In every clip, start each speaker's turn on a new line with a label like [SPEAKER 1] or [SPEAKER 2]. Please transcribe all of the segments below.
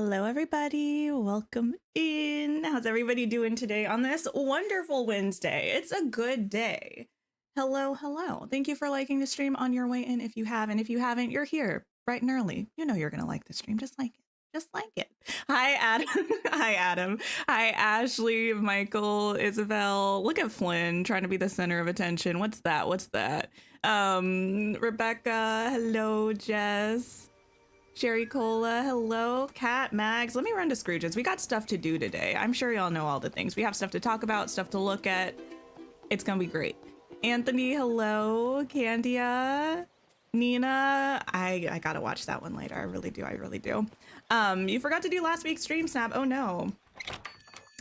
[SPEAKER 1] Hello, everybody. Welcome in. How's everybody doing today on this wonderful Wednesday? It's a good day. Hello, hello. Thank you for liking the stream on your way in. If you have, and if you haven't, you're here bright and early. You know you're going to like the stream. Just like it. Just like it. Hi, Adam. Hi, Adam. Hi, Ashley, Michael, Isabel. Look at Flynn trying to be the center of attention. What's that? What's that? Rebecca. Hello, Jess. Sherry Cola, hello. Cat, Mags. Let me run to Scrooge's. We got stuff to do today. I'm sure y'all know all the things. We have stuff to talk about, stuff to look at. It's gonna be great. Anthony, hello. Candia, Nina. I gotta watch that one later. I really do. I really do. You forgot to do last week's stream snap. Oh no.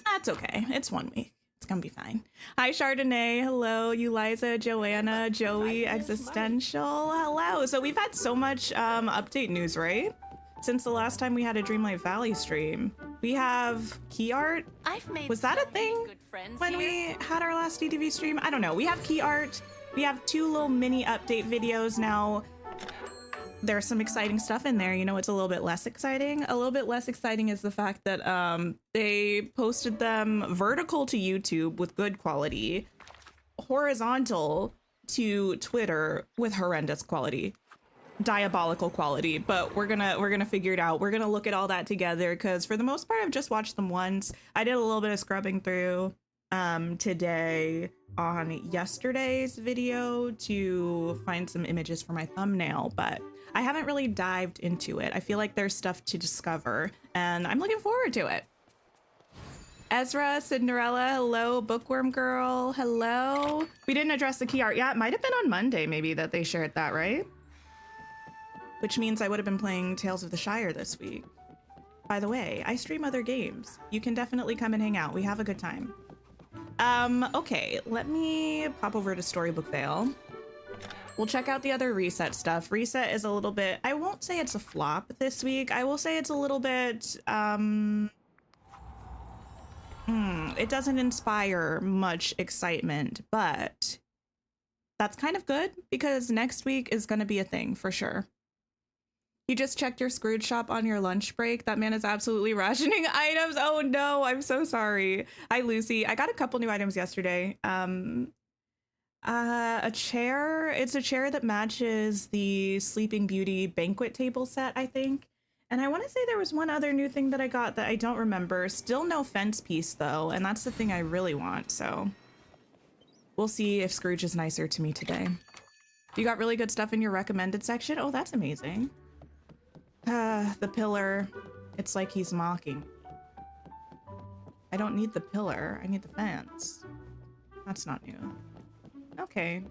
[SPEAKER 1] That's okay. It's 1 week. It's gonna be fine. Hi, Chardonnay. Hello, Eliza, Joanna, Joey, Existential. Hello. So we've had so much update news, right? Since the last time we had a Dreamlight Valley stream. We have key art. Was that a thing when we had our last DTV stream? I don't know. We have key art. We have 2 little mini update videos now. There's some exciting stuff in there. You know, it's a little bit less exciting. A little bit less exciting is the fact that they posted them vertical to YouTube with good quality, horizontal to Twitter with horrendous quality, diabolical quality. But we're gonna figure it out. We're gonna look at all that together because for the most part, I've just watched them once. I did a little bit of scrubbing through today on yesterday's video to find some images for my thumbnail, but I haven't really dived into it. I feel like there's stuff to discover and I'm looking forward to it. Ezra, Cinderella, hello. Bookworm Girl, hello. We didn't address the key art. Yeah, it might have been on Monday maybe that they shared that, right? Which means I would have been playing Tales of the Shire this week. By the way, I stream other games. You can definitely come and hang out. We have a good time. Okay, let me pop over to Storybook Vale. We'll check out the other reset stuff. Reset is a little bit, I won't say it's a flop this week. I will say it's a little bit, it doesn't inspire much excitement, but that's kind of good because next week is going to be a thing for sure. You just checked your Scrooge shop on your lunch break. That man is absolutely rationing items. Oh no, I'm so sorry. Hi, Lucy. I got a couple new items yesterday. A chair. It's a chair that matches the Sleeping Beauty banquet table set, I think. And I want to say there was one other new thing that I got that I don't remember. Still no fence piece though, and that's the thing I really want, so we'll see if Scrooge is nicer to me today. You got really good stuff in your recommended section? Oh, that's amazing. The pillar. It's like he's mocking. I don't need the pillar. I need the fence. That's not new. Okay.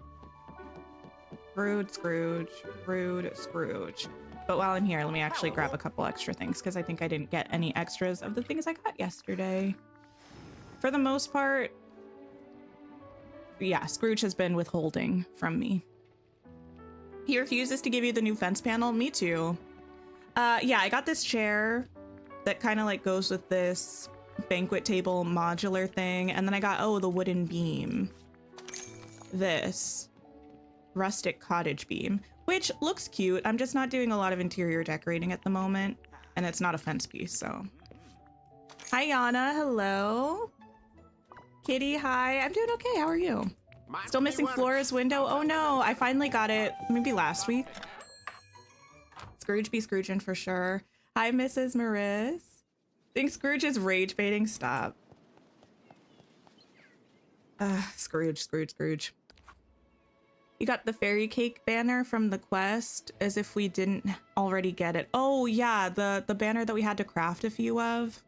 [SPEAKER 1] Rude Scrooge. Rude Scrooge. But while I'm here, let me actually grab a couple extra things because I think I didn't get any extras of the things I got yesterday. For the most part, yeah, Scrooge has been withholding from me. He refuses to give you the new fence panel. Me too. Yeah, I got this chair that kind of like goes with this banquet table modular thing. And then I got, oh, the wooden beam. This rustic cottage beam, which looks cute. I'm just not doing a lot of interior decorating at the moment. And it's not a fence piece, so. Hi, Yana. Hello. Kitty, hi. I'm doing okay. How are you? Still missing Flora's window? Oh no, I finally got it maybe last week. Scrooge be Scrooging for sure. Hi, Mrs. Maris. Think Scrooge is rage baiting? Stop. Scrooge. You got the fairy cake banner from the quest, as if we didn't already get it. Oh yeah, the banner that we had to craft a few of.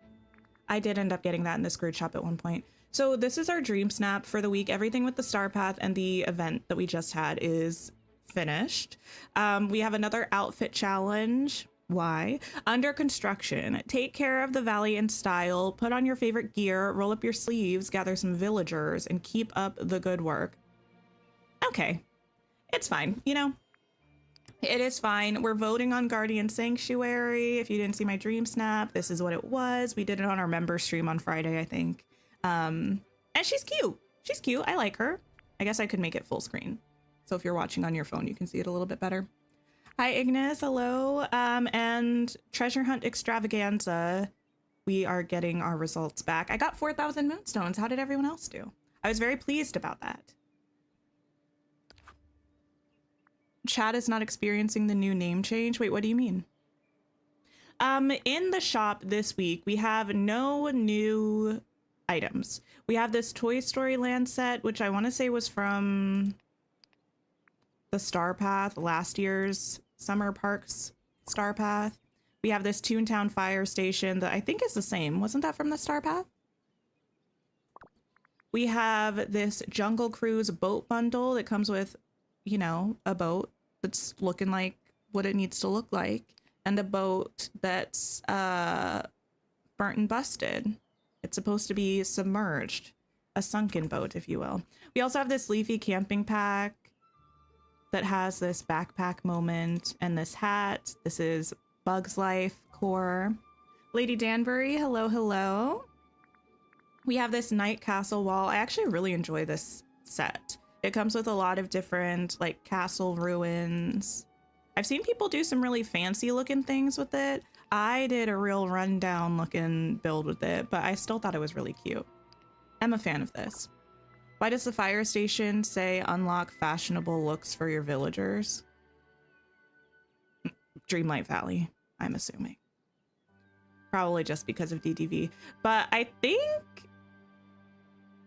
[SPEAKER 1] I did end up getting that in the Scrooge shop at one point. So this is our dream snap for the week. Everything with the star path and the event that we just had is finished. We have another outfit challenge. Why? Under construction. Take care of the valley in style, put on your favorite gear, roll up your sleeves, gather some villagers, and keep up the good work. Okay, it's fine, you know? It is fine. We're voting on Guardian Sanctuary. If you didn't see my dream snap, this is what it was. We did it on our member stream on Friday, I think. And she's cute. She's cute. I like her. I guess I could make it full screen. So if you're watching on your phone, you can see it a little bit better. Hi, Ignis. Hello. And Treasure Hunt Extravaganza. We are getting our results back. I got 4,000 moonstones. How did everyone else do? I was very pleased about that. Chat is not experiencing the new name change. Wait, what do you mean? In the shop this week, we have no new items. We have this Toy Story Land set, which I want to say was from the Star Path, last year's Summer Parks Star Path. We have this Toontown Fire Station that I think is the same. Wasn't that from the Star Path? We have this Jungle Cruise boat bundle that comes with, you know, a boat that's looking like what it needs to look like, and a boat that's burnt and busted. It's supposed to be submerged, a sunken boat, if you will. We also have this leafy camping pack that has this backpack moment and this hat. This is Bug's Life core. Lady Danbury, hello, hello. We have this Night Castle wall. I actually really enjoy this set. It comes with a lot of different like castle ruins. I've seen people do some really fancy looking things with it. I did a real rundown looking build with it, but I still thought it was really cute. I'm a fan of this. Why does the fire station say unlock fashionable looks for your villagers? Dreamlight Valley, I'm assuming. Probably just because of DDV. But I think...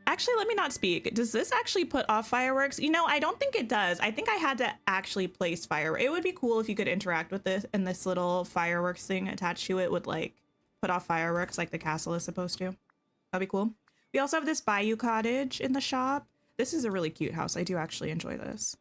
[SPEAKER 1] Actually, let me not speak. Does this actually put off fireworks? You know, I don't think it does. I think I had to actually place fireworks. It would be cool if you could interact with this and this little fireworks thing attached to it would like put off fireworks like the castle is supposed to. That'd be cool. We also have this Bayou Cottage in the shop. This is a really cute house. I do actually enjoy this.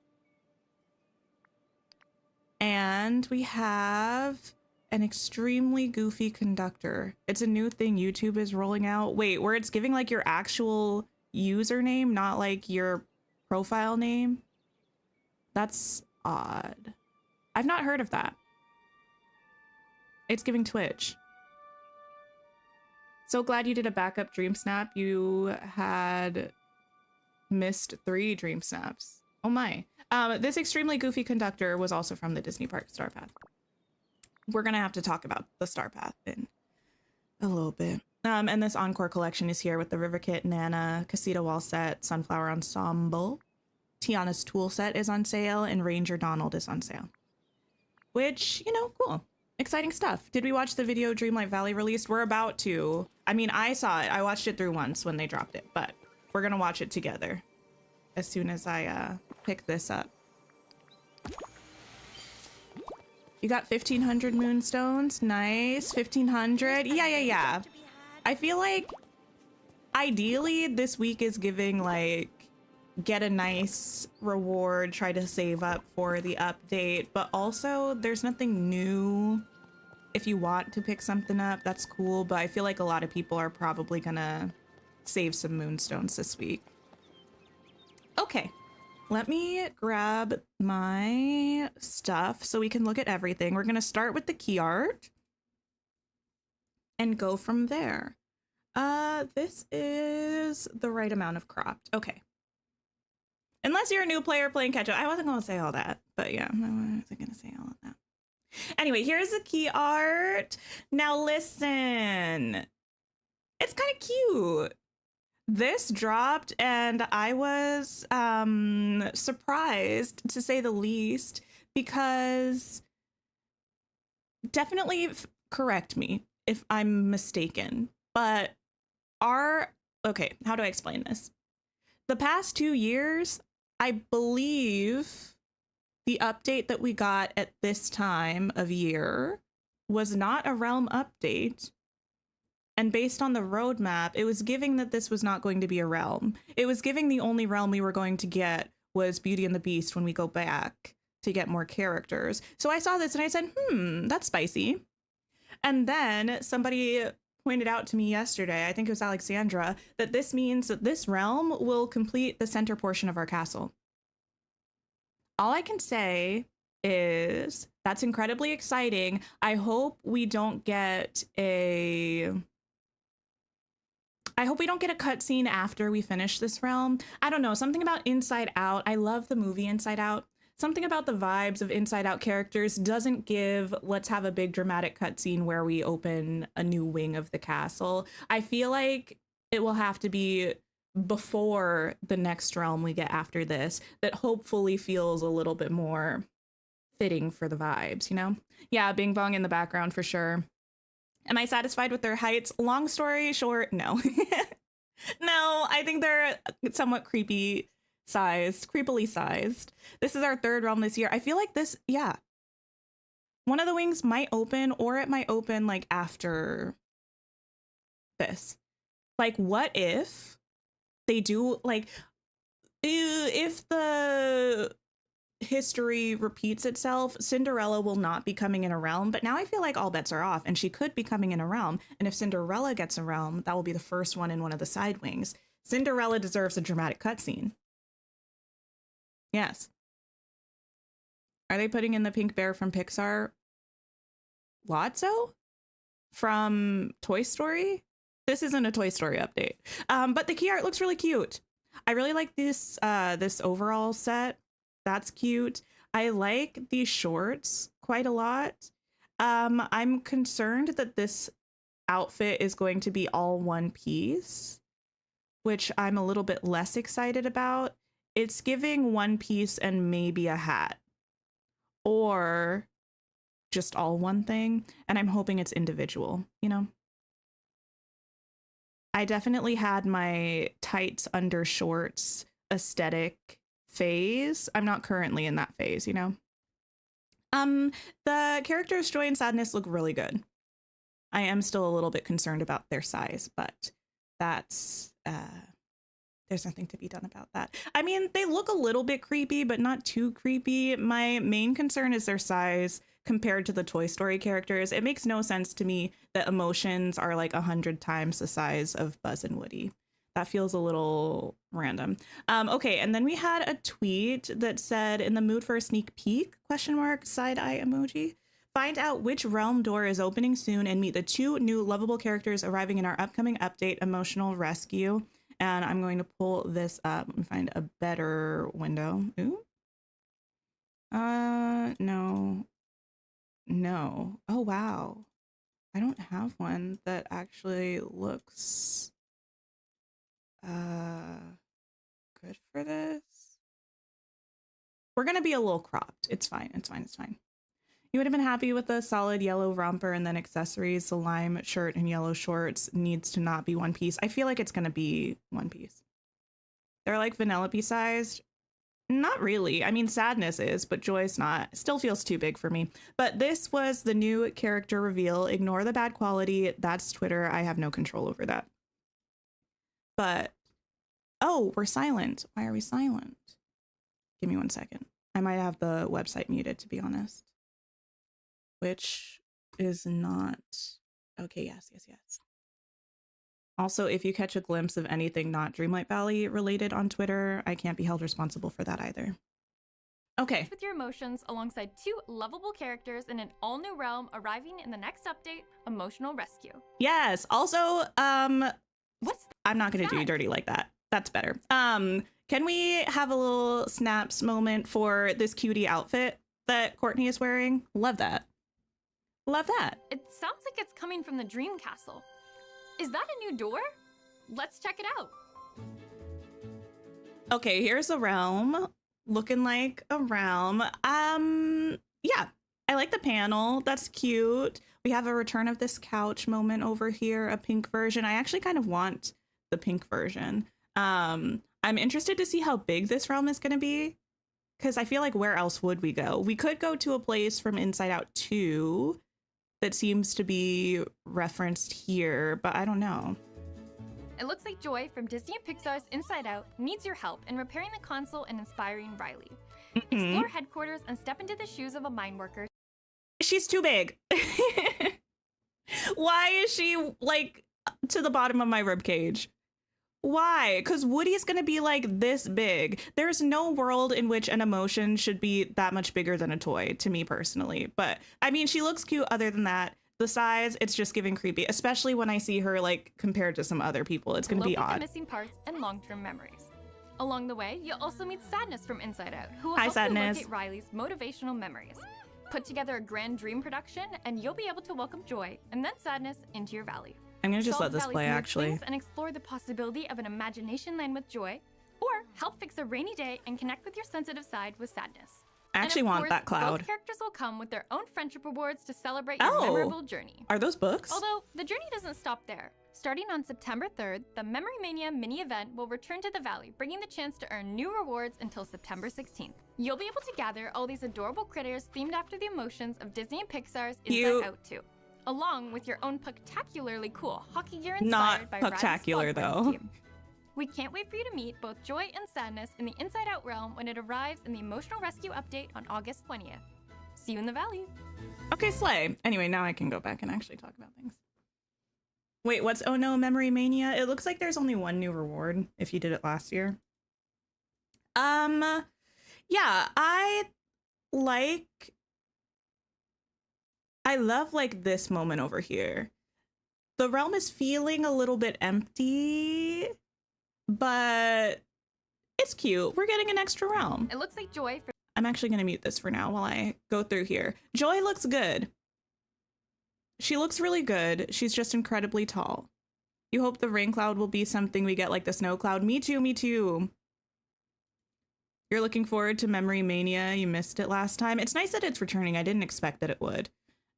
[SPEAKER 1] And we have an extremely goofy conductor. It's a new thing YouTube is rolling out. Wait, where it's giving like your actual username, not like your profile name? That's odd. I've not heard of that. It's giving Twitch. So glad you did a backup DreamSnap. You had missed 3 DreamSnaps. Oh my. This extremely goofy conductor was also from the Disney Park Star Path. We're gonna have to talk about the Star Path in a little bit. And this Encore collection is here with the River Kit, Nana, Casita Wall set, Sunflower Ensemble. Tiana's Tool set is on sale, and Ranger Donald is on sale. Which, you know, cool. Exciting stuff. Did we watch the video Dreamlight Valley released? We're about to. I mean, I saw it. I watched it through once when they dropped it, but we're gonna watch it together as soon as I pick this up. You got 1,500 moonstones. Nice. 1,500. Yeah. I feel like ideally this week is giving like get a nice reward, try to save up for the update, but also there's nothing new. If you want to pick something up, that's cool, but I feel like a lot of people are probably gonna save some moonstones this week. Okay. Let me grab my stuff so we can look at everything. We're going to start with the key art and go from there. This is the right amount of cropped. Okay. Unless you're a new player playing catch up. I wasn't going to say all that, but yeah, I wasn't going to say all of that. Anyway, here's the key art. Now listen, it's kind of cute. This dropped and I was surprised, to say the least, because definitely correct me if I'm mistaken, but okay, how do I explain this? The past 2 years, I believe the update that we got at this time of year was not a realm update. And based on the roadmap, it was giving that this was not going to be a realm. It was giving the only realm we were going to get was Beauty and the Beast when we go back to get more characters. So I saw this and I said, that's spicy. And then somebody pointed out to me yesterday, I think it was Alexandra, that this means that this realm will complete the center portion of our castle. All I can say is that's incredibly exciting. I hope we don't get a cutscene after we finish this realm. I don't know, something about Inside Out. I love the movie Inside Out. something about the vibes of Inside Out characters doesn't give, let's have a big dramatic cutscene where we open a new wing of the castle. I feel like it will have to be before the next realm we get after this that hopefully feels a little bit more fitting for the vibes, you know? Yeah, Bing Bong in the background for sure. Am I satisfied with their heights? Long story short, no. No, I think they're somewhat creepily sized. This is our third realm this year. I feel like this, yeah. One of the wings might open, or it might open like after this. Like, what if they do, like, if the history repeats itself, Cinderella will not be coming in a realm, but now I feel like all bets are off and she could be coming in a realm. And if Cinderella gets a realm, that will be the first one in one of the side wings. Cinderella deserves a dramatic cutscene. Yes. Are they putting in the pink bear from Pixar? Lotso? From Toy Story? This isn't a Toy Story update. But the key art looks really cute. I really like this this overall set. That's cute. I like these shorts quite a lot. I'm concerned that this outfit is going to be all one piece, which I'm a little bit less excited about. It's giving one piece and maybe a hat, or just all one thing. And I'm hoping it's individual, you know? I definitely had my tights under shorts aesthetic phase. I'm not currently in that phase, you know? The characters Joy and Sadness look really good. I am still a little bit concerned about their size, but that's there's nothing to be done about that. I mean, they look a little bit creepy, but not too creepy. My main concern is their size compared to the Toy Story characters. It makes no sense to me that emotions are like 100 times the size of Buzz and Woody. That feels a little random. Okay, and then we had a tweet that said, "In the mood for a sneak peek? ? Side eye emoji. Find out which realm door is opening soon and meet the 2 new lovable characters arriving in our upcoming update, Emotional Rescue." And I'm going to pull this up and find a better window. Ooh. No. Oh, wow. I don't have one that actually looks good for this. We're gonna be a little cropped. It's fine. You would have been happy with a solid yellow romper and then accessories. The lime shirt and yellow shorts needs to not be one piece. I feel like it's gonna be one piece. They're like Vanellope sized. Not really. I mean, Sadness is, but Joy's not. Still feels too big for me. But this was the new character reveal. Ignore the bad quality. That's Twitter. I have no control over that. But, oh, we're silent. Why are we silent? Give me 1 second. I might have the website muted, to be honest. Which is not... Okay, yes. Also, if you catch a glimpse of anything not Dreamlight Valley related on Twitter, I can't be held responsible for that either. Okay.
[SPEAKER 2] With your emotions alongside 2 lovable characters in an all-new realm arriving in the next update, Emotional Rescue.
[SPEAKER 1] Yes. Also, I'm not going to do you dirty like that. That's better. Can we have a little snaps moment for this cutie outfit that Courtney is wearing? Love that. Love that.
[SPEAKER 2] It sounds like it's coming from the Dream Castle. Is that a new door? Let's check it out.
[SPEAKER 1] Okay, here's a realm. Looking like a realm. Yeah, I like the panel. That's cute. We have a return of this couch moment over here, a pink version. I actually kind of want the pink version. I'm interested to see how big this realm is going to be, because I feel like where else would we go? We could go to a place from Inside Out 2 that seems to be referenced here, but I don't know.
[SPEAKER 2] It looks like Joy from Disney and Pixar's Inside Out needs your help in repairing the console and inspiring Riley. Explore headquarters and step into the shoes of a mine worker.
[SPEAKER 1] She's too big. Why is she like to the bottom of my rib cage? Why? Because Woody's gonna be like this big. There's no world in which an emotion should be that much bigger than a toy, to me personally. But I mean, she looks cute other than that. The size, it's just giving creepy, especially when I see her like compared to some other people. It's gonna be odd.
[SPEAKER 2] The missing parts and long-term memories. Along the way, you'll also meet Sadness from Inside Out, who will
[SPEAKER 1] Hi,
[SPEAKER 2] help
[SPEAKER 1] Sadness.
[SPEAKER 2] you locate Riley's motivational memories. Put together a grand dream production, and you'll be able to welcome joy and then sadness into your valley.
[SPEAKER 1] I'm gonna just
[SPEAKER 2] Solve
[SPEAKER 1] let this
[SPEAKER 2] Valley's
[SPEAKER 1] play,
[SPEAKER 2] mood
[SPEAKER 1] actually.
[SPEAKER 2] swings and explore the possibility of an imagination land with joy, or help fix a rainy day and connect with your sensitive side with sadness.
[SPEAKER 1] I
[SPEAKER 2] And
[SPEAKER 1] actually
[SPEAKER 2] of
[SPEAKER 1] want
[SPEAKER 2] course,
[SPEAKER 1] that cloud.
[SPEAKER 2] Both characters will come with their own friendship rewards to celebrate your
[SPEAKER 1] Oh.
[SPEAKER 2] memorable journey.
[SPEAKER 1] Are those books?
[SPEAKER 2] Although, the journey doesn't stop there. Starting on September 3rd, the Memory Mania mini event will return to the Valley, bringing the chance to earn new rewards until September 16th. You'll be able to gather all these adorable critters themed after the emotions of Disney and Pixar's
[SPEAKER 1] Cute.
[SPEAKER 2] Inside Out 2, along with your own spectacularly cool hockey gear
[SPEAKER 1] Not
[SPEAKER 2] inspired by Riley's
[SPEAKER 1] spectacular,
[SPEAKER 2] Frog Friends
[SPEAKER 1] though.
[SPEAKER 2] team. We can't wait for you to meet both joy and sadness in the Inside Out realm when it arrives in the Emotional Rescue update on August 20th. See you in the Valley.
[SPEAKER 1] Okay, slay. Anyway, now I can go back and actually talk about things. Wait, what's Oh No Memory Mania? It looks like there's only one new reward if you did it last year. Yeah, I love like this moment over here. The realm is feeling a little bit empty, but it's cute. We're getting an extra realm.
[SPEAKER 2] It looks like Joy from
[SPEAKER 1] I'm actually going to mute this for now while I go through here. Joy looks good. She looks really good. She's just incredibly tall. You hope the rain cloud will be something we get like the snow cloud. Me too, me too. You're looking forward to Memory Mania. You missed it last time. It's nice that it's returning. I didn't expect that it would.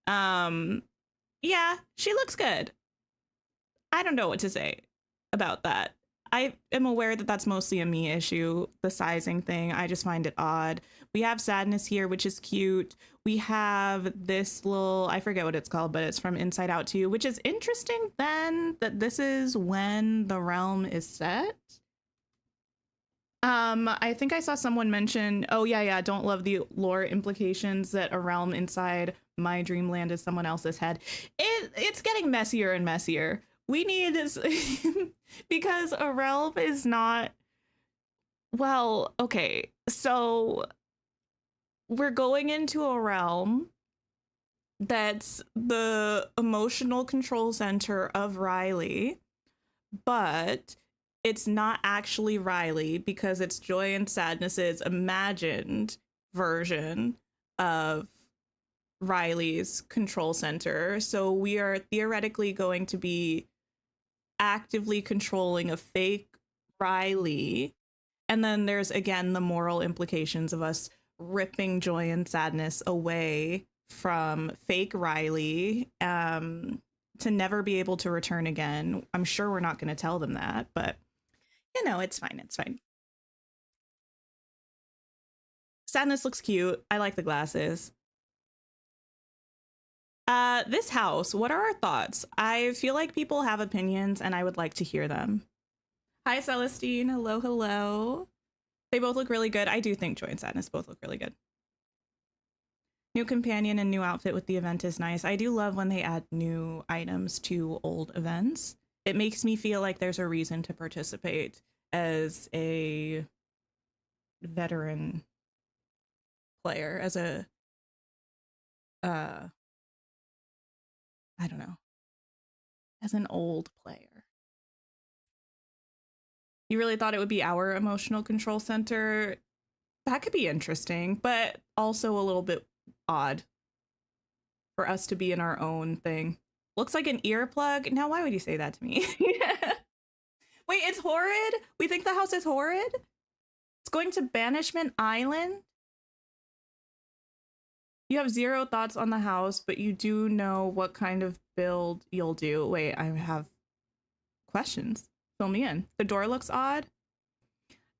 [SPEAKER 1] Yeah, she looks good. I don't know what to say about that. I am aware that that's mostly a me issue, the sizing thing. I just find it odd. We have Sadness here, which is cute. We have this little, I forget what it's called, but it's from Inside Out 2, which is interesting then that this is when the realm is set. I think I saw someone mention, oh yeah, don't love the lore implications that a realm inside my dreamland is someone else's head. It's getting messier and messier. We need this because a realm is not, well, okay, so we're going into a realm that's the emotional control center of Riley, but it's not actually Riley because it's Joy and Sadness's imagined version of Riley's control center. So we are theoretically going to be actively controlling a fake Riley. And then there's again the moral implications of us ripping Joy and Sadness away from fake Riley to never be able to return again. I'm sure we're not going to tell them that, but you know, it's fine. It's fine. Sadness looks cute. I like the glasses. This house, what are our thoughts? I feel like people have opinions and I would like to hear them. Hi, Celestine. Hello, hello. They both look really good. I do think Joy and Sadness both look really good. New companion and new outfit with the event is nice. I do love when they add new items to old events. It makes me feel like there's a reason to participate as a veteran player, as a I don't know, as an old player. You really thought it would be our emotional control center? That could be interesting, but also a little bit odd for us to be in our own thing. Looks like an earplug. Now, why would you say that to me? Wait, it's horrid? We think the house is horrid? It's going to Banishment Island? You have zero thoughts on the house, but you do know what kind of build you'll do. Wait, I have questions. Fill me in. The door looks odd.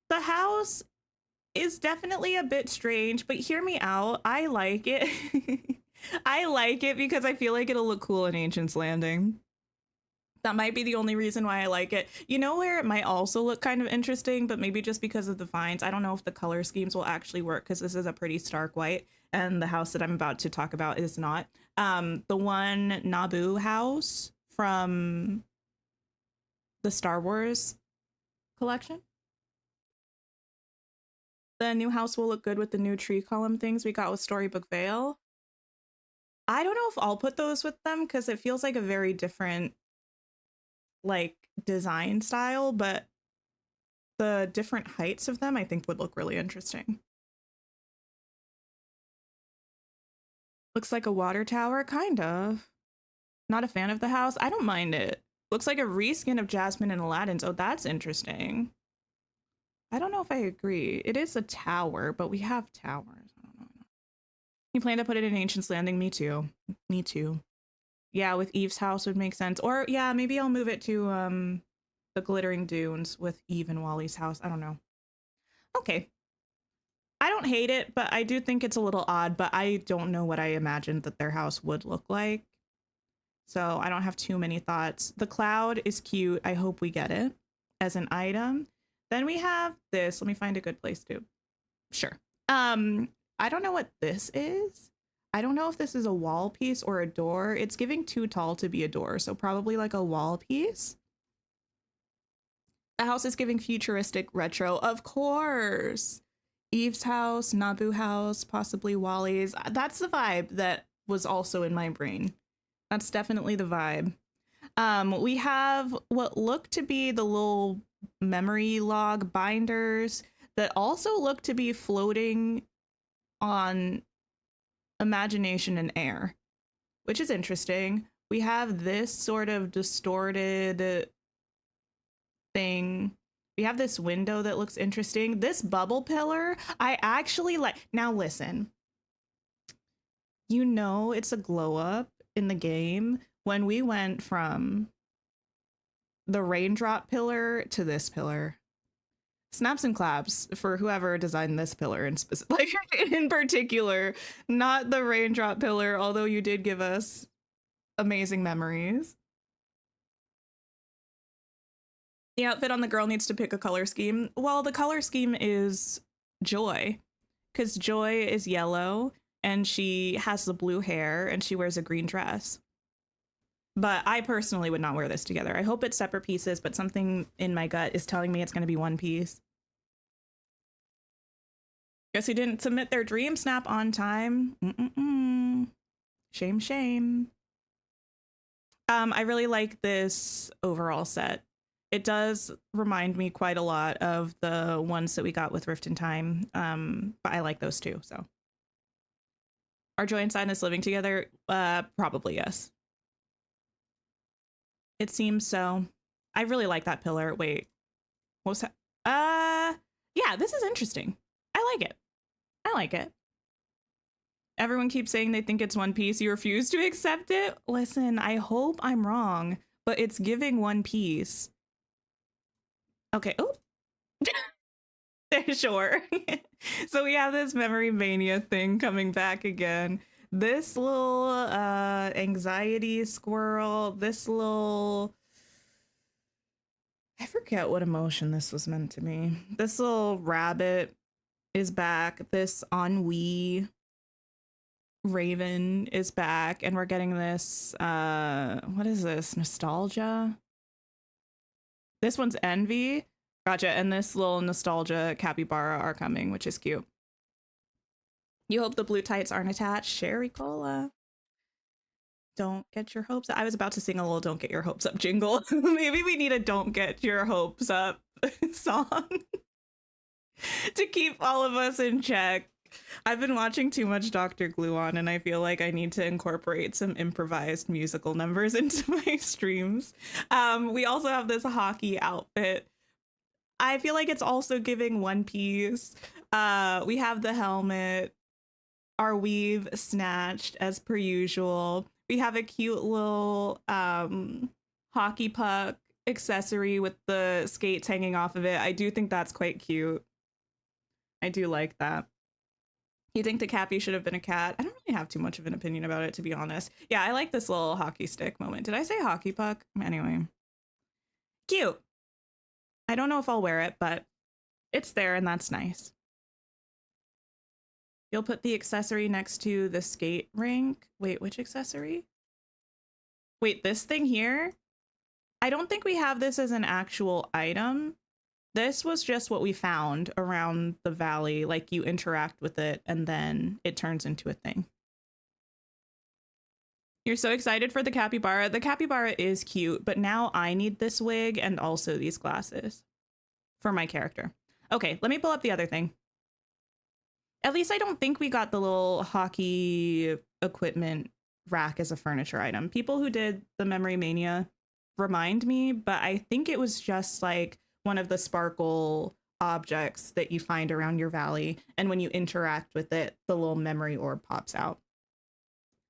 [SPEAKER 1] The house is definitely a bit strange, but hear me out. I like it. I like it because I feel like it'll look cool in Ancient's Landing. That might be the only reason why I like it. You know where it might also look kind of interesting, but maybe just because of the vines. I don't know if the color schemes will actually work because this is a pretty stark white and the house that I'm about to talk about is not. The one Naboo house from the Star Wars collection. The new house will look good with the new tree column things we got with Storybook Vale. I don't know if I'll put those with them because it feels like a very different like design style, but the different heights of them, I think would look really interesting. Looks like a water tower, kind of. Not a fan of the house. I don't mind it. Looks like a reskin of Jasmine and Aladdin's. Oh, that's interesting. I don't know if I agree. It is a tower, but we have towers. I don't know. You plan to put it in Ancient's Landing? Me too. Me too. Yeah, with Eve's house would make sense. Or yeah, maybe I'll move it to the Glittering Dunes with Eve and Wally's house. I don't know. Okay. I don't hate it, but I do think it's a little odd, but I don't know what I imagined that their house would look like. So I don't have too many thoughts. The cloud is cute. I hope we get it as an item. Then we have this. Let me find a good place to. Sure. I don't know what this is. I don't know if this is a wall piece or a door. It's giving too tall to be a door, so probably like a wall piece. The house is giving futuristic retro, of course. Eve's house, Nabu house, possibly Wally's. That's the vibe that was also in my brain. That's definitely the vibe. We have what look to be the little memory log binders that also look to be floating on imagination and air, which is interesting. We have this sort of distorted thing. We have this window that looks interesting. This bubble pillar, I actually like. Now listen, you know it's a glow up in the game when we went from the raindrop pillar to this pillar. Snaps and claps for whoever designed this pillar in like in particular, not the raindrop pillar, although you did give us amazing memories. The outfit on the girl needs to pick a color scheme. Well, the color scheme is Joy, because Joy is yellow and she has the blue hair and she wears a green dress. But I personally would not wear this together. I hope it's separate pieces, but something in my gut is telling me it's going to be one piece. Guess who didn't submit their DreamSnap on time? Shame, shame. I really like this overall set. It does remind me quite a lot of the ones that we got with Rift in Time, but I like those too, so. Are Joy and Sadness living together? Probably, yes. It seems so. I really like that pillar. Wait, what was that? Yeah, this is interesting. I like it. I like it. Everyone keeps saying they think it's one piece. You refuse to accept it? Listen, I hope I'm wrong, but it's giving one piece. Okay. Oh. Sure. So we have this Memory Mania thing coming back again. This little anxiety squirrel, this little, I forget what emotion this was meant to be. This little rabbit is back. This ennui raven is back, and we're getting this what is this? Nostalgia? This one's envy. Gotcha. And this little nostalgia capybara are coming, which is cute. You hope the blue tights aren't attached. Sherry Cola. Don't get your hopes up. I was about to sing a little Don't Get Your Hopes Up jingle. Maybe we need a Don't Get Your Hopes Up song to keep all of us in check. I've been watching too much Dr. Gluon, and I feel like I need to incorporate some improvised musical numbers into my streams. We also have this hockey outfit. I feel like it's also giving one piece. We have the helmet, our weave snatched as per usual. We have a cute little hockey puck accessory with the skates hanging off of it. I do think that's quite cute. I do like that. You think the Cappy should have been a cat? I don't really have too much of an opinion about it, to be honest. Yeah, I like this little hockey stick moment. Did I say hockey puck? Anyway. Cute. I don't know if I'll wear it, but it's there and that's nice. You'll put the accessory next to the skate rink. Wait, which accessory? Wait, this thing here? I don't think we have this as an actual item. This was just what we found around the valley. Like you interact with it and then it turns into a thing. You're so excited for the capybara. The capybara is cute, but now I need this wig and also these glasses for my character. Okay, let me pull up the other thing. At least I don't think we got the little hockey equipment rack as a furniture item. People who did the Memory Mania remind me, but I think it was just like one of the sparkle objects that you find around your valley, and when you interact with it, the little memory orb pops out.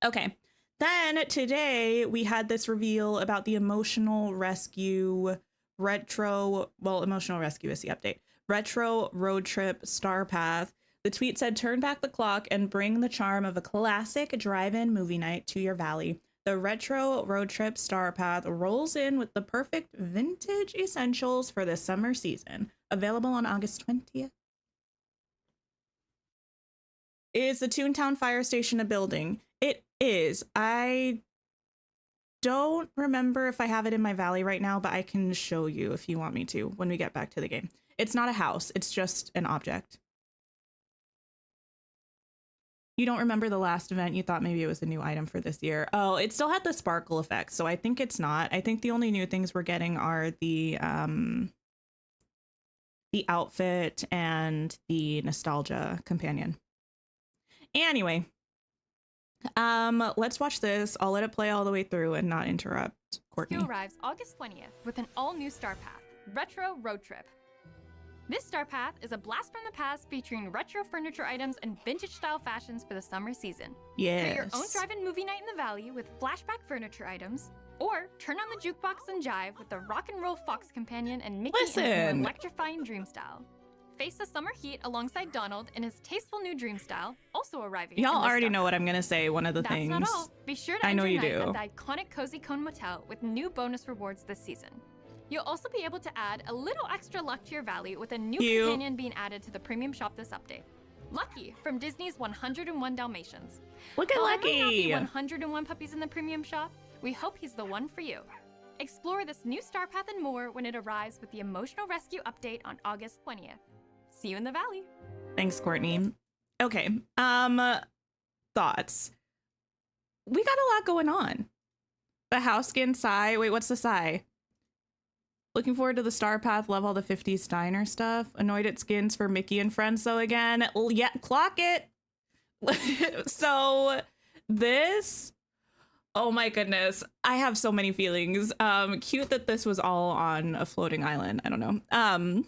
[SPEAKER 1] Okay, then today we had this reveal about the emotional rescue emotional rescue is the update. Retro road trip star path. The tweet said, turn back the clock and bring the charm of a classic drive-in movie night to your valley. The retro road trip star path rolls in with the perfect vintage essentials for the summer season. Available on August 20th. Is the Toontown Fire Station a building? It is. I don't remember if I have it in my valley right now, but I can show you if you want me to when we get back to the game. It's not a house. It's just an object. You don't remember the last event? You thought maybe it was a new item for this year. Oh, it still had the sparkle effect, so I think it's not. I think the only new things we're getting are the outfit and the nostalgia companion. Anyway, let's watch this. I'll let it play all the way through and not interrupt Courtney.
[SPEAKER 2] Q arrives August 20th with an all-new star path, Retro Road Trip. This star path is a blast from the past featuring retro furniture items and vintage-style fashions for the summer season.
[SPEAKER 1] Yes.
[SPEAKER 2] Create your own drive-in movie night in the valley with flashback furniture items, or turn on the jukebox and jive with the rock and roll Fox companion and Mickey in his electrifying dream style. Face the summer heat alongside Donald in his tasteful new dream style, also arriving.
[SPEAKER 1] Y'all already know what I'm gonna say. One of the things.
[SPEAKER 2] That's not all. Be sure to
[SPEAKER 1] I know
[SPEAKER 2] end
[SPEAKER 1] you
[SPEAKER 2] your
[SPEAKER 1] do.
[SPEAKER 2] night at the iconic Cozy Cone Motel with new bonus rewards this season. You'll also be able to add a little extra luck to your valley with a new companion being added to the premium shop this update. Lucky from Disney's 101 Dalmatians.
[SPEAKER 1] Look at
[SPEAKER 2] While there may not be
[SPEAKER 1] Lucky.
[SPEAKER 2] 101 puppies in the premium shop, we hope he's the one for you. Explore this new star path and more when it arrives with the Emotional Rescue update on August 20th. See you in the valley.
[SPEAKER 1] Thanks, Courtney. Okay. Thoughts. We got a lot going on. The house skin sigh. Wait, what's the sigh? Looking forward to the star path. Love all the 50s diner stuff. Annoyed at skins for Mickey and friends though again. Yeah, clock it. So this, oh my goodness. I have so many feelings. Cute that this was all on a floating island. I don't know.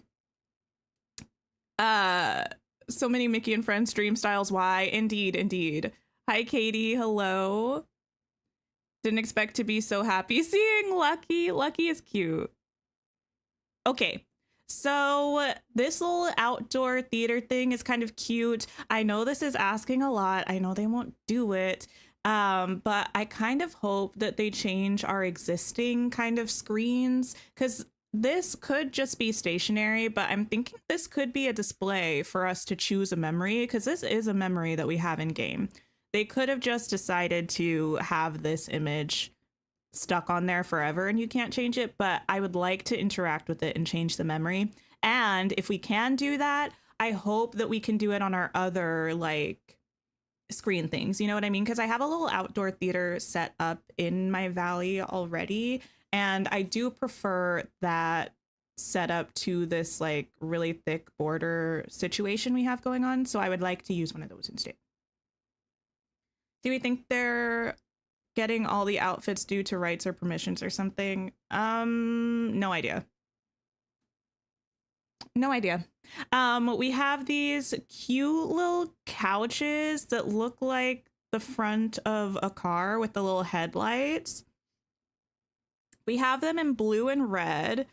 [SPEAKER 1] So many Mickey and friends dream styles. Why? Indeed. Hi, Katie. Hello. Didn't expect to be so happy seeing Lucky. Lucky is cute. Okay, so this little outdoor theater thing is kind of cute. I know this is asking a lot. I know they won't do it. But I kind of hope that they change our existing kind of screens, because this could just be stationary, but I'm thinking this could be a display for us to choose a memory, because this is a memory that we have in game. They could have just decided to have this image stuck on there forever and you can't change it, but I would like to interact with it and change the memory. And if we can do that, I hope that we can do it on our other like screen things, you know what I mean? Because I have a little outdoor theater set up in my valley already, and I do prefer that setup to this like really thick border situation we have going on, so I would like to use one of those instead. Do we think they're getting all the outfits due to rights or permissions or something? No idea. No idea. We have these cute little couches that look like the front of a car with the little headlights. We have them in blue and red.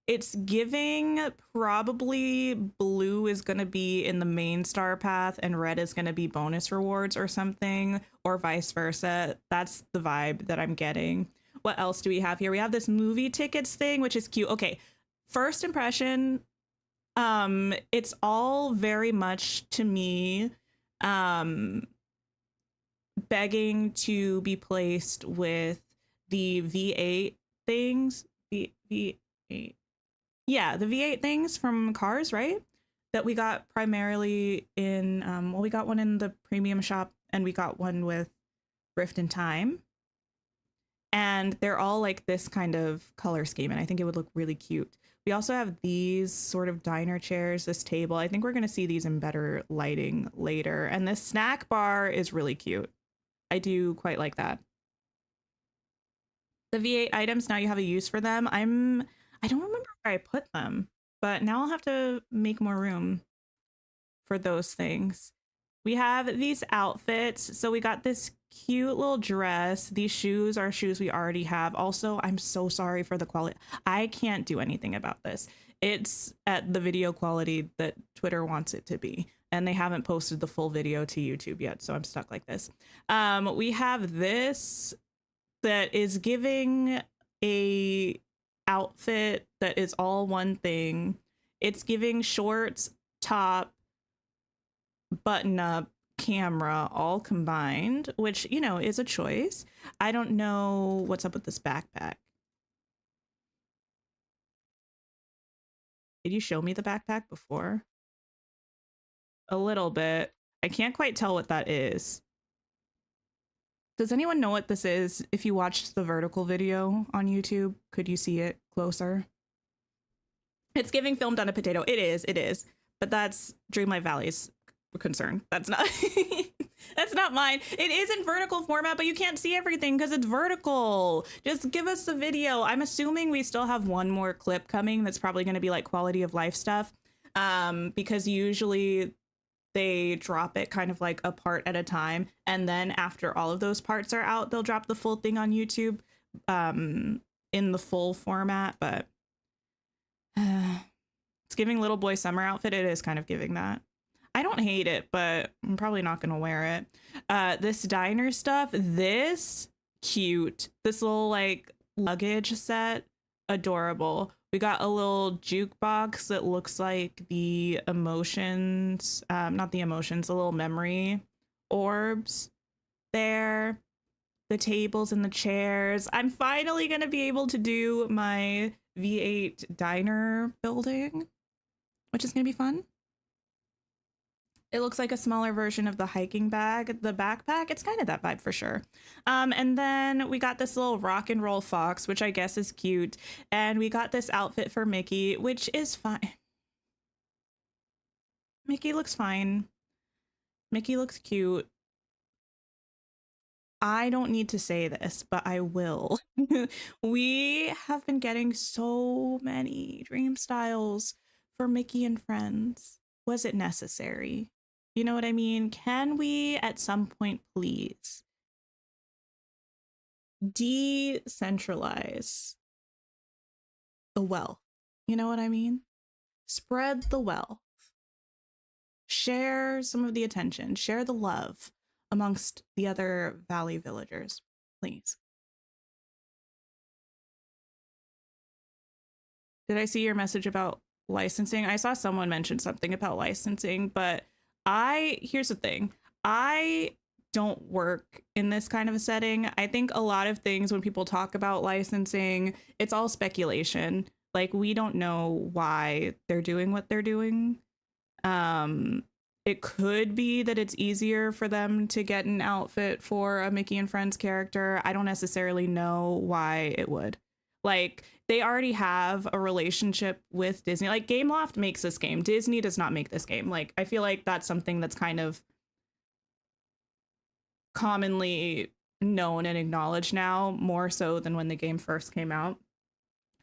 [SPEAKER 1] It's giving probably blue is going to be in the main star path and red is going to be bonus rewards or something, or vice versa. That's the vibe that I'm getting. What else do we have here? We have this movie tickets thing, which is cute. Okay, first impression, it's all very much to me begging to be placed with the V8 things. The V8. Yeah, the V8 things from Cars, right? That we got primarily in, well, we got one in the premium shop and we got one with Rift in Time. And they're all like this kind of color scheme, and I think it would look really cute. We also have these sort of diner chairs, this table. I think we're going to see these in better lighting later. And this snack bar is really cute. I do quite like that. The V8 items, now you have a use for them. I don't remember where I put them, but now I'll have to make more room for those things. We have these outfits. So we got this cute little dress. These shoes are shoes we already have. Also, I'm so sorry for the quality. I can't do anything about this. It's at the video quality that Twitter wants it to be. And they haven't posted the full video to YouTube yet, so I'm stuck like this. We have this that is giving a outfit that is all one thing. It's giving shorts, top, button up, camera all combined, which, you know, is a choice. I don't know what's up with this backpack. Did you show me the backpack before? A little bit. I can't quite tell what that is. Does anyone know what this is? If you watched the vertical video on YouTube, could you see it closer? It's giving filmed on a potato. It is. But that's Dreamlight Valley's concern. That's not that's not mine. It is in vertical format, but you can't see everything because it's vertical. Just give us the video. I'm assuming we still have one more clip coming that's probably going to be like quality of life stuff, because usually they drop it kind of like a part at a time, and then after all of those parts are out, they'll drop the full thing on YouTube in the full format. But it's giving little boy summer outfit. It is kind of giving that. I don't hate it, but I'm probably not going to wear it. This diner stuff, this cute. This little like luggage set, adorable. We got a little jukebox that looks like the emotions, not the emotions, the little memory orbs there. The tables and the chairs. I'm finally going to be able to do my V8 diner building, which is going to be fun. It looks like a smaller version of the hiking bag, the backpack. It's kind of that vibe for sure. And then we got this little rock and roll fox, which I guess is cute. And we got this outfit for Mickey, which is fine. Mickey looks fine. Mickey looks cute. I don't need to say this, but I will. We have been getting so many dream styles for Mickey and friends. Was it necessary? You know what I mean? Can we at some point please decentralize the wealth? You know what I mean? Spread the wealth. Share some of the attention. Share the love amongst the other Valley villagers, please. Did I see your message about licensing? I saw someone mention something about licensing, but here's the thing. I don't work in this kind of a setting. I think a lot of things when people talk about licensing, it's all speculation. Like, we don't know why they're doing what they're doing. It could be that it's easier for them to get an outfit for a Mickey and Friends character. I don't necessarily know why it would. Like, they already have a relationship with Disney. Like, Gameloft makes this game. Disney does not make this game. Like, I feel like that's something that's kind of commonly known and acknowledged now, more so than when the game first came out.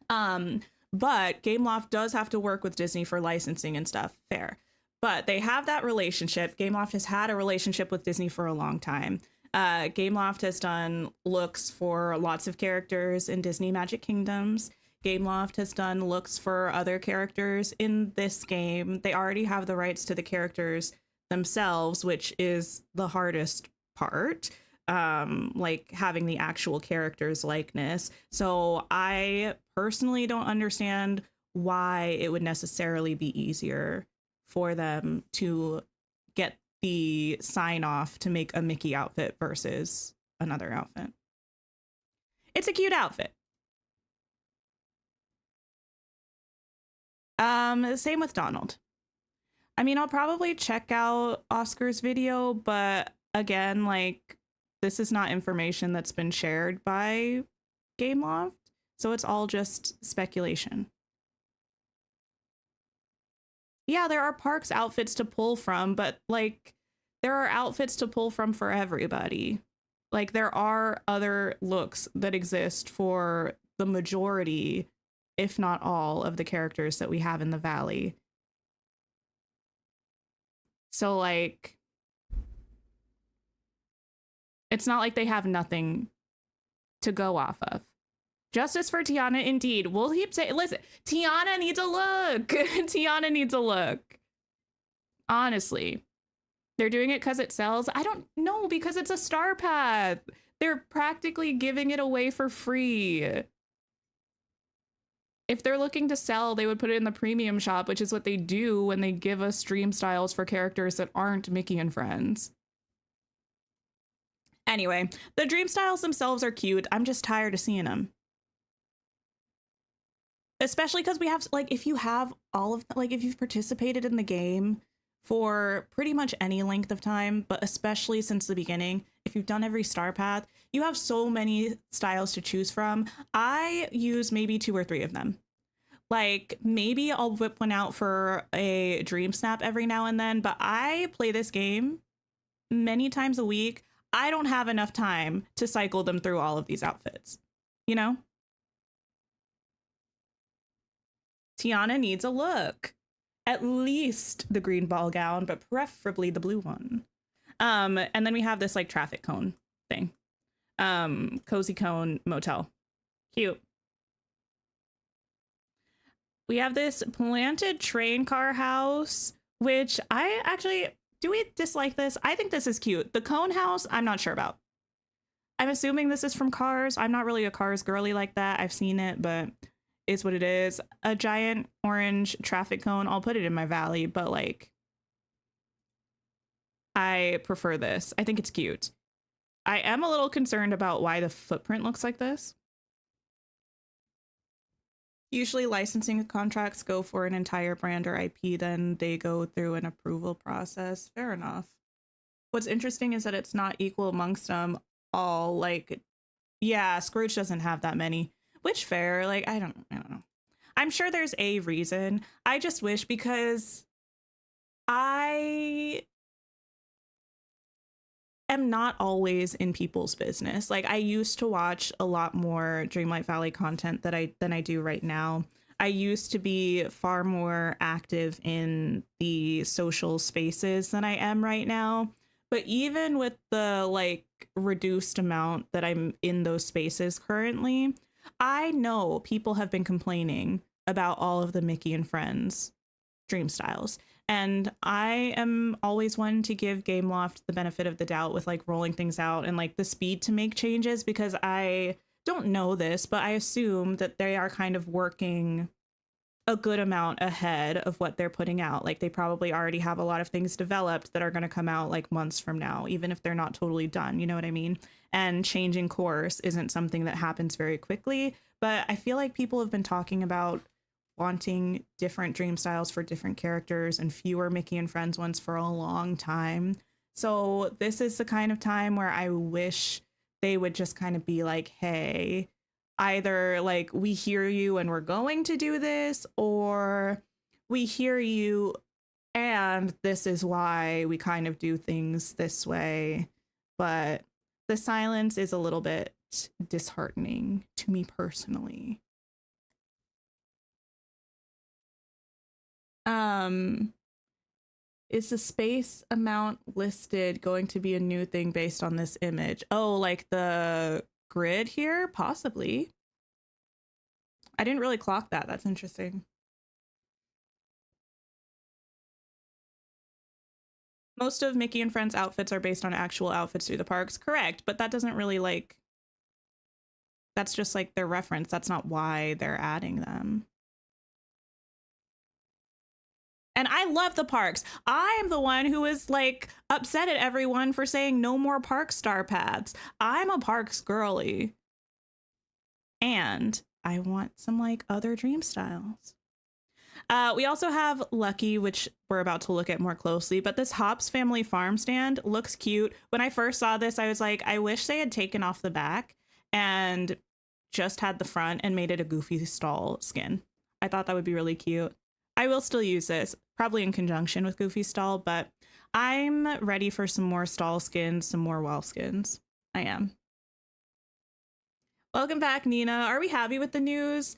[SPEAKER 1] But Gameloft does have to work with Disney for licensing and stuff. Fair. But they have that relationship. Gameloft has had a relationship with Disney for a long time. Gameloft has done looks for lots of characters in Disney Magic Kingdoms. Gameloft has done looks for other characters in this game. They already have the rights to the characters themselves, which is the hardest part, like having the actual character's likeness. So I personally don't understand why it would necessarily be easier for them to get the sign off to make a Mickey outfit versus another outfit. It's a cute outfit. Same with Donald. I mean, I'll probably check out Oscar's video, but again, like, this is not information that's been shared by Gameloft, so it's all just speculation. Yeah, there are parks outfits to pull from, but like there are outfits to pull from for everybody. Like there are other looks that exist for the majority, if not all, of the characters that we have in the Valley. So like it's not like they have nothing to go off of. Justice for Tiana, indeed. We'll keep saying, listen, Tiana needs a look. Tiana needs a look. Honestly, they're doing it because it sells. I don't know, because it's a star path. They're practically giving it away for free. If they're looking to sell, they would put it in the premium shop, which is what they do when they give us dream styles for characters that aren't Mickey and Friends. Anyway, the dream styles themselves are cute. I'm just tired of seeing them. Especially because we have, like, if you have all of, like, if you've participated in the game for pretty much any length of time, but especially since the beginning, if you've done every star path, you have so many styles to choose from. I use maybe 2 or 3 of them. Like, maybe I'll whip one out for a DreamSnap every now and then, but I play this game many times a week. I don't have enough time to cycle them through all of these outfits, you know? Tiana needs a look. At least the green ball gown, but preferably the blue one. And then we have this like traffic cone thing. Cozy cone motel. Cute. We have this planted train car house, which I actually, do we dislike this? I think this is cute. The cone house, I'm not sure about. I'm assuming this is from Cars. I'm not really a Cars girly like that. I've seen it, but is what it is. A giant orange traffic cone. I'll put it in my Valley, but like, I prefer this. I think it's cute. I am a little concerned about why the footprint looks like this. Usually licensing contracts go for an entire brand or IP, then they go through an approval process. Fair enough. What's interesting is that it's not equal amongst them all. Like, yeah, Scrooge doesn't have that many. Which fair, like, I don't know. I'm sure there's a reason. I just wish, because I am not always in people's business. Like, I used to watch a lot more Dreamlight Valley content than I do right now. I used to be far more active in the social spaces than I am right now. But even with the like reduced amount that I'm in those spaces currently, I know people have been complaining about all of the Mickey and Friends dream styles. And I am always one to give Gameloft the benefit of the doubt with like rolling things out and like the speed to make changes, because I don't know this, but I assume that they are kind of working a good amount ahead of what they're putting out. Like they probably already have a lot of things developed that are going to come out like months from now, even if they're not totally done, you know what I mean? And changing course isn't something that happens very quickly, but I feel like people have been talking about wanting different dream styles for different characters and fewer Mickey and Friends ones for a long time. So this is the kind of time where I wish they would just kind of be like, hey, either like we hear you and we're going to do this, or we hear you and this is why we kind of do things this way. But the silence is a little bit disheartening to me personally. Is the space amount listed going to be a new thing based on this image? Oh, like the grid here? Possibly. I didn't really clock that. That's interesting. Most of Mickey and Friends outfits are based on actual outfits through the parks. Correct, but that doesn't really like, that's just like their reference. That's not why they're adding them. And I love the parks. I am the one who is like upset at everyone for saying no more park star paths. I'm a parks girly. And I want some like other dream styles. We also have Lucky, which we're about to look at more closely, but this Hops Family Farm stand looks cute. When I first saw this, I was like, I wish they had taken off the back and just had the front and made it a Goofy stall skin. I thought that would be really cute. I will still use this, probably in conjunction with Goofy Stall, but I'm ready for some more stall skins, some more wall skins. I am. Welcome back, Nina. Are we happy with the news?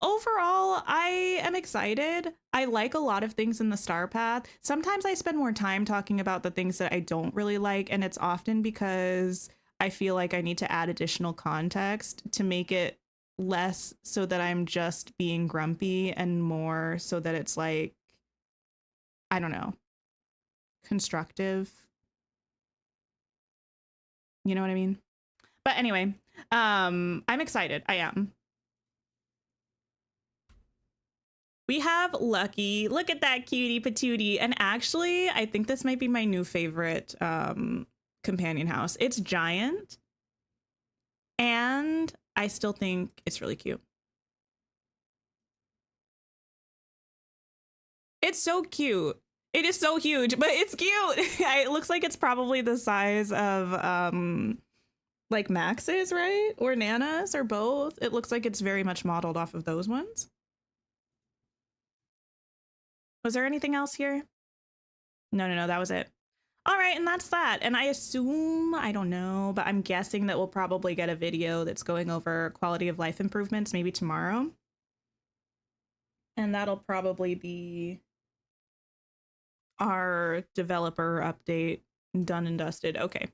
[SPEAKER 1] Overall, I am excited. I like a lot of things in the star path. Sometimes I spend more time talking about the things that I don't really like, and it's often because I feel like I need to add additional context to make it less so that I'm just being grumpy and more so that it's like, I don't know, constructive. You know what I mean? But anyway, I'm excited. I am. We have Lucky. Look at that cutie patootie. And actually, I think this might be my new favorite companion house. It's giant. And I still think it's really cute. It's so cute. It is so huge, but it's cute. It looks like it's probably the size of like Max's, right? Or Nana's or both. It looks like it's very much modeled off of those ones. Was there anything else here? No, that was it. All right, and that's that. And I assume, I don't know, but I'm guessing that we'll probably get a video that's going over quality of life improvements maybe tomorrow. And that'll probably be our developer update done and dusted. Okay,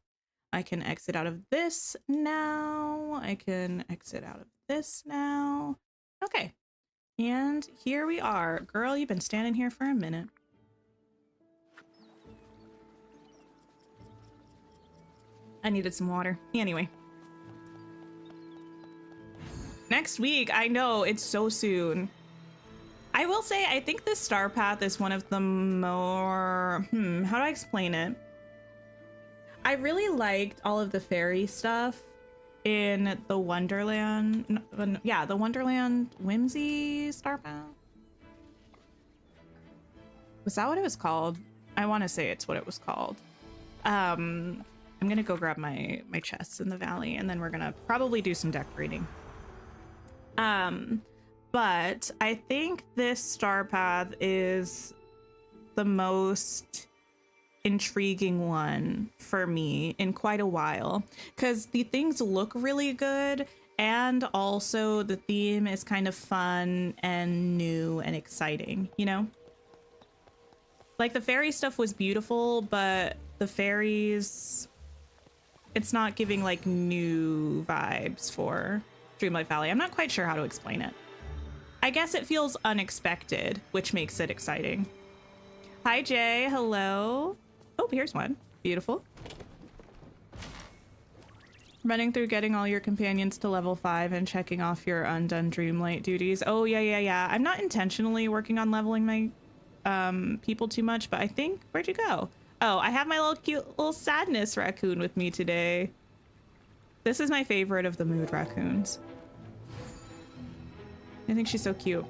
[SPEAKER 1] I can exit out of this now. I can exit out of this now. Okay, and here we are. Girl, you've been standing here for a minute. I needed some water. Anyway. Next week, I know, it's so soon. I will say, I think this star path is one of the more, how do I explain it? I really liked all of the fairy stuff in the Wonderland, yeah, the Wonderland Whimsy star path. Was that what it was called? I want to say it's what it was called. I'm gonna go grab my chests in the valley, and then we're gonna probably do some decorating. But I think this star path is the most intriguing one for me in quite a while, because the things look really good, and also the theme is kind of fun and new and exciting, you know? Like the fairy stuff was beautiful, but the fairies, it's not giving like new vibes for Dreamlight Valley. I'm not quite sure how to explain it. I guess it feels unexpected, which makes it exciting. Hi, Jay. Hello. Oh, here's one. Beautiful. Running through getting all your companions to level 5 and checking off your undone Dreamlight duties. Oh, yeah. I'm not intentionally working on leveling my people too much, but I think... Where'd you go? Oh, I have my little cute little sadness raccoon with me today. This is my favorite of the mood raccoons. I think she's so cute.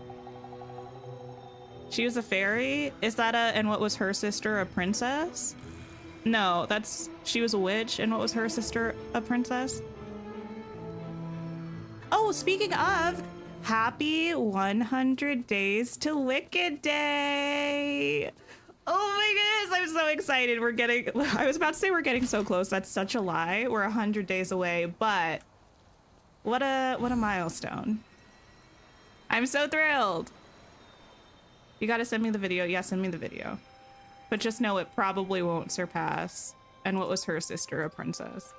[SPEAKER 1] She was a fairy? Is that and what was her sister, a princess? No, she was a witch, and what was her sister, a princess? Oh, speaking of, happy 100 days to Wicked Day! Oh my goodness, I'm so excited. I was about to say we're getting so close. That's such a lie. We're 100 days away, but what a milestone. I'm so thrilled. You gotta send me the video. Yeah, send me the video. But just know it probably won't surpass and what was her sister, a princess.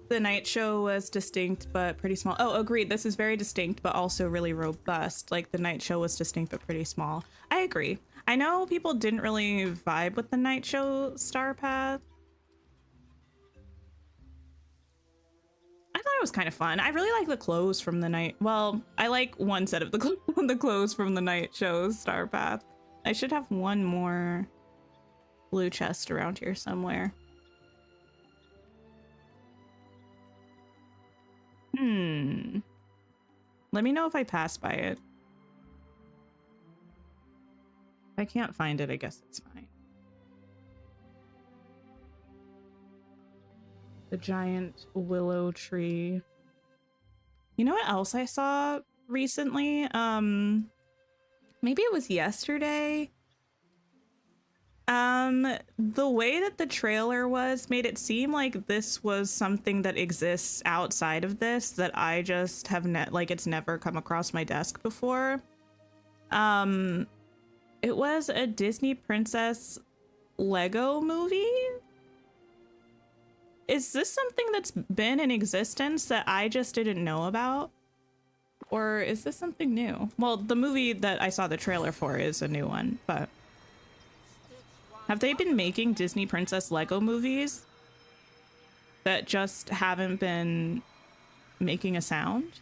[SPEAKER 1] The night show was distinct but pretty small. Oh, agreed. This is very distinct but also really robust. Like the night show was distinct but pretty small. I agree. I know people didn't really vibe with the night show star path. I thought it was kind of fun. I really like the clothes from the night. Well, I like one set of the clothes from the night show star path. I should have one more blue chest around here somewhere. Let me know if I pass by it. If I can't find it, I guess it's fine. The giant willow tree. You know what else I saw recently? Maybe it was yesterday. The way that the trailer was made it seem like this was something that exists outside of this that I just have it's never come across my desk before. It was a Disney princess Lego movie. Is this something that's been in existence that I just didn't know about? Or is this something new? Well, the movie that I saw the trailer for is a new one, but have they been making Disney princess Lego movies that just haven't been making a sound?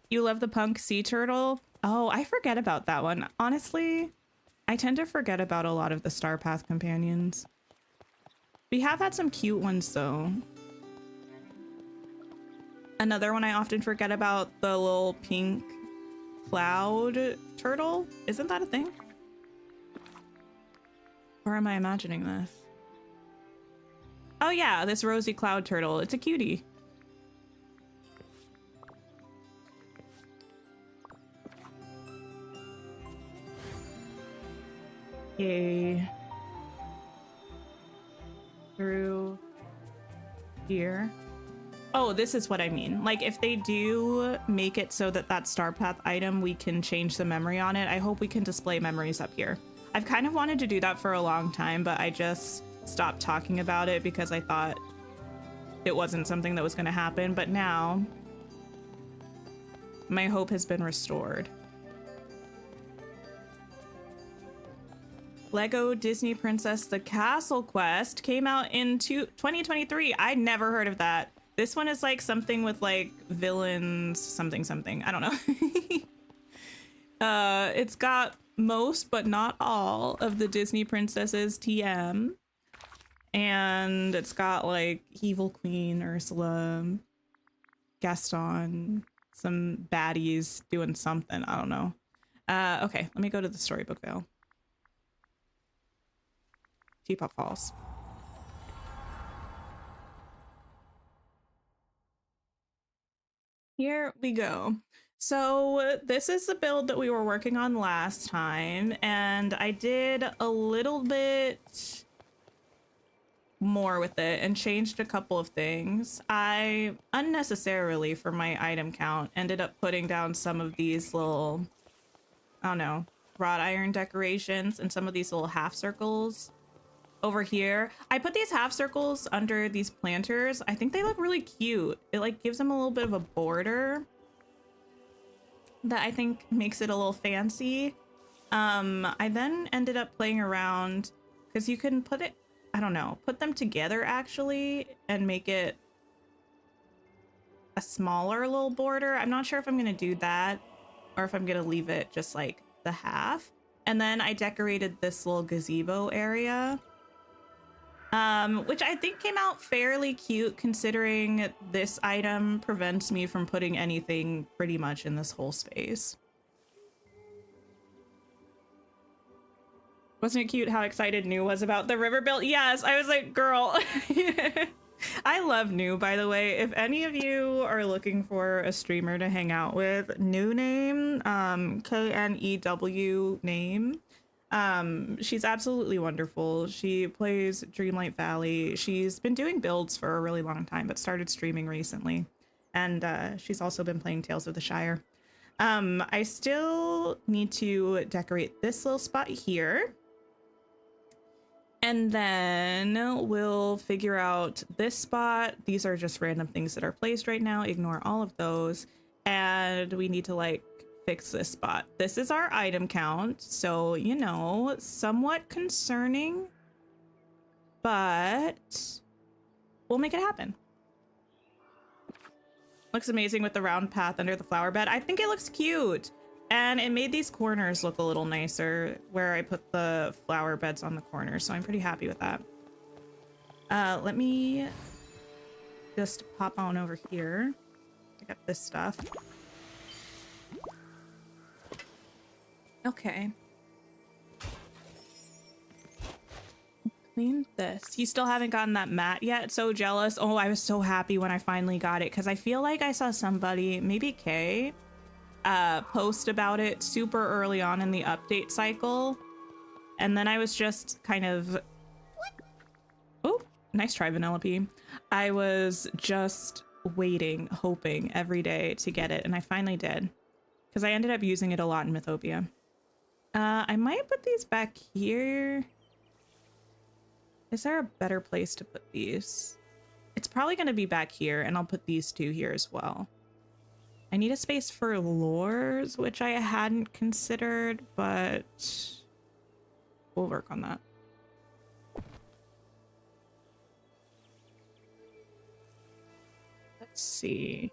[SPEAKER 1] You love the punk sea turtle? Oh, I forget about that one. Honestly, I tend to forget about a lot of the Star Path companions. We have had some cute ones though. Another one I often forget about, the little pink cloud turtle. Isn't that a thing? Or am I imagining this? Oh yeah, this rosy cloud turtle. It's a cutie. Yay. Through here. Oh, this is what I mean. Like, if they do make it so that that Star Path item, we can change the memory on it, I hope we can display memories up here. I've kind of wanted to do that for a long time, but I just stopped talking about it because I thought it wasn't something that was going to happen. But now, my hope has been restored. Lego Disney Princess The Castle Quest came out in 2023. I never heard of that. This one is like something with like villains, something. I don't know. It's got most, but not all, of the Disney princesses TM. And it's got like Evil Queen, Ursula, Gaston, some baddies doing something. I don't know. Okay, let me go to the Storybook Vale. Teapot Falls. Here we go. So this is the build that we were working on last time, and I did a little bit more with it and changed a couple of things. I unnecessarily, for my item count, ended up putting down some of these little, I don't know, wrought iron decorations and some of these little half circles over here. I put these half circles under these planters. I think they look really cute. It like gives them a little bit of a border that I think makes it a little fancy. I then ended up playing around because you can put it, I don't know, put them together actually and make it a smaller little border. I'm not sure if I'm gonna do that or if I'm gonna leave it just like the half. And then I decorated this little gazebo area, which I think came out fairly cute considering this item prevents me from putting anything pretty much in this whole space. Wasn't it cute how excited New was about the river build? Yes, I was like, girl. I love New, by the way. If any of you are looking for a streamer to hang out with, New name, Knew name. She's absolutely wonderful. She plays Dreamlight Valley. She's been doing builds for a really long time, but started streaming recently. And she's also been playing Tales of the Shire. I still need to decorate this little spot here. And then we'll figure out this spot. These are just random things that are placed right now. Ignore all of those. And we need to like fix this spot. This is our item count. So, you know, somewhat concerning, but we'll make it happen. Looks amazing with the round path under the flower bed. I think it looks cute. And it made these corners look a little nicer where I put the flower beds on the corners. So I'm pretty happy with that. Let me just pop on over here. Pick up this stuff. Okay. Clean this. You still haven't gotten that mat yet? So jealous. Oh, I was so happy when I finally got it because I feel like I saw somebody, maybe Kay, post about it super early on in the update cycle. And then I was just kind of... Oh, nice try, Vanellope. I was just waiting, hoping every day to get it. And I finally did. Because I ended up using it a lot in Mythopia. I might put these back here. Is there a better place to put these? It's probably going to be back here, and I'll put these two here as well. I need a space for lures, which I hadn't considered, but we'll work on that. Let's see.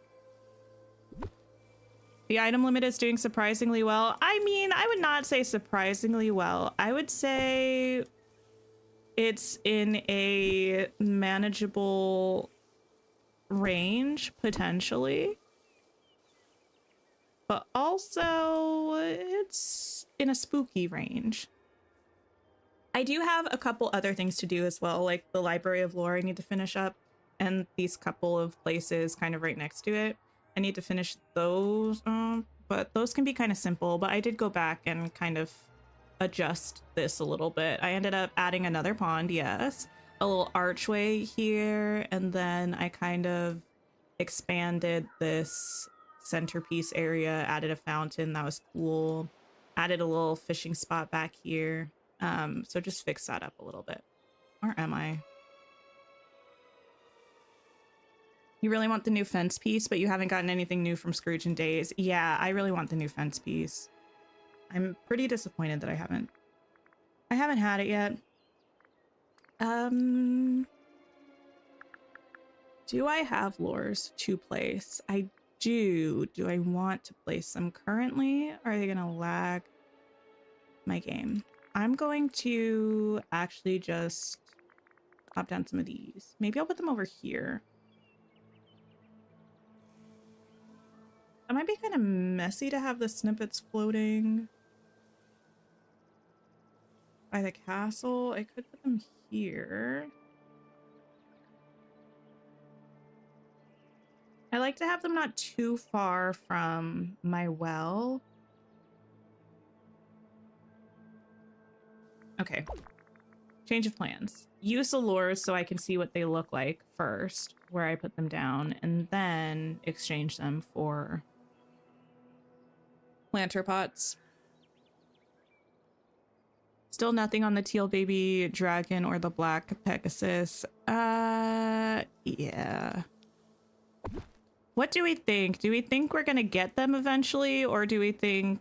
[SPEAKER 1] The item limit is doing surprisingly well. I mean, I would not say surprisingly well. I would say it's in a manageable range, potentially. But also, it's in a spooky range. I do have a couple other things to do as well, like the Library of Lore I need to finish up, and these couple of places kind of right next to it. I need to finish those, but those can be kind of simple. But I did go back and kind of adjust this a little bit. I ended up adding another pond, yes, a little archway here, and then I kind of expanded this centerpiece area, added a fountain, that was cool, added a little fishing spot back here. So just fix that up a little bit. Or am I? You really want the new fence piece, but you haven't gotten anything new from Scrooge in days. Yeah, I really want the new fence piece. I'm pretty disappointed that I haven't had it yet. Do I have lures to place? I do. Do I want to place them currently? Or are they gonna lag my game? I'm going to actually just pop down some of these. Maybe I'll put them over here. It might be kind of messy to have the snippets floating by the castle. I could put them here. I like to have them not too far from my well. Okay. Change of plans. Use the lures so I can see what they look like first, where I put them down, and then exchange them for planter pots. Still nothing on the teal baby dragon or the black Pegasus. Yeah. What do we think? Do we think we're gonna get them eventually, or do we think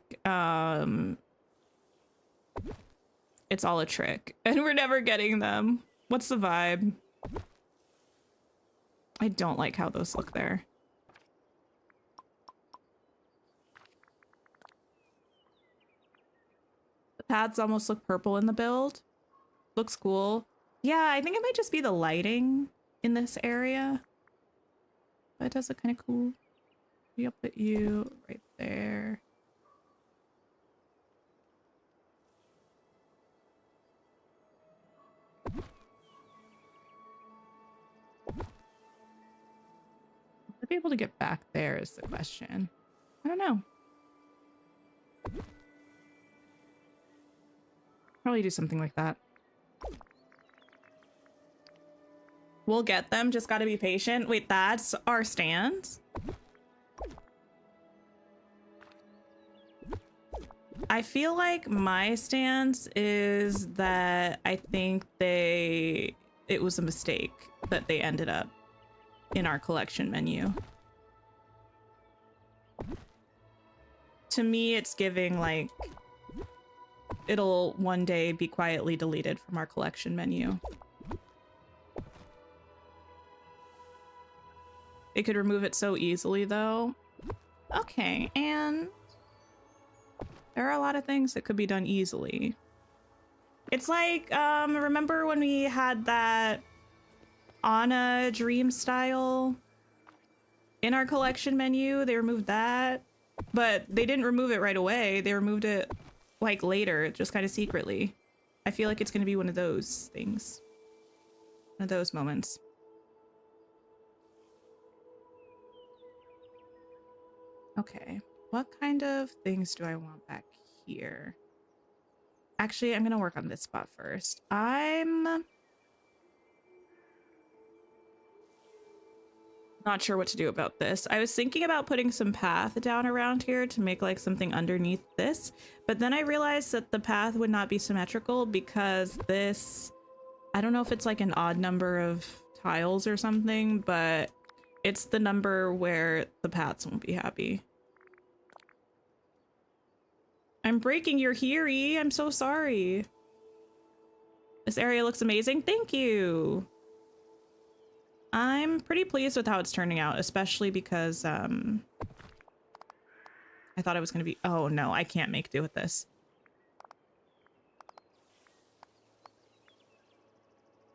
[SPEAKER 1] it's all a trick and we're never getting them? What's the vibe? I don't like how those look there. The pads almost look purple in the build. Looks cool. Yeah, I think it might just be the lighting in this area. But it does look kind of cool. Maybe I'll put you right there. I'll be able to get back there is the question. I don't know. Probably do something like that. We'll get them, just gotta be patient. Wait, that's our stands? I feel like my stance is that I think it was a mistake that they ended up in our collection menu. To me, it's giving like, it'll one day be quietly deleted from our collection menu. They could remove it so easily though. Okay, and there are a lot of things that could be done easily. It's like, remember when we had that Anna dream style in our collection menu? They removed that, but they didn't remove it right away. They removed it like later, just kind of secretly. I feel like it's going to be one of those things. One of those moments. Okay, what kind of things do I want back here? Actually, I'm gonna work on this spot first. I'm not sure what to do about this. I was thinking about putting some path down around here to make like something underneath this, but then I realized that the path would not be symmetrical because this, I don't know if it's like an odd number of tiles or something, but it's the number where the paths won't be happy. I'm breaking your Hiri. I'm so sorry. This area looks amazing. Thank you. I'm pretty pleased with how it's turning out, especially because I thought it was going to be... Oh, no, I can't make do with this.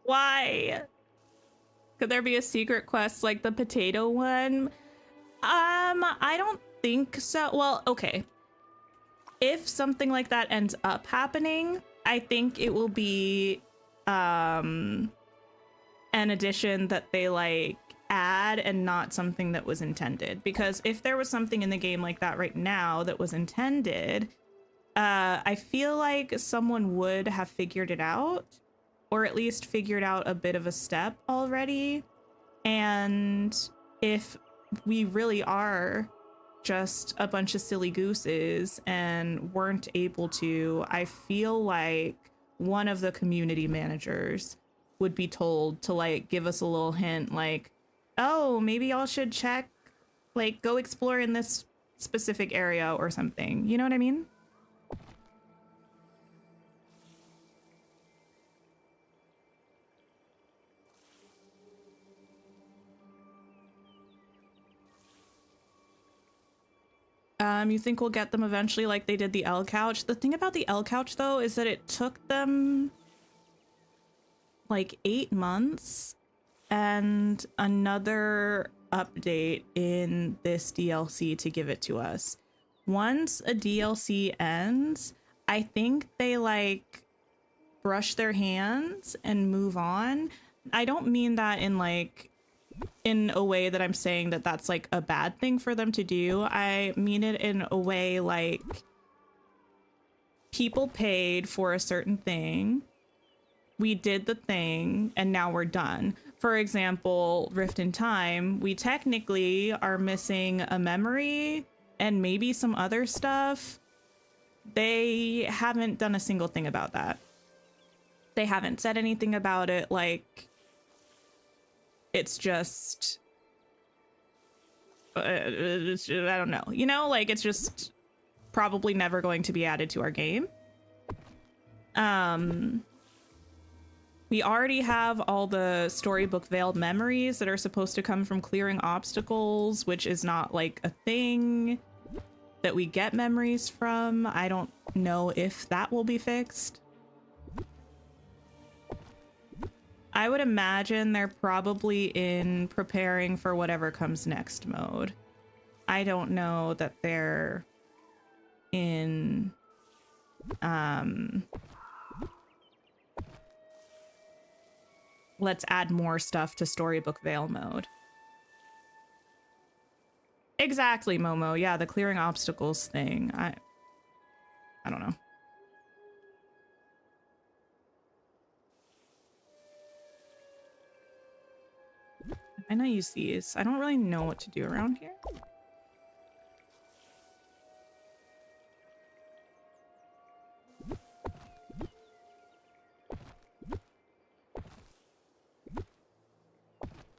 [SPEAKER 1] Why? Could there be a secret quest like the potato one? I don't think so. Well, okay. If something like that ends up happening, I think it will be an addition that they like add and not something that was intended. Because if there was something in the game like that right now that was intended, I feel like someone would have figured it out, or at least figured out a bit of a step already. And if we really are just a bunch of silly gooses and weren't able to, I feel like one of the community managers would be told to like give us a little hint like, oh, maybe y'all should check, like go explore in this specific area or something. You know what I mean? You think we'll get them eventually like they did the L couch? The thing about the L couch though is that it took them like 8 months and another update in this DLC to give it to us. Once a DLC ends, I think they like brush their hands and move on. I don't mean that in like in a way that I'm saying that that's like a bad thing for them to do. I mean it in a way like people paid for a certain thing, we did the thing, and now we're done. For example, Rift in Time, we technically are missing a memory and maybe some other stuff. They haven't done a single thing about that. They haven't said anything about it. Like, it's just, I don't know, you know, like it's just probably never going to be added to our game. We already have all the Storybook Vale memories that are supposed to come from clearing obstacles, which is not like a thing that we get memories from. I don't know if that will be fixed. I would imagine they're probably in preparing for whatever comes next mode. I don't know that they're in let's add more stuff to Storybook Vale mode. Exactly, Momo. Yeah, the clearing obstacles thing. I don't know. I know use these. I don't really know what to do around here.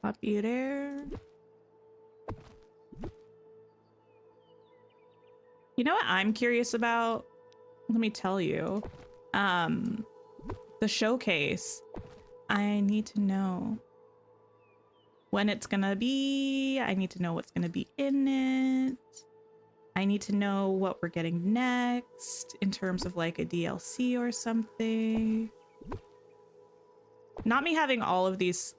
[SPEAKER 1] Up you there. You know what I'm curious about? Let me tell you. The showcase. I need to know when it's gonna be. I need to know what's gonna be in it. I need to know what we're getting next in terms of like a DLC or something. Not me having all of these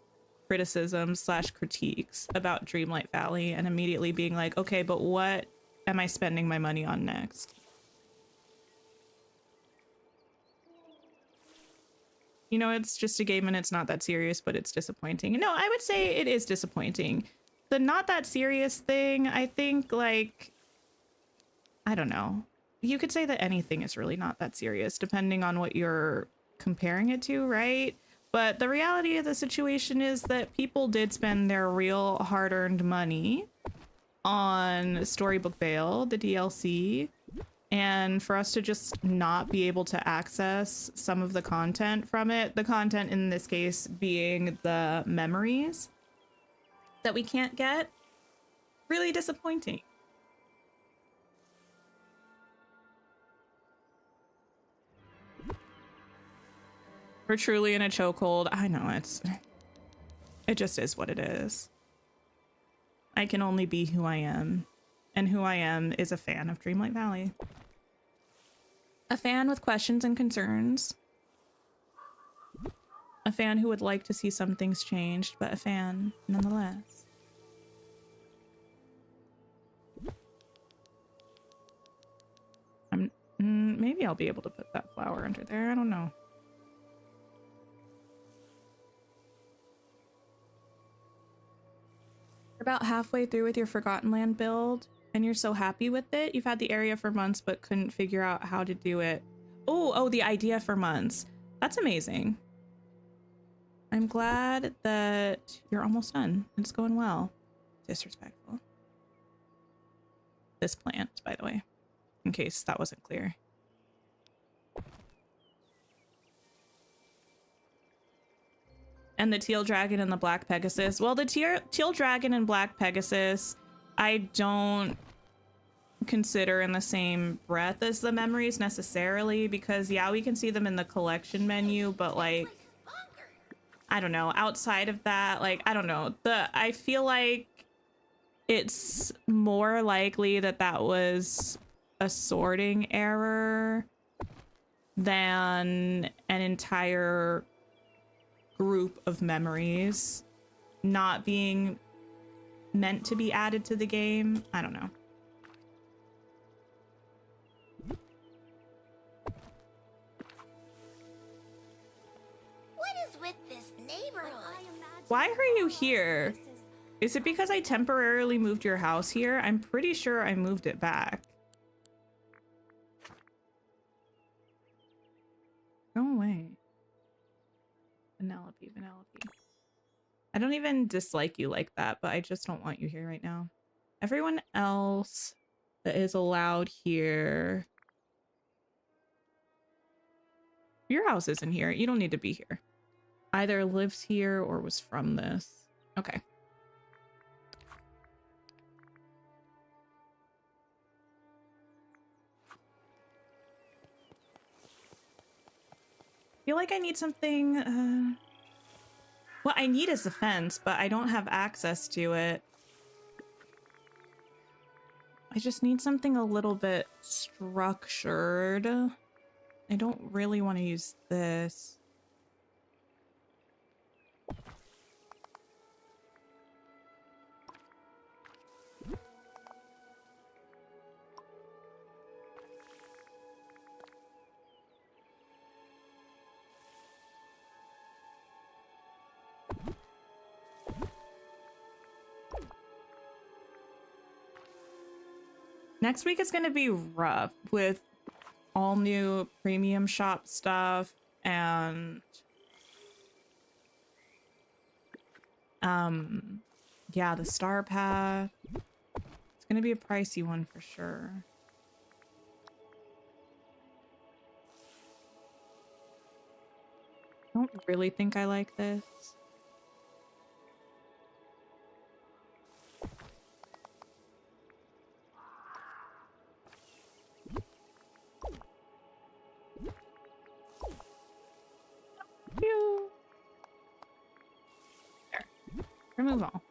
[SPEAKER 1] criticisms / critiques about Dreamlight Valley and immediately being like, okay, but what am I spending my money on next? you know, it's just a game and it's not that serious, but it's disappointing. No, I would say it is disappointing. The not that serious thing, I think, like, I don't know. You could say that anything is really not that serious, depending on what you're comparing it to, right? But the reality of the situation is that people did spend their real hard-earned money on Storybook Vale, the DLC, and for us to just not be able to access some of the content from it, the content in this case being the memories that we can't get, really disappointing. We're truly in a chokehold. I know, it just is what it is. I can only be who I am, and who I am is a fan of Dreamlight Valley. A fan with questions and concerns. A fan who would like to see some things changed, but a fan nonetheless. Maybe I'll be able to put that flower under there. I don't know. You're about halfway through with your Forgotten Land build, and you're so happy with it. You've had the area for months, but couldn't figure out how to do it. Oh, the idea for months. That's amazing. I'm glad that you're almost done. It's going well. Disrespectful. This plant, by the way, in case that wasn't clear. And the teal dragon and the black Pegasus. Well, the teal dragon and black Pegasus, I don't consider in the same breath as the memories necessarily, because yeah, we can see them in the collection menu, but like, I don't know, outside of that, like, I don't know. I feel like it's more likely that that was a sorting error than an entire group of memories not being meant to be added to the game. I don't know.
[SPEAKER 3] What is with this neighborhood?
[SPEAKER 1] Why are you here? Is it because I temporarily moved your house here? I'm pretty sure I moved it back. Go away. Vanellope. I don't even dislike you like that, but I just don't want you here right now. Everyone else that is allowed here. Your house isn't here. You don't need to be here. Either lives here or was from this. Okay. I feel like I need something, what I need is a fence, but I don't have access to it. I just need something a little bit structured. I don't really want to use this. Next week is going to be rough with all new premium shop stuff and yeah, the star path. It's going to be a pricey one for sure. I don't really think I like this. There. Remove all.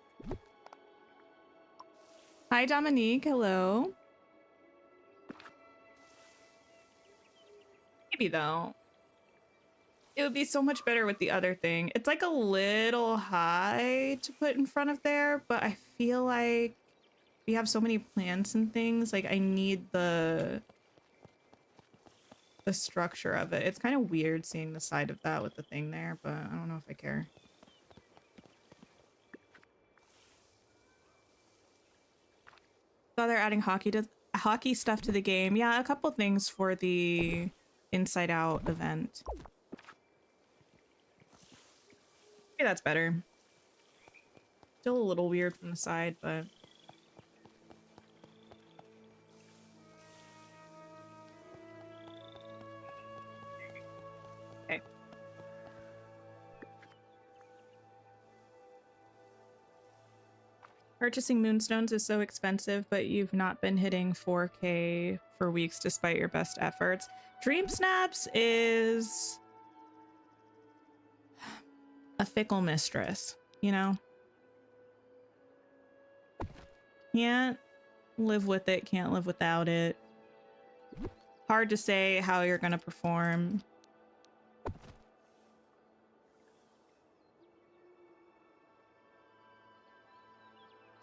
[SPEAKER 1] Hi, Dominique. Hello. Maybe though. It would be so much better with the other thing. It's like a little high to put in front of there, but I feel like we have so many plants and things. Like I need the the structure of it. It's kind of weird seeing the side of that with the thing there, but I don't know if I care. So they're adding hockey stuff to the game. Yeah, a couple things for the Inside Out event. Okay, that's better. Still a little weird from the side, but okay. Purchasing moonstones is so expensive, but you've not been hitting 4K for weeks despite your best efforts. DreamSnaps is a fickle mistress, you know? Can't live with it, can't live without it. Hard to say how you're gonna perform.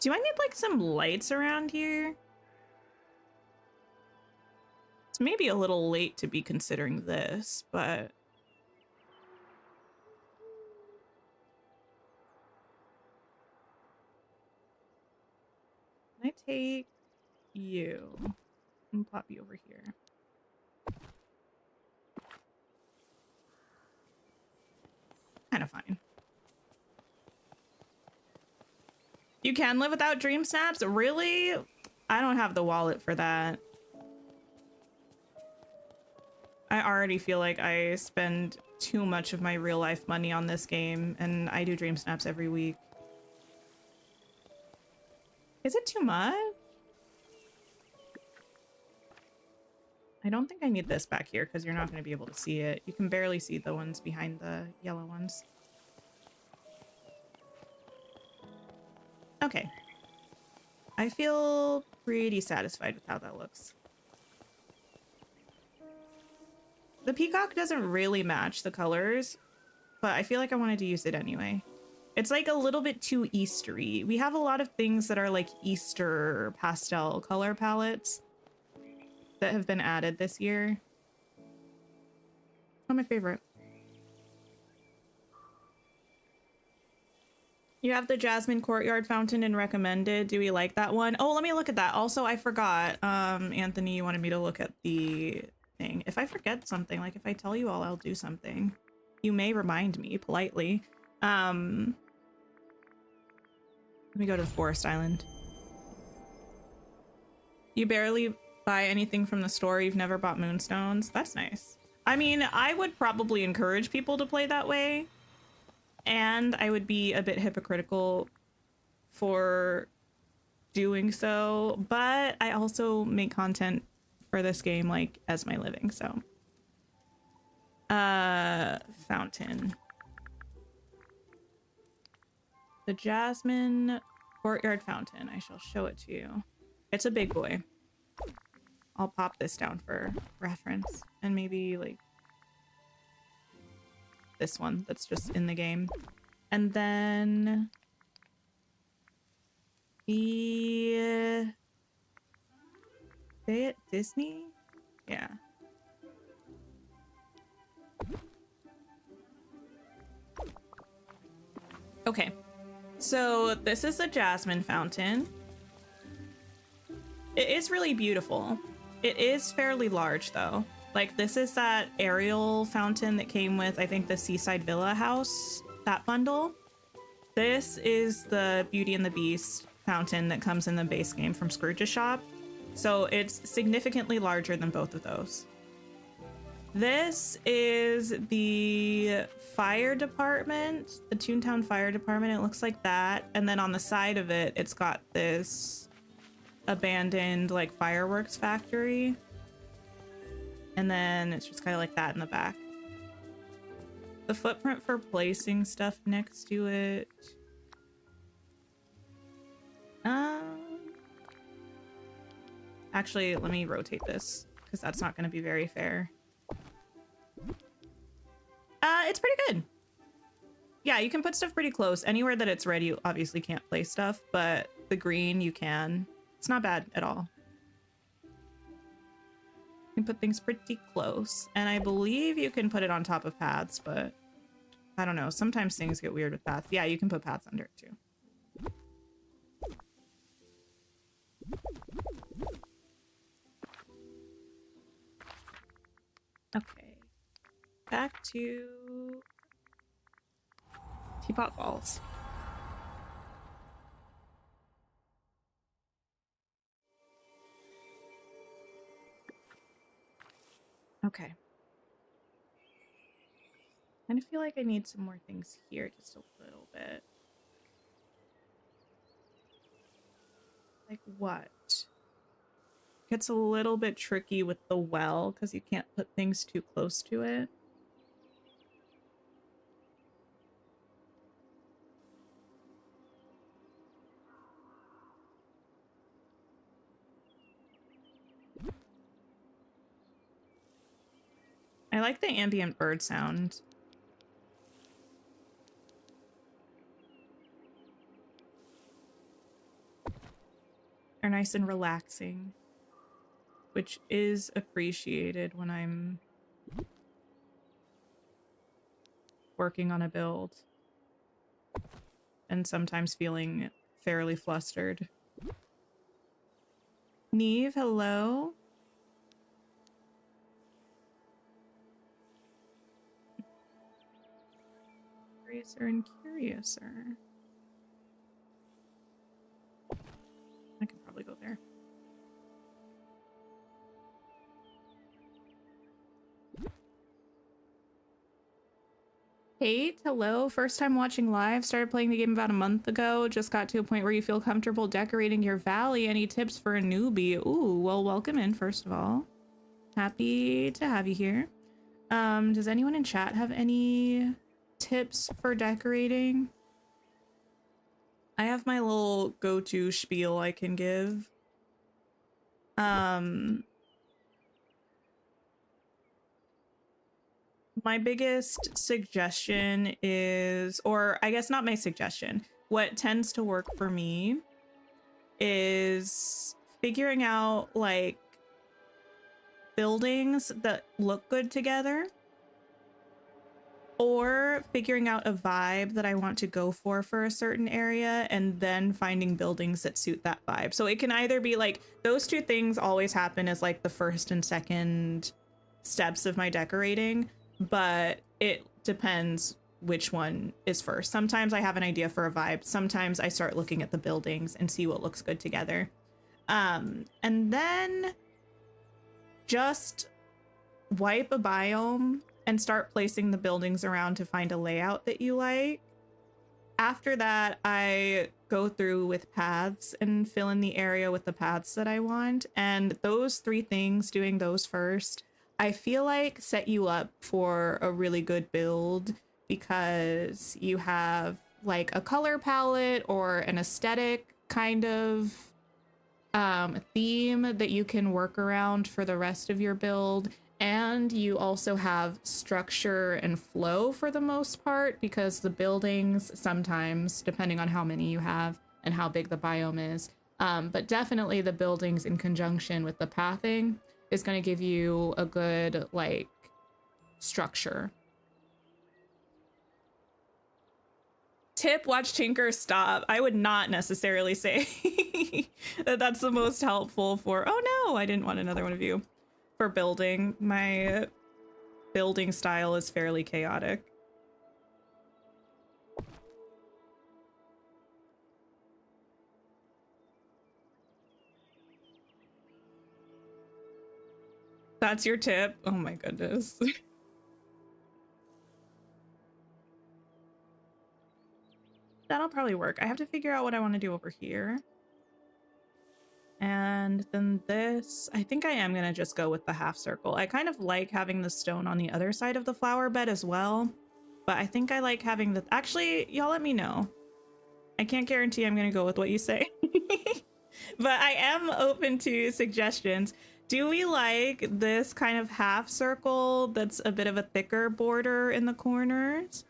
[SPEAKER 1] Do I need like some lights around here? It's maybe a little late to be considering this, but can I take you and pop you over here? Kind of fine. You can live without DreamSnaps? Really? I don't have the wallet for that. I already feel like I spend too much of my real life money on this game, and I do DreamSnaps every week. Is it too much? I don't think I need this back here because you're not going to be able to see it. You can barely see the ones behind the yellow ones. Okay. I feel pretty satisfied with how that looks. The peacock doesn't really match the colors, but I feel like I wanted to use it anyway. It's like a little bit too Eastery. We have a lot of things that are like Easter pastel color palettes that have been added this year. Not my favorite. You have the Jasmine Courtyard Fountain in recommended. Do we like that one? Oh, let me look at that. Also, I forgot. Anthony, you wanted me to look at the thing. If I forget something, like if I tell you all I'll do something, you may remind me politely. Let me go to the Forest Island. You barely buy anything from the store. You've never bought moonstones. That's nice. I mean, I would probably encourage people to play that way. And I would be a bit hypocritical for doing so, but I also make content for this game like as my living, so. Fountain. The Jasmine Courtyard Fountain. I shall show it to you. It's a big boy. I'll pop this down for reference and maybe like this one that's just in the game. And then the Say it Disney? Yeah. Okay. So this is a Jasmine fountain. It is really beautiful. It is fairly large though. Like this is that Ariel fountain that came with, I think, the Seaside Villa house, that bundle. This is the Beauty and the Beast fountain that comes in the base game from Scrooge's shop. So it's significantly larger than both of those. This is the fire department, the Toontown Fire Department. It looks like that. And then on the side of it, it's got this abandoned like fireworks factory. And then it's just kind of like that in the back. The footprint for placing stuff next to it. Actually, let me rotate this because that's not going to be very fair. It's pretty good. Yeah, you can put stuff pretty close. Anywhere that it's red, you obviously can't place stuff, but the green you can. It's not bad at all. You can put things pretty close. And I believe you can put it on top of paths, but I don't know. Sometimes things get weird with paths. Yeah, you can put paths under it too. Okay. Back to Teapot Falls. Okay. I kind of feel like I need some more things here, just a little bit. Like what? Gets a little bit tricky with the well because you can't put things too close to it. I like the ambient bird sound. They're nice and relaxing, which is appreciated when I'm working on a build and sometimes feeling fairly flustered. Neve, hello. Curiouser and curiouser. I could probably go there. Kate, hello. First time watching live. Started playing the game about a month ago. Just got to a point where you feel comfortable decorating your valley. Any tips for a newbie? Ooh, well, welcome in, first of all. Happy to have you here. Does anyone in chat have any tips for decorating? I have my little go-to spiel I can give. My biggest suggestion is, or I guess not my suggestion, what tends to work for me is figuring out like buildings that look good together, or figuring out a vibe that I want to go for a certain area and then finding buildings that suit that vibe. So it can either be like those two things always happen as like the first and second steps of my decorating, but it depends which one is first. Sometimes I have an idea for a vibe. Sometimes I start looking at the buildings and see what looks good together. And then just wipe a biome and start placing the buildings around to find a layout that you like. After that, I go through with paths and fill in the area with the paths that I want. And those three things, doing those first, I feel like set you up for a really good build because you have like a color palette or an aesthetic kind of theme that you can work around for the rest of your build. And you also have structure and flow for the most part, because the buildings sometimes, depending on how many you have and how big the biome is, but definitely the buildings in conjunction with the pathing is going to give you a good, like, structure. Tip, watch Tinker Stop. I would not necessarily say that that's the most helpful for, oh no, I didn't want another one of you. For building, my building style is fairly chaotic. That's your tip? Oh my goodness. That'll probably work. I have to figure out what I want to do over here. And then this, I think I am going to just go with the half circle. I kind of like having the stone on the other side of the flower bed as well. But I think I like having the, actually, y'all let me know. I can't guarantee I'm going to go with what you say. But I am open to suggestions. Do we like this kind of half circle that's a bit of a thicker border in the corners?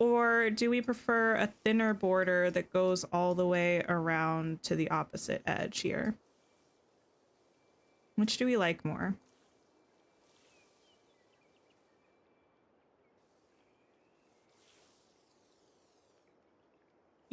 [SPEAKER 1] Or do we prefer a thinner border that goes all the way around to the opposite edge here? Which do we like more?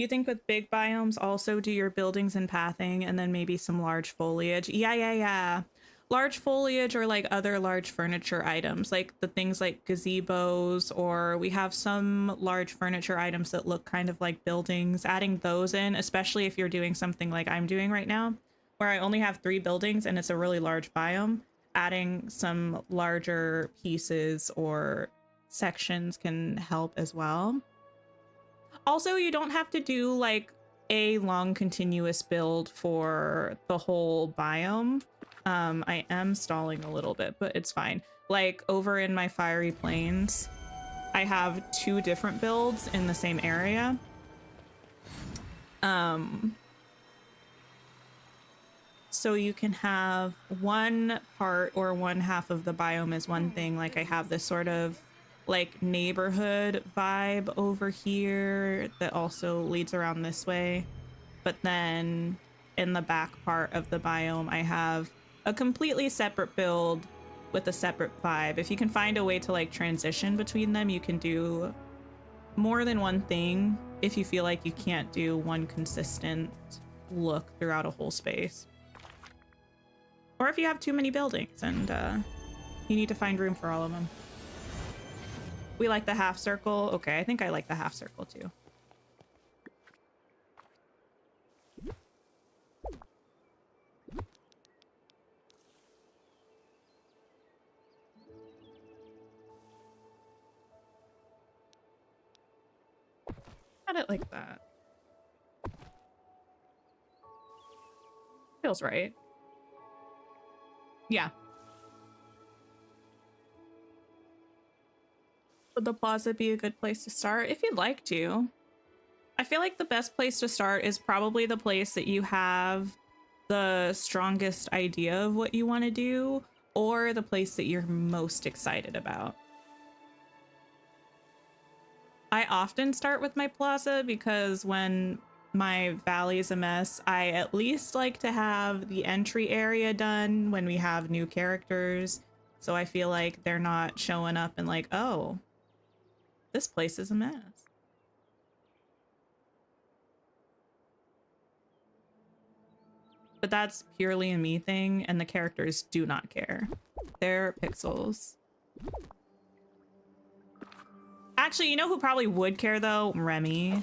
[SPEAKER 1] You think with big biomes also do your buildings and pathing and then maybe some large foliage? Yeah. Large foliage or like other large furniture items, like the things like gazebos, or we have some large furniture items that look kind of like buildings. Adding those in, especially if you're doing something like I'm doing right now, where I only have 3 buildings and it's a really large biome, adding some larger pieces or sections can help as well. Also, you don't have to do like a long continuous build for the whole biome. I am stalling a little bit, but it's fine. Like over in my fiery plains, I have 2 different builds in the same area. So you can have one part or one half of the biome is one thing. Like I have this sort of like neighborhood vibe over here that also leads around this way. But then in the back part of the biome, I have a completely separate build with a separate vibe. If you can find a way to like transition between them, you can do more than one thing if you feel like you can't do one consistent look throughout a whole space. Or if you have too many buildings and you need to find room for all of them. We like the half circle. Okay, I think I like the half circle too. Got it like that. Feels right. Yeah. Would the plaza be a good place to start? If you'd like to. I feel like the best place to start is probably the place that you have the strongest idea of what you want to do, or the place that you're most excited about. I often start with my plaza because when my valley is a mess, I at least like to have the entry area done when we have new characters. So I feel like they're not showing up and like, oh, this place is a mess. But that's purely a me thing, and the characters do not care. They're pixels. Actually, you know who probably would care though? Remy.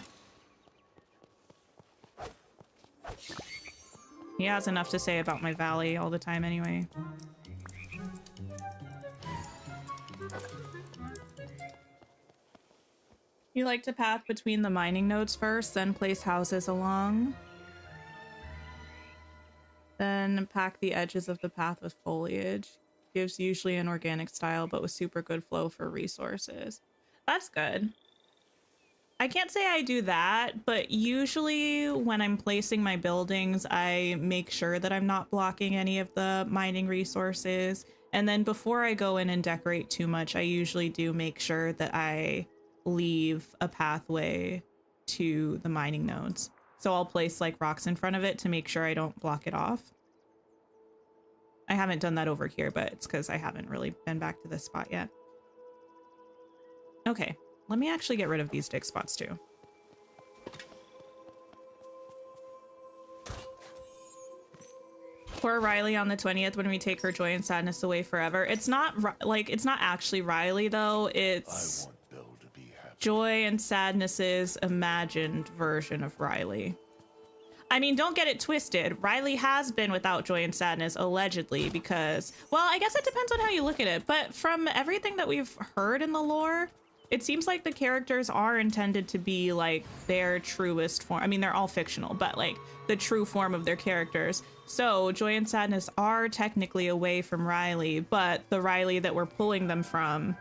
[SPEAKER 1] He has enough to say about my valley all the time anyway. You like to path between the mining nodes first, then place houses along. Then pack the edges of the path with foliage. Gives usually an organic style, but with super good flow for resources. That's good. I can't say I do that, but usually when I'm placing my buildings, I make sure that I'm not blocking any of the mining resources. And then before I go in and decorate too much, I usually do make sure that I leave a pathway to the mining nodes. So I'll place like rocks in front of it to make sure I don't block it off. I haven't done that over here, but it's because I haven't really been back to this spot yet. Okay, let me actually get rid of these dig spots too. Poor Riley on the 20th when we take her joy and sadness away forever. It's not like, it's not actually Riley though. It's Joy and Sadness's imagined version of Riley. I mean, don't get it twisted. Riley has been without Joy and Sadness, allegedly, because, well, I guess it depends on how you look at it. But from everything that we've heard in the lore, it seems like the characters are intended to be like their truest form. I mean, they're all fictional, but like the true form of their characters. So Joy and Sadness are technically away from Riley, but the Riley that we're pulling them from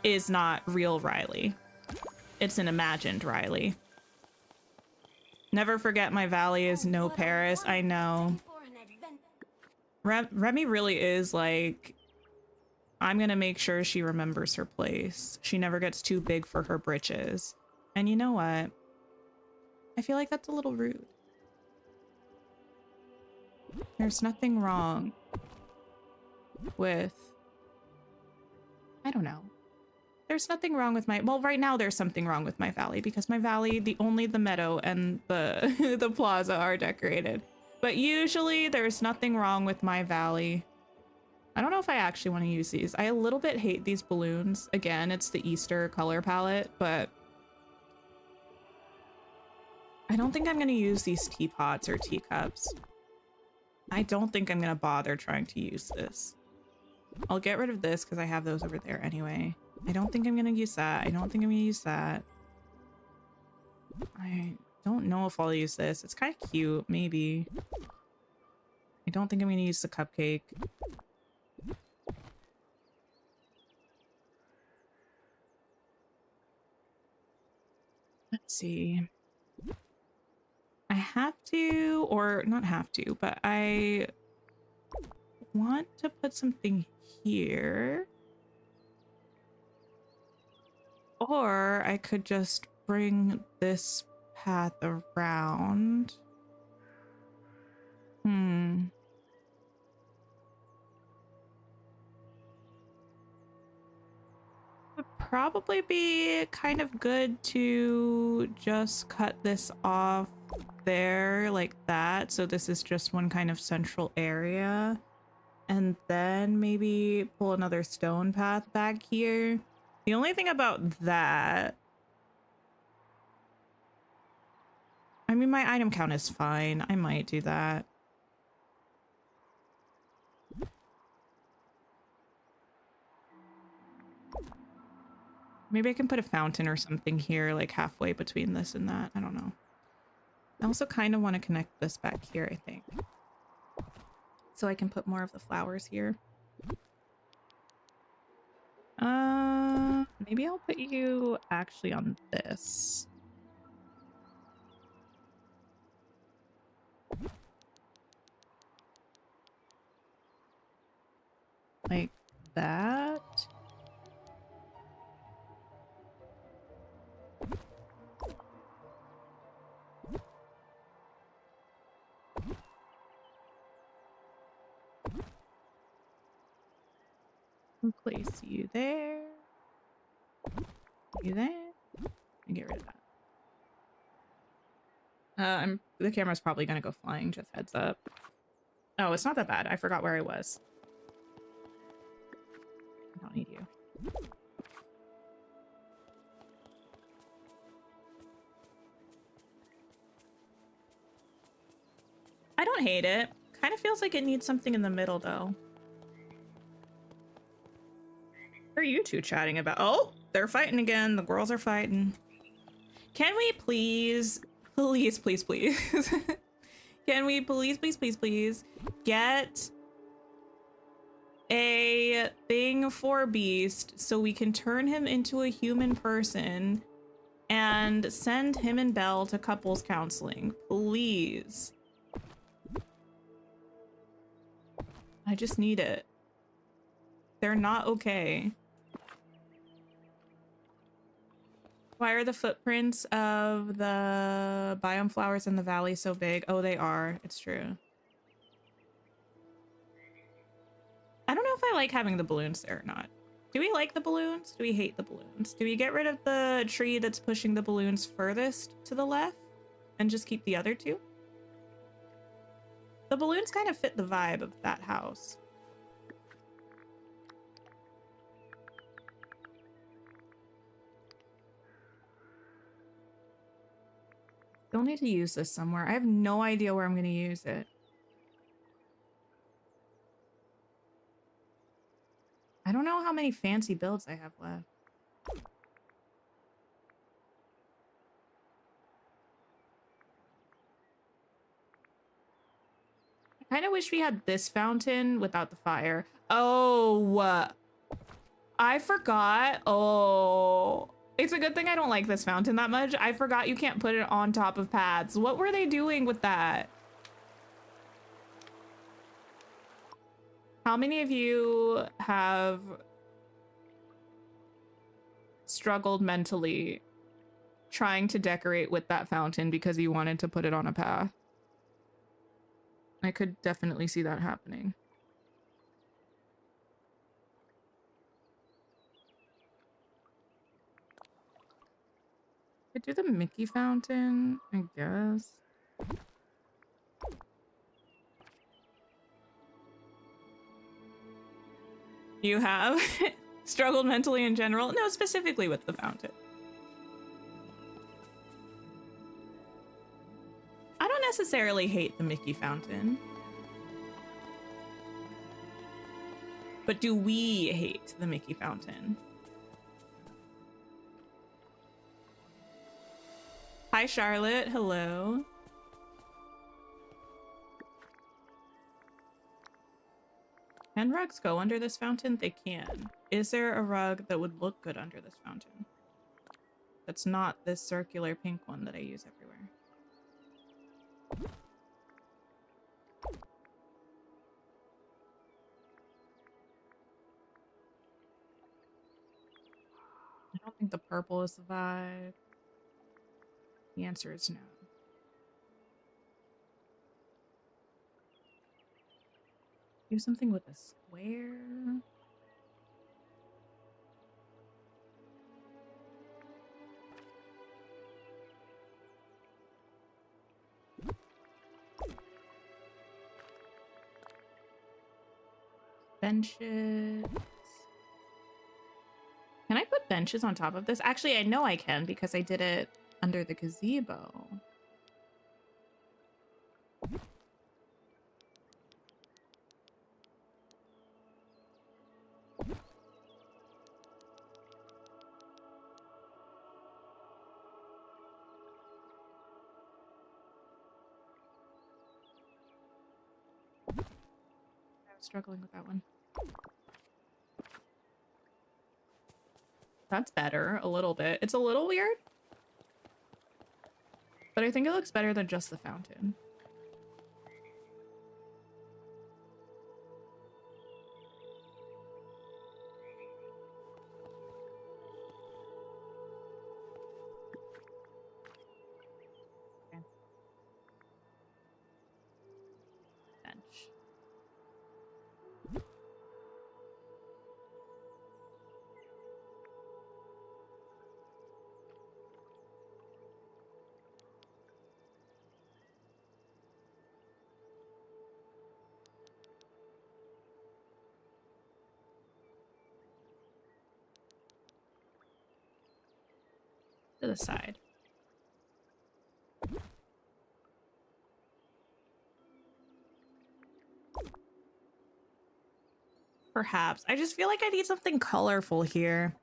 [SPEAKER 1] is not real Riley. It's an imagined Riley. Never forget my valley is no Paris. I know. Remy really is like, I'm gonna make sure she remembers her place. She never gets too big for her britches. And you know what? I feel like that's a little rude. There's nothing wrong with, I don't know, There's nothing wrong with my, well, right now there's something wrong with my valley because my valley, only the meadow and the the plaza are decorated. But usually there's nothing wrong with my valley. I don't know if I actually want to use these. I a little bit hate these balloons. Again, it's the Easter color palette, but I don't think I'm going to use these teapots or teacups. I don't think I'm going to bother trying to use this. I'll get rid of this because I have those over there anyway. I don't think I'm going to use that. I don't think I'm going to use that. I don't know if I'll use this. It's kind of cute, maybe. I don't think I'm going to use the cupcake. Let's see. I have to, or not have to, but I want to put something here. Or I could just bring this path around. Would probably be kind of good to just cut this off there like that. So this is just one kind of central area. And then maybe pull another stone path back here. The only thing about that, I mean, my item count is fine. I might do that. Maybe I can put a fountain or something here, like halfway between this and that. I don't know. I also kind of want to connect this back here, I think. So I can put more of the flowers here. Maybe I'll put you actually on this. Like that. I'll place you there. You there. And get rid of that. The camera's probably gonna go flying, just heads up. Oh, it's not that bad. I forgot where I was. I don't need you. I don't hate it. Kind of feels like it needs something in the middle, though. What are you two chatting about? Oh, they're fighting again. The girls are fighting. Can we please, please, please, please, can we please, please, please, please get a thing for Beast so we can turn him into a human person and send him and Belle to couples counseling, please. I just need it. They're not okay. Why are the footprints of the biome flowers in the valley so big? Oh, they are. It's true. I don't know if I like having the balloons there or not. Do we like the balloons? Do we hate the balloons? Do we get rid of the tree that's pushing the balloons furthest to the left and just keep the other two? The balloons kind of fit the vibe of that house. Still need to use this somewhere. I have no idea where I'm going to use it. I don't know how many fancy builds I have left. I kind of wish we had this fountain without the fire. Oh, I forgot. Oh, it's a good thing I don't like this fountain that much. I forgot you can't put it on top of paths. What were they doing with that? How many of you have struggled mentally trying to decorate with that fountain because you wanted to put it on a path? I could definitely see that happening. Could do the Mickey fountain, I guess. You have struggled mentally in general? No, specifically with the fountain. I don't necessarily hate the Mickey fountain. But do we hate the Mickey fountain? Hi, Charlotte. Hello. Can rugs go under this fountain? They can. Is there a rug that would look good under this fountain? That's not this circular pink one that I use everywhere. I don't think the purple is the vibe. The answer is no. Do something with a square. Benches. Can I put benches on top of this? Actually, I know I can because I did it under the gazebo. I was struggling with that one. That's better, a little bit. It's a little weird, but I think it looks better than just the fountain. Okay. Bench. To the side. Perhaps. I just feel like I need something colorful here.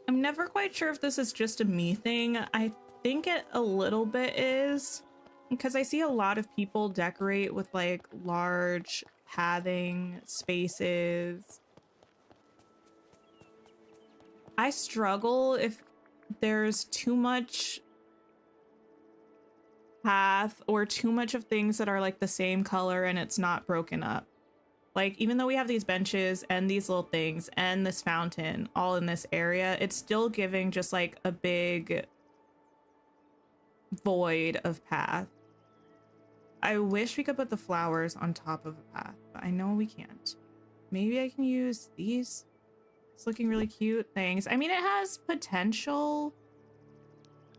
[SPEAKER 1] I'm never quite sure if this is just a me thing. I think it a little bit is, because I see a lot of people decorate with like large pathing spaces. I struggle if there's too much path or too much of things that are like the same color and it's not broken up. Like, even though we have these benches and these little things and this fountain all in this area, it's still giving just like a big void of path. I wish we could put the flowers on top of a path, but I know we can't. Maybe I can use these. It's looking really cute things. I mean, it has potential.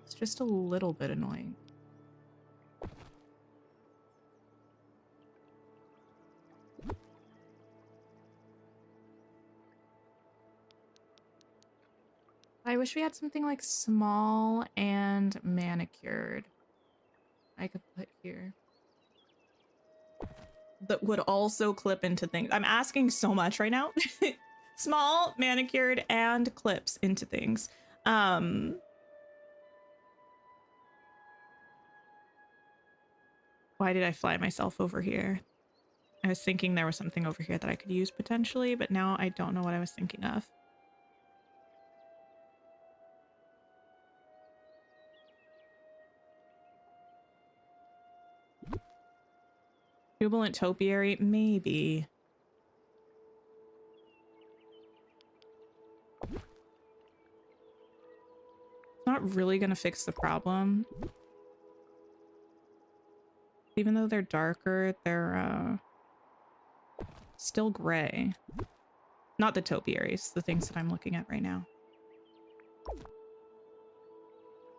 [SPEAKER 1] It's just a little bit annoying. I wish we had something like small and manicured I could put here that would also clip into things. I'm asking so much right now. Small, manicured, and clips into things. Why did I fly myself over here? I was thinking there was something over here that I could use potentially, but now I don't know what I was thinking of. Jubilant topiary? Maybe. It's not really gonna fix the problem. Even though they're darker, they're still gray. Not the topiaries, the things that I'm looking at right now.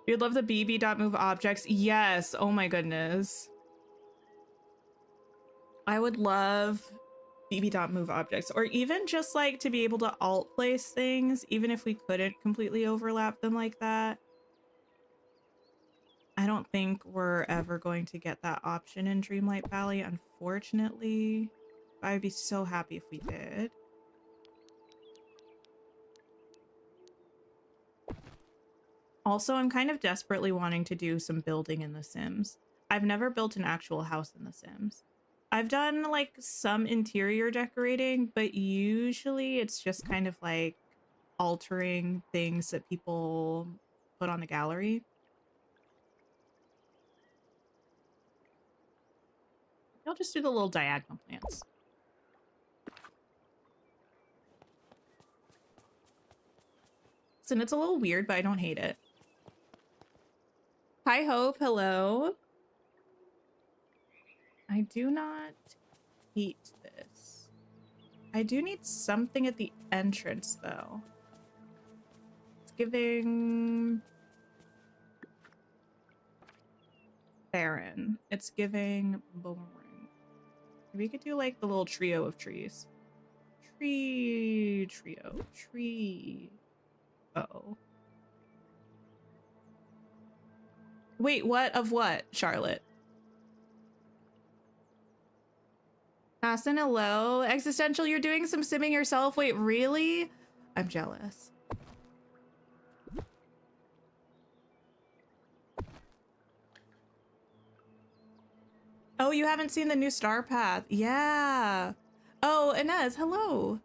[SPEAKER 1] You'd love the bb.move objects. Yes. Oh my goodness. I would love bb.move objects, or even just like to be able to alt place things, even if we couldn't completely overlap them like that. I don't think we're ever going to get that option in Dreamlight Valley, unfortunately. I'd be so happy if we did. Also, I'm kind of desperately wanting to do some building in The Sims. I've never built an actual house in The Sims. I've done like some interior decorating, but usually it's just kind of like altering things that people put on the gallery. I'll just do the little diagonal plants. And it's a little weird, but I don't hate it. Hi, Hope. Hello. I do not hate this. I do need something at the entrance, though. It's giving... barren. It's giving boring. We could do, like, the little trio of trees. Trio. Uh-oh. Wait, what? Of what, Charlotte? Aston, hello. Existential, you're doing some simming yourself? Wait, really? I'm jealous. Oh, you haven't seen the new Star Path? Yeah. Oh, Inez, hello.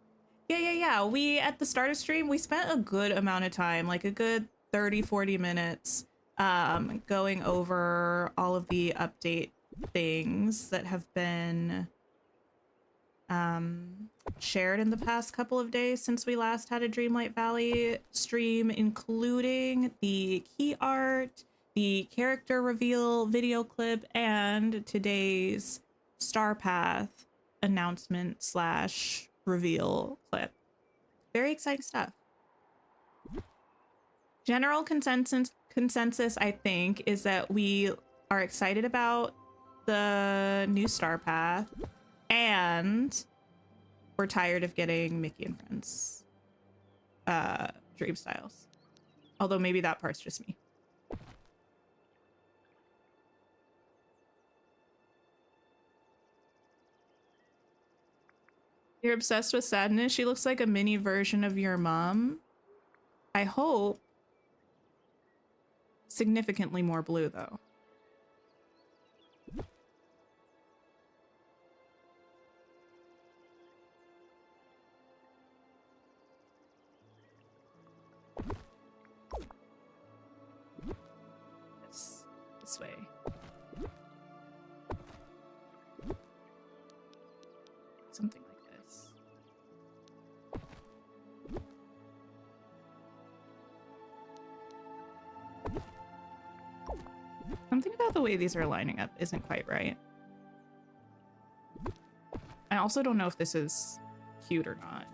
[SPEAKER 1] Yeah. We, at the start of stream, we spent a good amount of time, like a good 30-40 minutes, going over all of the update things that have been shared in the past couple of days since we last had a Dreamlight Valley stream, including the key art, the character reveal video clip, and today's Star Path announcement / reveal clip. Very exciting stuff. General consensus, I think, is that we are excited about the new Star Path, and we're tired of getting Mickey and Friends dream styles. Although maybe that part's just me. You're obsessed with sadness? She looks like a mini version of your mom. I hope. Significantly more blue, though. This way. Something like this. Something about the way these are lining up isn't quite right. I also don't know if this is cute or not.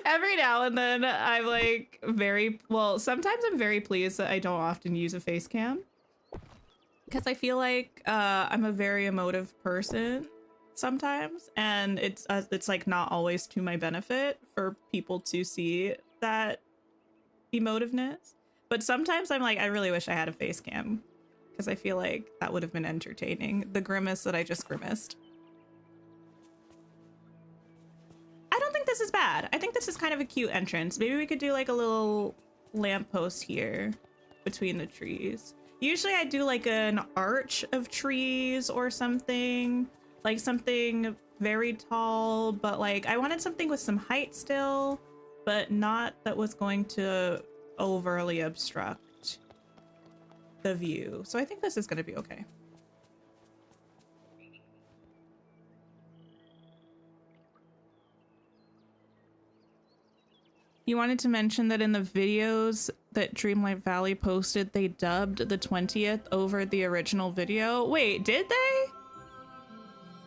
[SPEAKER 1] Every now and then I'm like sometimes I'm very pleased that I don't often use a face cam, because I feel like I'm a very emotive person sometimes, and it's like not always to my benefit for people to see that emotiveness. But sometimes I'm like, I really wish I had a face cam, because I feel like that would have been entertaining. The grimace that I just grimaced. I don't think this is bad. I think this is kind of a cute entrance. Maybe we could do like a little lamppost here between the trees. Usually I do like an arch of trees or something, like something very tall, but like I wanted something with some height still, but not that was going to overly obstruct the view. So I think this is going to be okay. You wanted to mention that in the videos that Dreamlight Valley posted, they dubbed the 20th over the original video. Wait, did they?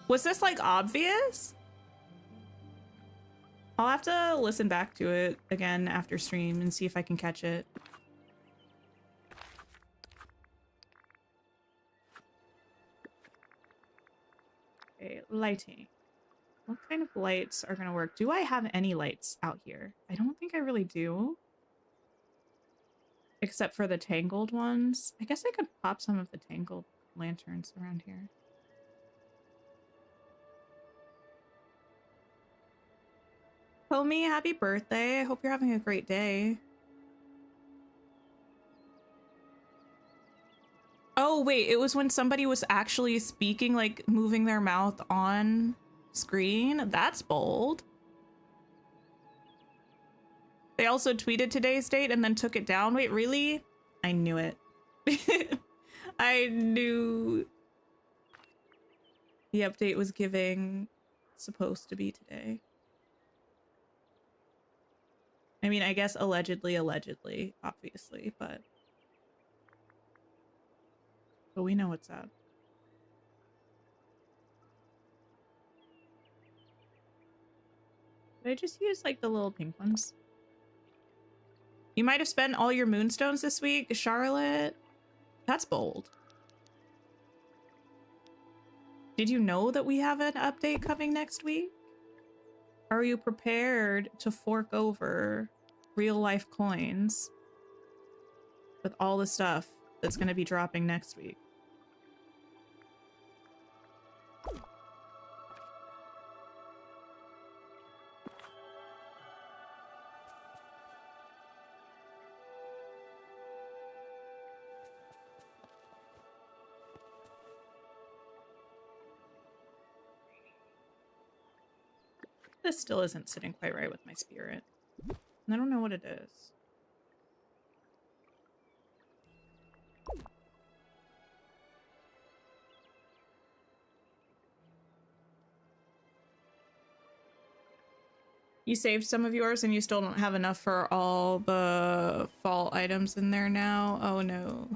[SPEAKER 1] Was this like obvious? I'll have to listen back to it again after stream and see if I can catch it. Okay, lighting. What kind of lights are gonna work? Do I have any lights out here? I don't think I really do. Except for the tangled ones. I guess I could pop some of the tangled lanterns around here. Homie, happy birthday. I hope you're having a great day. Oh, wait, it was when somebody was actually speaking, like moving their mouth on screen? That's bold. They also tweeted today's date and then took it down. Wait, really? I knew it. I knew the update was supposed to be today. I mean, I guess allegedly, obviously, but we know what's up. Did I just use like the little pink ones? You might have spent all your moonstones this week, Charlotte. That's bold. Did you know that we have an update coming next week? Are you prepared to fork over real life coins with all the stuff that's going to be dropping next week? This still isn't sitting quite right with my spirit. And I don't know what it is. You saved some of yours and you still don't have enough for all the fall items in there now? Oh no.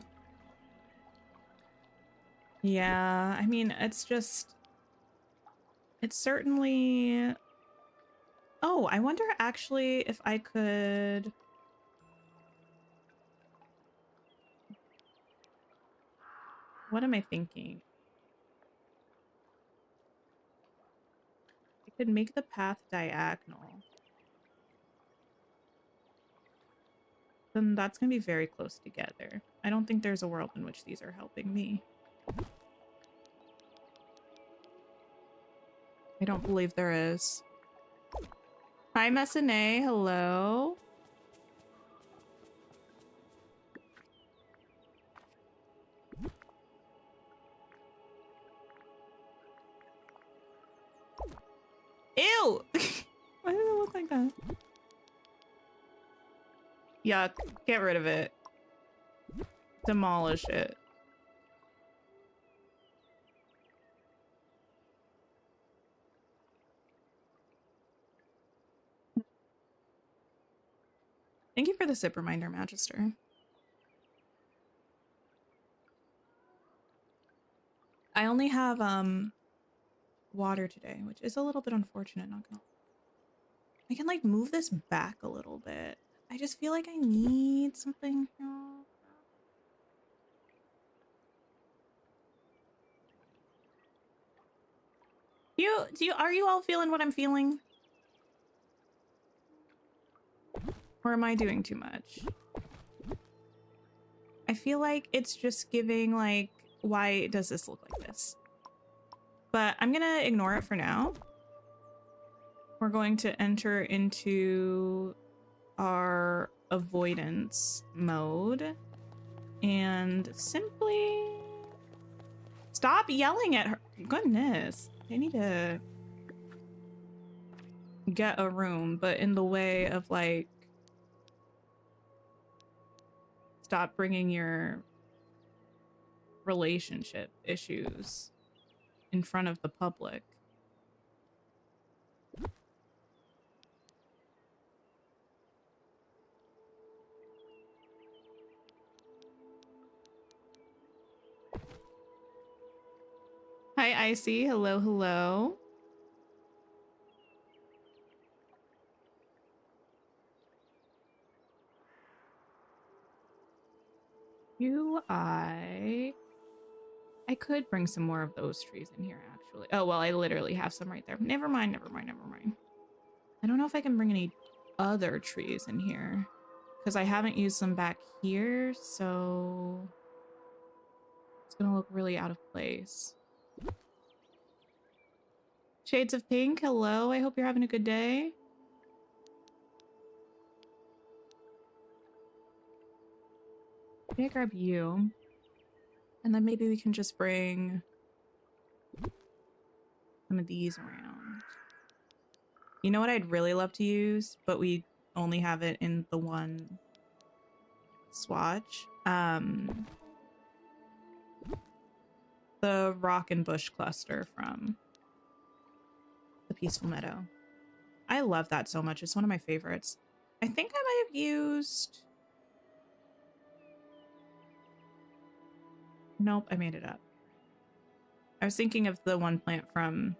[SPEAKER 1] Yeah, I mean, it's certainly... Oh, I wonder actually if I could... What am I thinking? I could make the path diagonal. Then that's gonna be very close together. I don't think there's a world in which these are helping me. I don't believe there is. Hi, Messine. Hello. Ew! Why does it look like that? Yuck. Get rid of it. Demolish it. Thank you for the sip reminder, Magister. I only have water today, which is a little bit unfortunate, not gonna lie. I can like move this back a little bit. I just feel like I need something. Are you all feeling what I'm feeling? Or am I doing too much? I feel like it's just giving like, why does this look like this? But I'm gonna ignore it for now. We're going to enter into our avoidance mode and simply stop yelling at her. Goodness, I need to get a room, but in the way of like, stop bringing your relationship issues in front of the public. Hi, Icy. Hello, hello. I could bring some more of those trees in here, actually. Oh, well, I literally have some right there. Never mind, never mind, never mind. I don't know if I can bring any other trees in here because I haven't used them back here, so it's gonna look really out of place. Shades of Pink, hello. I hope you're having a good day. Maybe I grab you. And then maybe we can just bring some of these around. You know what I'd really love to use, but we only have it in the one swatch? The rock and bush cluster from the Peaceful Meadow. I love that so much. It's one of my favorites. I think I might have used... Nope, I made it up. I was thinking of the one plant from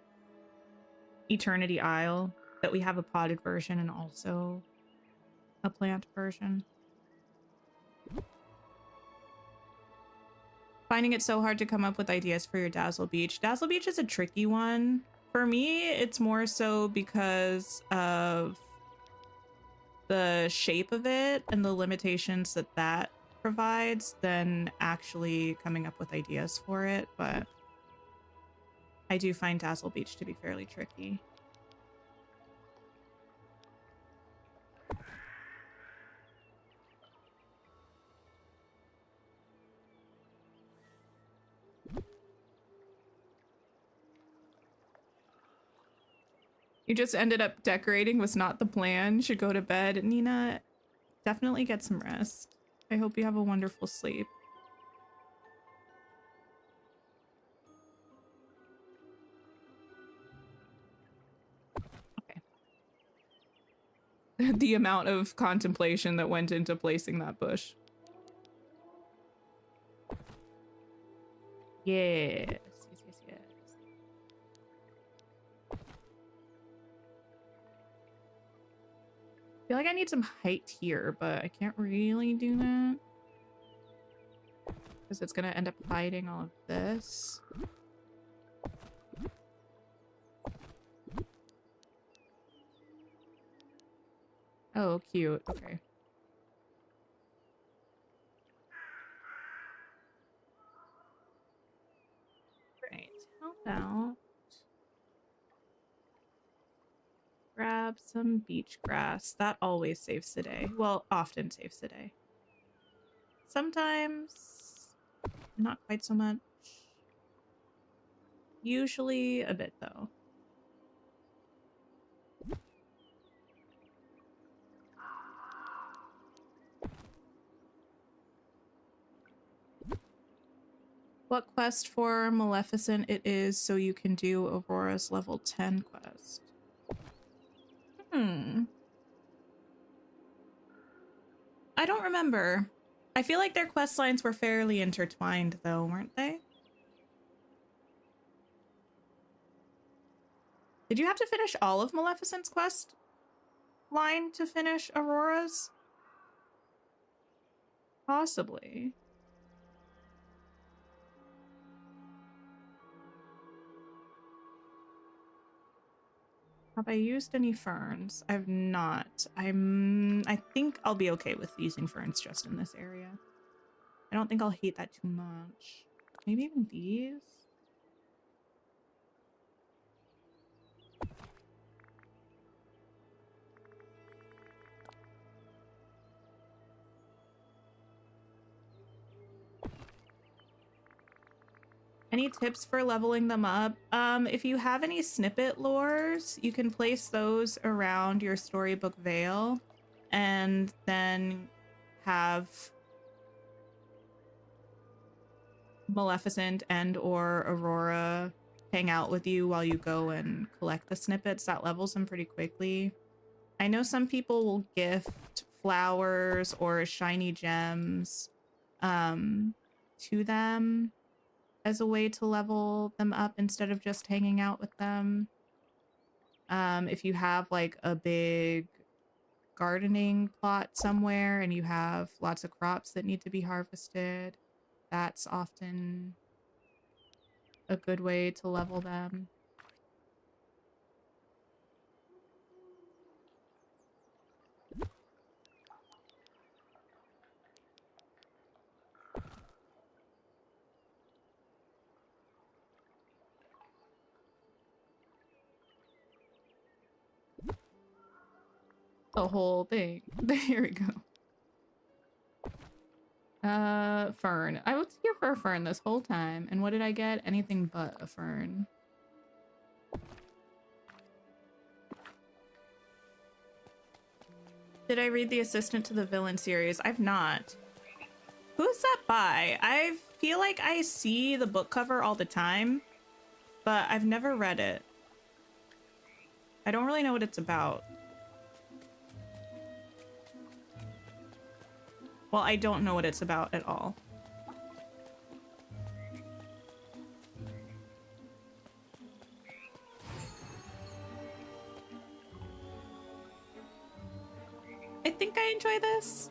[SPEAKER 1] Eternity Isle that we have a potted version and also a plant version. Finding it so hard to come up with ideas for your Dazzle Beach. Dazzle Beach is a tricky one. For me, it's more so because of the shape of it and the limitations that that provides than actually coming up with ideas for it, but I do find Dazzle Beach to be fairly tricky. You just ended up decorating was not the plan. Should go to bed. Nina, definitely get some rest. I hope you have a wonderful sleep. Okay. The amount of contemplation that went into placing that bush. Yes. Yes, yes, yes. I feel like I need some height here, but I can't really do that because it's gonna end up hiding all of this. Oh, cute. Okay. Right. How about grab some beach grass? That always saves the day. Well, often saves the day. Sometimes not quite so much. Usually a bit, though. What quest for Maleficent it is so you can do Aurora's level 10 quest. I don't remember. I feel like their quest lines were fairly intertwined though, weren't they? Did you have to finish all of Maleficent's quest line to finish Aurora's? Possibly. Have I used any ferns? I've not. I think I'll be okay with using ferns just in this area. I don't think I'll hate that too much. Maybe even these? Any tips for leveling them up? If you have any snippet lures, you can place those around your Storybook Vale and then have Maleficent and or Aurora hang out with you while you go and collect the snippets. That levels them pretty quickly. I know some people will gift flowers or shiny gems to them as a way to level them up instead of just hanging out with them. If you have like a big gardening plot somewhere and you have lots of crops that need to be harvested, that's often a good way to level them. The whole thing. There we go. Fern. I was here for a fern this whole time, and what did I get? Anything but a fern. Did I read The Assistant to the Villain series? I've not. Who's that by? I feel like I see the book cover all the time, but I've never read it. I don't really know what it's about. Well, I don't know what it's about at all. I think I enjoy this.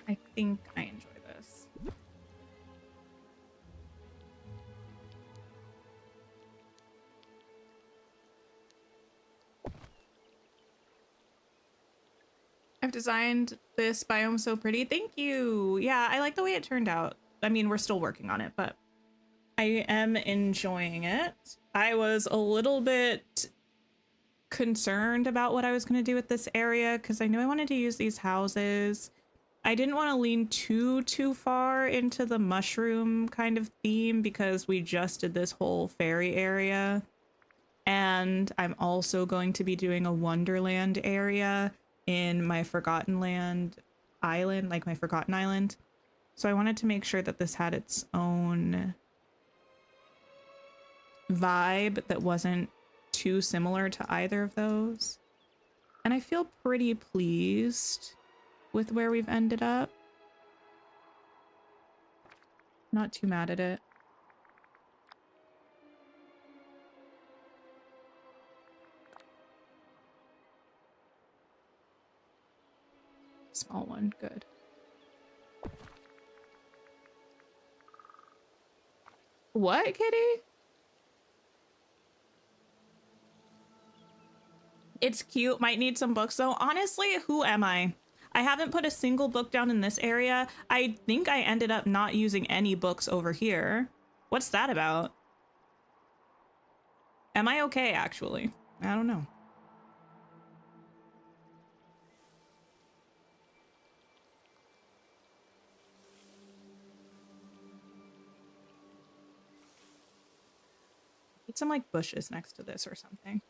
[SPEAKER 1] I think I enjoy this. I've designed this biome so pretty. Thank you. Yeah, I like the way it turned out. I mean, we're still working on it, but I am enjoying it. I was a little bit concerned about what I was going to do with this area because I knew I wanted to use these houses. I didn't want to lean too far into the mushroom kind of theme because we just did this whole fairy area. And I'm also going to be doing a Wonderland area in my Forgotten Land island, like my Forgotten Island. So I wanted to make sure that this had its own vibe that wasn't too similar to either of those. And I feel pretty pleased with where we've ended up. Not too mad at it. Small one, good. What, kitty? It's cute, might need some books though. Honestly, who am I? I haven't put a single book down in this area. I think I ended up not using any books over here. What's that about? Am I okay, actually? I don't know. Need some like bushes next to this or something.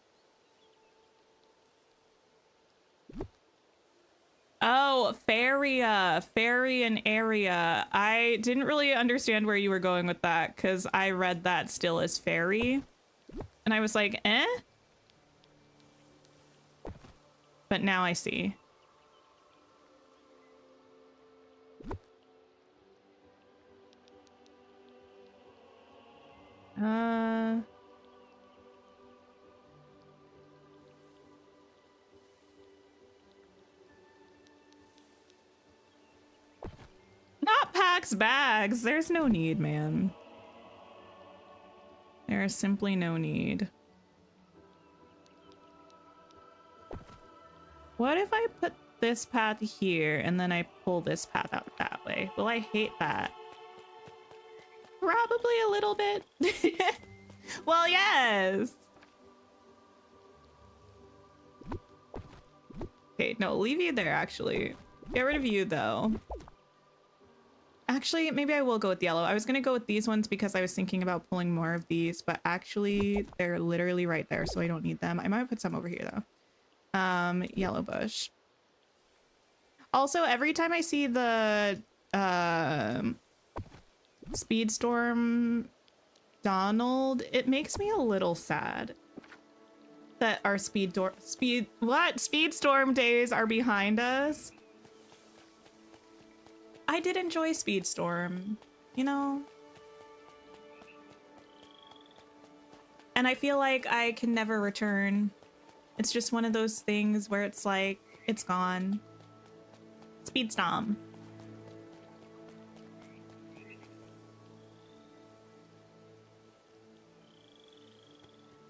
[SPEAKER 1] Oh, Faria, fairy and area. I didn't really understand where you were going with that because I read that still as fairy. And I was like, eh? But now I see. Not packs bags. There's no need, man. There is simply no need. What if I put this path here and then I pull this path out that way? Will I hate that? Probably a little bit. Well, yes. Okay, no, leave you there, actually. Get rid of you, though. Actually, maybe I will go with yellow. I was gonna go with these ones because I was thinking about pulling more of these, but actually they're literally right there, so I don't need them. I might put some over here though. Yellow bush. Also, every time I see the Speedstorm Donald, it makes me a little sad that our Speedstorm days are behind us. I did enjoy Speedstorm, you know? And I feel like I can never return It's just one of those things where it's like, it's gone. Speed stomp.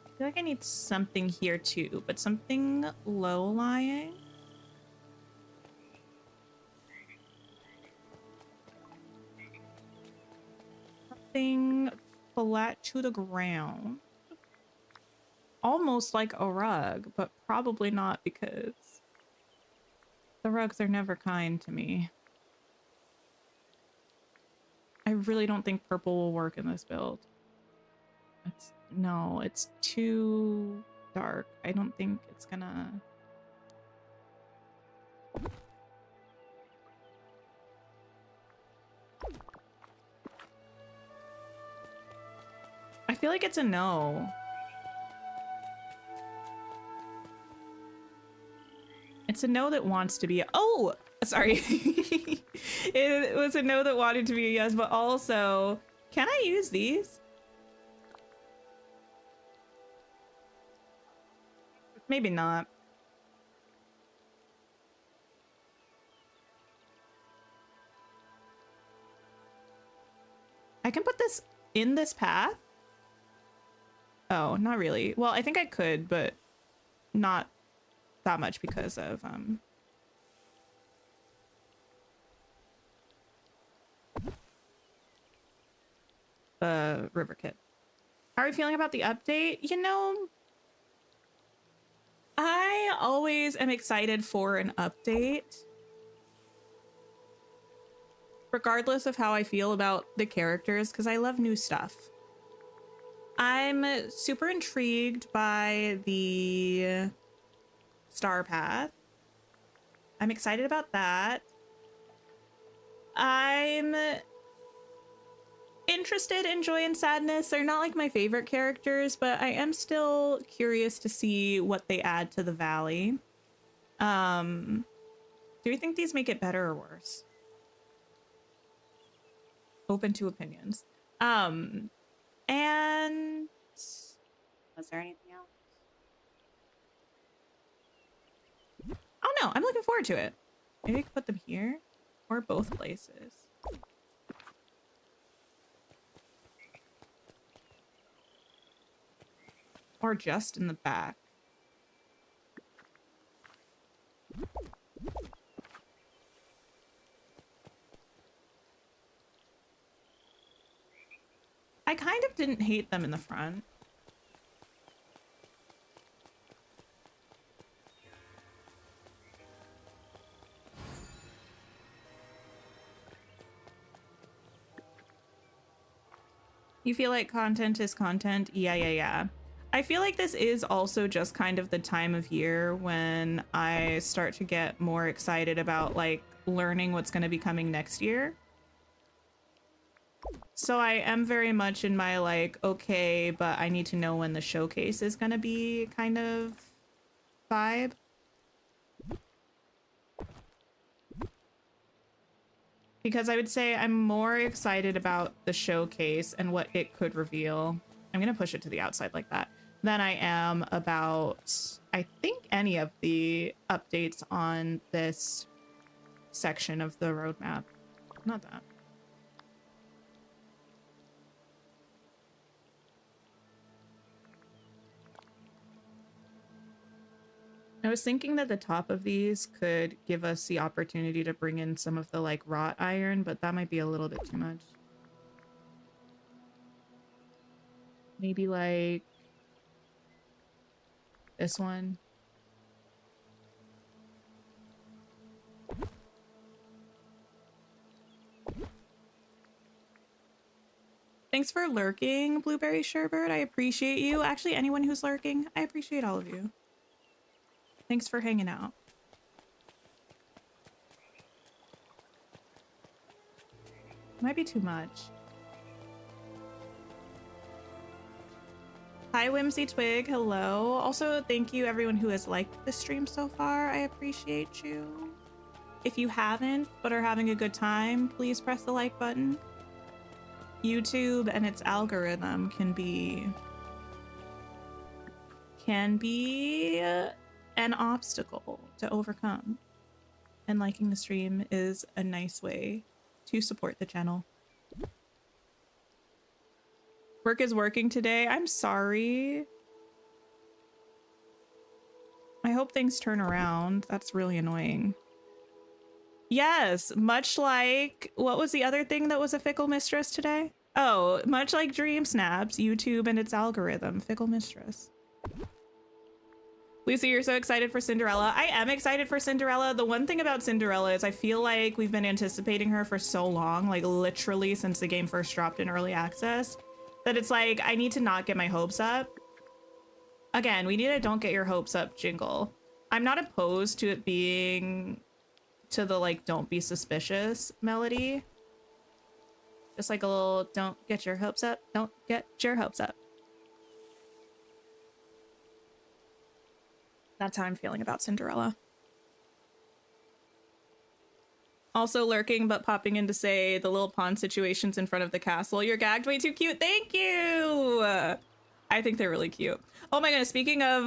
[SPEAKER 1] I feel like I need something here too, but something low-lying. Something flat to the ground. Almost like a rug, but probably not because the rugs are never kind to me. I really don't think purple will work in this build. No, it's too dark. I don't think it's gonna... I feel like it's a no. It's a no that wants to be a... Oh! Sorry. It was a no that wanted to be a yes, but also... Can I use these? Maybe not. I can put this in this path? Oh, not really. Well, I think I could, but not that much because of the river kit. How are you feeling about the update? You know, I always am excited for an update, regardless of how I feel about the characters, because I love new stuff. I'm super intrigued by the star path. I'm excited about that. I'm interested in Joy and Sadness. They're not like my favorite characters, but I am still curious to see what they add to the Valley. Do you think these make it better or worse? Open to opinions. And was there anything else? Oh no, I'm looking forward to it. Maybe I could put them here or both places. Or just in the back. I kind of didn't hate them in the front. You feel like content is content? Yeah. I feel like this is also just kind of the time of year when I start to get more excited about like learning what's going to be coming next year. So I am very much in my like, okay, but I need to know when the showcase is going to be kind of vibe. Because I would say I'm more excited about the showcase and what it could reveal. I'm going to push it to the outside like that. Than I am about, I think, any of the updates on this section of the roadmap. Not that. I was thinking that the top of these could give us the opportunity to bring in some of the like wrought iron, but that might be a little bit too much. Maybe like this one. Thanks for lurking, Blueberry Sherbert. I appreciate you. Actually, anyone who's lurking, I appreciate all of you. Thanks for hanging out. Might be too much. Hi, Whimsy Twig. Hello. Also, thank you everyone who has liked the stream so far. I appreciate you. If you haven't but are having a good time, please press the like button. YouTube and its algorithm can be can be an obstacle to overcome. And liking the stream is a nice way to support the channel. Work is working today. I'm sorry. I hope things turn around. That's really annoying. Yes, much like, what was the other thing that was a fickle mistress today? Oh, much like DreamSnaps, YouTube and its algorithm, fickle mistress. Lucy, you're so excited for Cinderella. I am excited for Cinderella. The one thing about Cinderella is I feel like we've been anticipating her for so long, like literally since the game first dropped in early access, that it's like, I need to not get my hopes up. Again, we need a don't get your hopes up jingle. I'm not opposed to it being to the like, don't be suspicious melody. Just like a little, don't get your hopes up, don't get your hopes up. That's how I'm feeling about Cinderella. Also lurking, but popping in to say the little pond situations in front of the castle. You're gagged, way too cute. Thank you. I think they're really cute. Oh my goodness, speaking of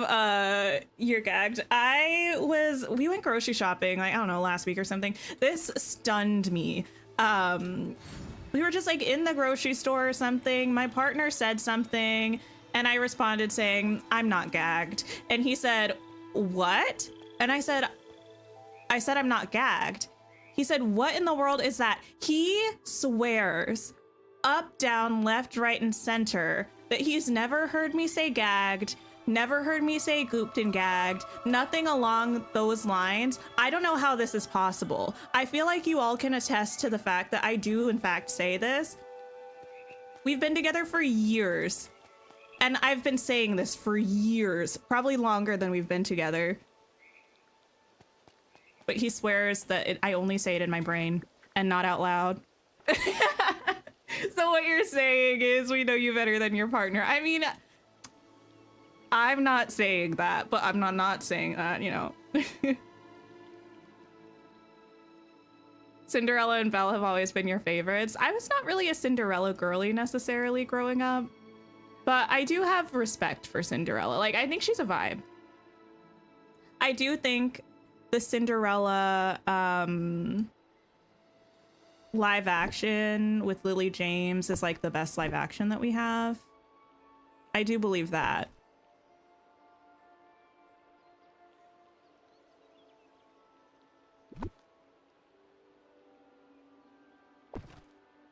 [SPEAKER 1] you're gagged, we went grocery shopping, like, I don't know, last week or something. This stunned me. We were just like in the grocery store or something. My partner said something and I responded saying, I'm not gagged. And he said, what? And I said, I'm not gagged. He said, what in the world is that? He swears up, down, left, right, and center that he's never heard me say gagged, never heard me say gooped and gagged, nothing along those lines. I don't know how this is possible. I feel like you all can attest to the fact that I do in fact say this. We've been together for years. And I've been saying this for years, probably longer than we've been together. But he swears that I only say it in my brain and not out loud. So what you're saying is we know you better than your partner. I mean, I'm not saying that, but I'm not saying that, you know. Cinderella and Vale have always been your favorites. I was not really a Cinderella girly necessarily growing up. But I do have respect for Cinderella. Like, I think she's a vibe. I do think the Cinderella live action with Lily James is like the best live action that we have. I do believe that.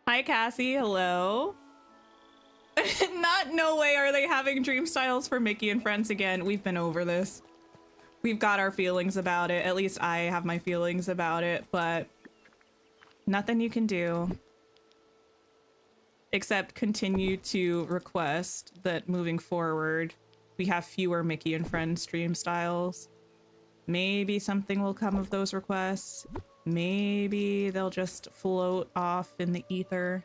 [SPEAKER 1] Hi, Cassie. Hello. No way are they having dream styles for Mickey and Friends again. We've been over this. We've got our feelings about it. At least I have my feelings about it, but nothing you can do except continue to request that moving forward we have fewer Mickey and Friends dream styles. Maybe something will come of those requests. Maybe they'll just float off in the ether,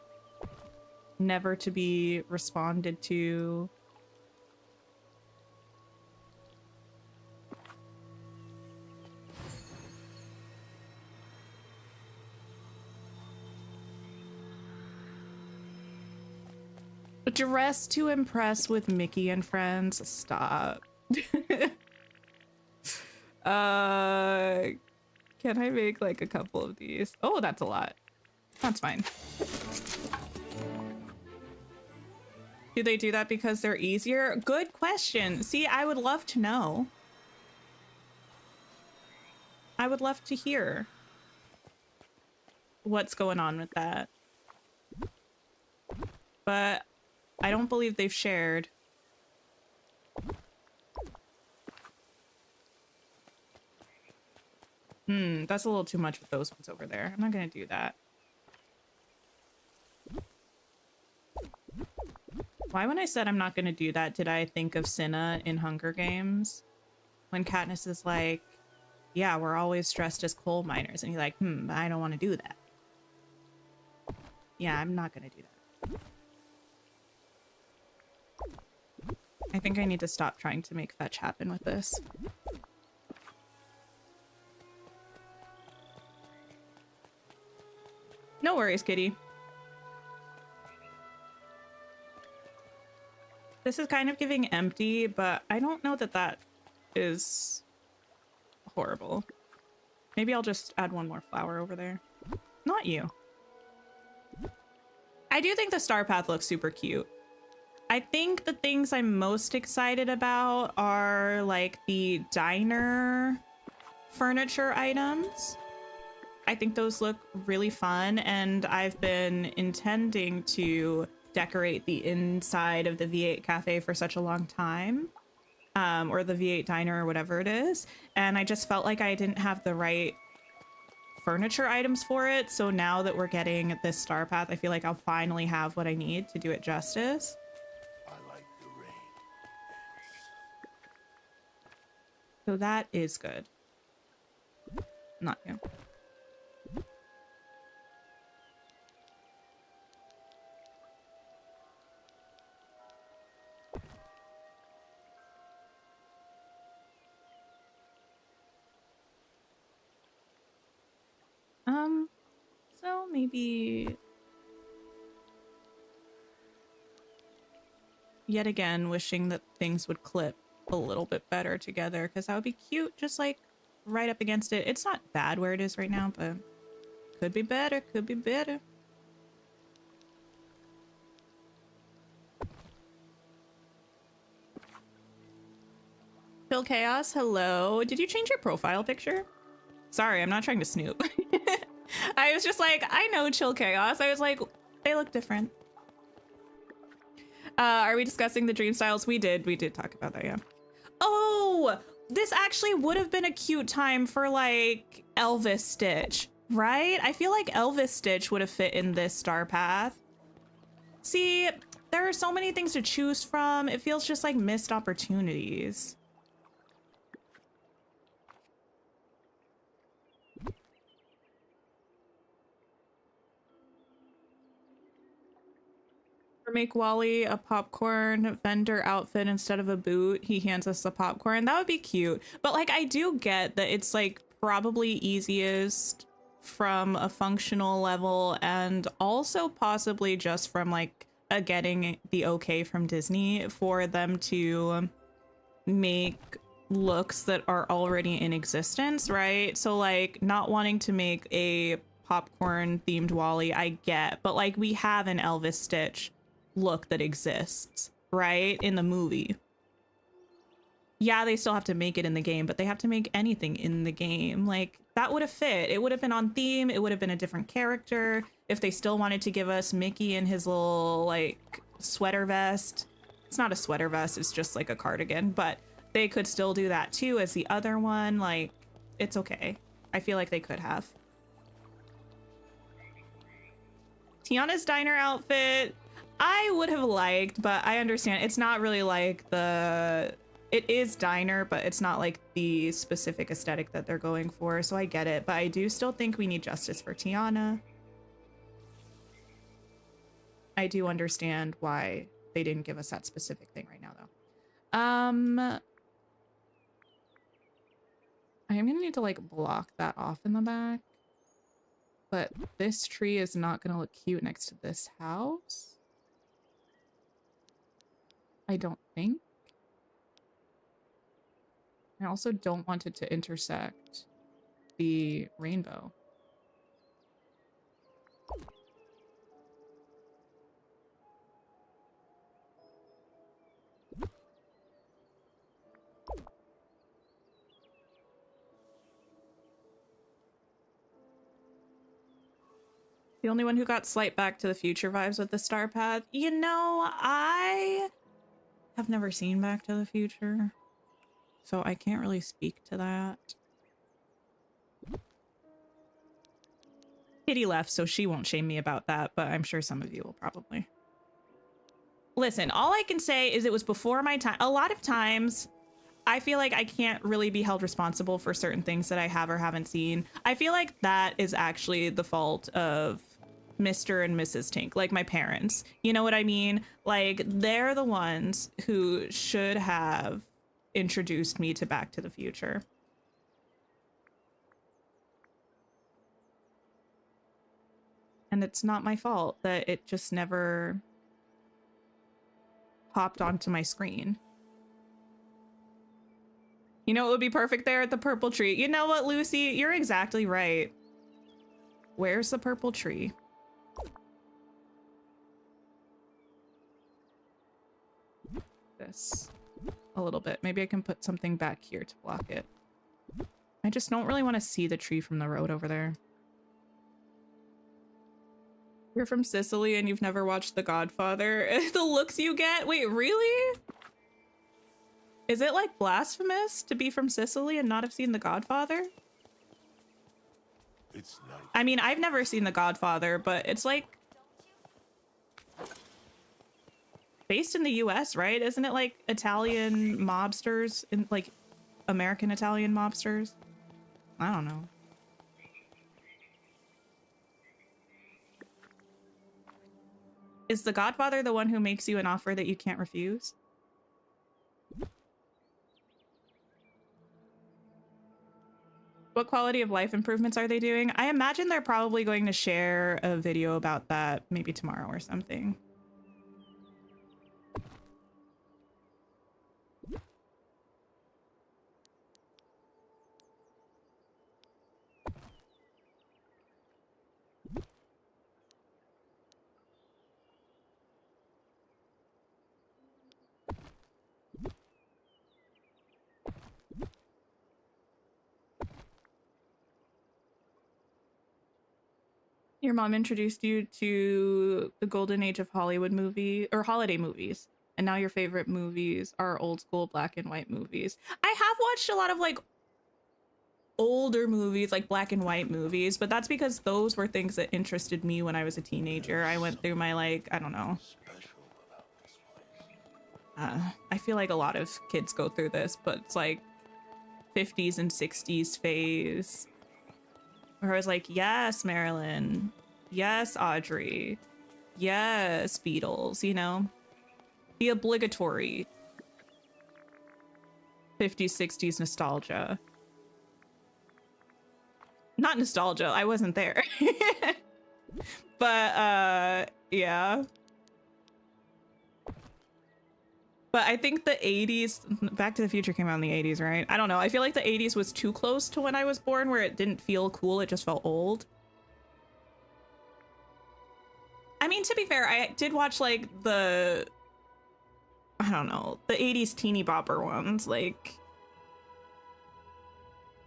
[SPEAKER 1] never to be responded to. Dress to impress with Mickey and Friends. Stop. Can I make like a couple of these? Oh, that's a lot. That's fine. Do they do that because they're easier? Good question. See, I would love to know. I would love to hear what's going on with that. But I don't believe they've shared. That's a little too much with those ones over there. I'm not gonna do that. Why, when I said I'm not gonna do that, did I think of Cinna in Hunger Games? When Katniss is like, yeah, we're always dressed as coal miners. And he's like, I don't want to do that. Yeah, I'm not gonna do that. I think I need to stop trying to make fetch happen with this. No worries, kitty. This is kind of giving empty, but I don't know that that is horrible. Maybe I'll just add one more flower over there. Not you. I do think the star path looks super cute. I think the things I'm most excited about are like the diner furniture items. I think those look really fun, and I've been intending to decorate the inside of the V8 cafe for such a long time, or the V8 diner or whatever it is, and I just felt like I didn't have the right furniture items for it. So now that we're getting this star path, I feel like I'll finally have what I need to do it justice.
[SPEAKER 4] I like the rain.
[SPEAKER 1] So that is good. Not you. So maybe yet again wishing that things would clip a little bit better together, because that would be cute just like right up against it. It's not bad where it is right now, but could be better, could be better. Chill Chaos, hello. Did you change your profile picture? Sorry, I'm not trying to snoop. I was just like, I know Chill Chaos. I was like, they look different. Are we discussing the dream styles? We did talk about that, yeah. Oh, this actually would have been a cute time for like Elvis Stitch, right? I feel like Elvis Stitch would have fit in this star path. See, there are so many things to choose from. It feels just like missed opportunities. Or make Wally a popcorn vendor outfit instead of a boot. He hands us the popcorn. That would be cute. But like, I do get that it's like probably easiest from a functional level, and also possibly just from like getting the okay from Disney for them to make looks that are already in existence, right? So like not wanting to make a popcorn themed Wally, I get, but like we have an Elvis Stitch look that exists, right, in the movie. Yeah, they still have to make it in the game, but they have to make anything in the game. Like, that would have fit. It would have been on theme. It would have been a different character. If they still wanted to give us Mickey in his little, like, sweater vest. It's not a sweater vest. It's just, like, a cardigan. But they could still do that, too, as the other one. Like, it's okay. I feel like they could have. Tiana's diner outfit, I would have liked, but I understand. It's not really like the... It is diner, but it's not like the specific aesthetic that they're going for, so I get it. But I do still think we need justice for Tiana. I do understand why they didn't give us that specific thing right now, though. I am gonna need to like block that off in the back. But this tree is not gonna look cute next to this house. I don't think. I also don't want it to intersect the rainbow. The only one who got slight Back to the Future vibes with the Star Path. You know, I have never seen Back to the Future, so I can't really speak to that. Kitty left, so she won't shame me about that, but I'm sure some of you will probably. Listen, all I can say is it was before my time. A lot of times, I feel like I can't really be held responsible for certain things that I have or haven't seen. I feel like that is actually the fault of Mr. and Mrs. Tink, like my parents. You know what I mean? Like, they're the ones who should have introduced me to Back to the Future. And it's not my fault that it just never popped onto my screen. You know, it would be perfect there at the purple tree. You know what, Lucy? You're exactly right. Where's the purple tree? This a little bit. Maybe I can put something back here to block it. I just don't really want to see the tree from the road over there. You're from Sicily and you've never watched The Godfather? The looks you get? Wait, really? Is it like blasphemous to be from Sicily and not have seen The Godfather?
[SPEAKER 4] It's night.
[SPEAKER 1] I mean, I've never seen The Godfather, but it's like based in the US, right? Isn't it like Italian mobsters and like American Italian mobsters? I don't know. Is The Godfather the one who makes you an offer that you can't refuse? What quality of life improvements are they doing? I imagine they're probably going to share a video about that maybe tomorrow or something. Your mom introduced you to the golden age of Hollywood movie or holiday movies, and now your favorite movies are old school black and white movies. I have watched a lot of like older movies, like black and white movies, but that's because those were things that interested me when I was a teenager. I went through my like, I don't know. I feel like a lot of kids go through this, but it's like 50s and 60s phase. Where I was like, yes, Marilyn. Yes, Audrey. Yes, Beatles, you know? The obligatory 50s, 60s nostalgia. Not nostalgia, I wasn't there. But, yeah. But I think the 80s, Back to the Future came out in the 80s, right? I don't know. I feel like the 80s was too close to when I was born where it didn't feel cool. It just felt old. I mean, to be fair, I did watch like the, I don't know, the 80s teeny bopper ones, like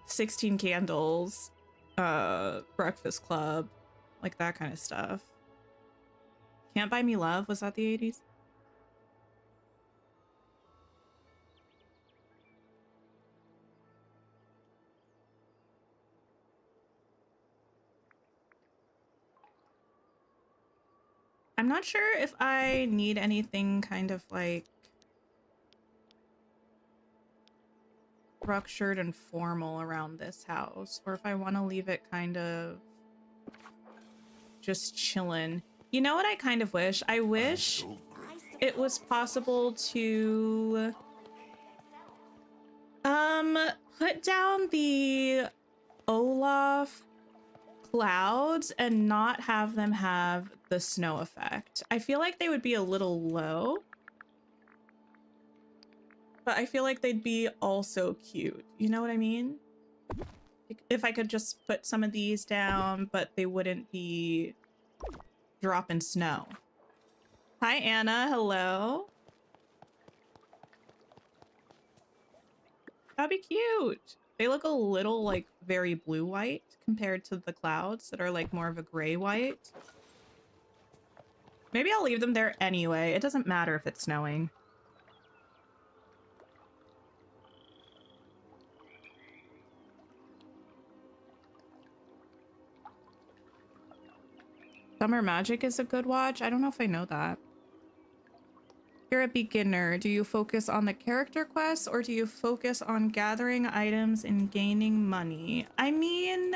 [SPEAKER 1] 16 Candles, Breakfast Club, like that kind of stuff. Can't Buy Me Love, was that the 80s? I'm not sure if I need anything kind of like structured and formal around this house, or if I want to leave it kind of just chillin'. You know what I kind of wish? I wish it was possible to put down the Olaf clouds and not have them have the snow effect. I feel like they would be a little low, but I feel like they'd be also cute. You know what I mean? If I could just put some of these down, but they wouldn't be dropping snow. Hi, Anna. Hello. That'd be cute. They look a little like very blue-white compared to the clouds that are like more of a gray-white. Maybe I'll leave them there anyway. It doesn't matter if it's snowing. Summer Magic is a good watch. I don't know if I know that. You're a beginner. Do you focus on the character quests or do you focus on gathering items and gaining money? I mean,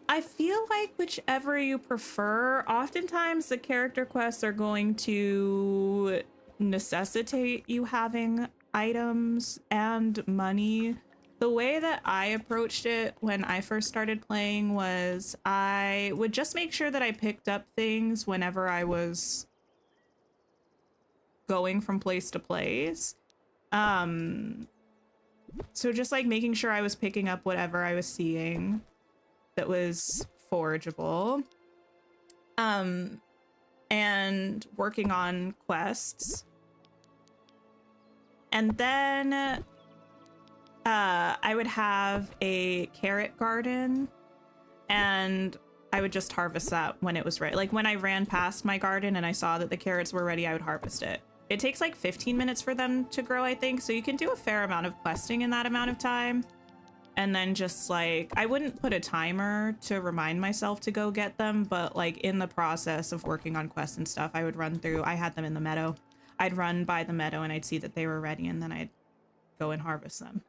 [SPEAKER 1] I feel like whichever you prefer. Oftentimes the character quests are going to necessitate you having items and money. The way that I approached it when I first started playing was I would just make sure that I picked up things whenever I was going from place to place. So just like making sure I was picking up whatever I was seeing that was forageable. And working on quests. And then I would have a carrot garden, and I would just harvest that when it was ready. Like when I ran past my garden and I saw that the carrots were ready, I would harvest it. It takes like 15 minutes for them to grow, I think. So you can do a fair amount of questing in that amount of time. And then just like, I wouldn't put a timer to remind myself to go get them, but like in the process of working on quests and stuff, I would run through, I had them in the meadow. I'd run by the meadow and I'd see that they were ready, and then I'd go and harvest them.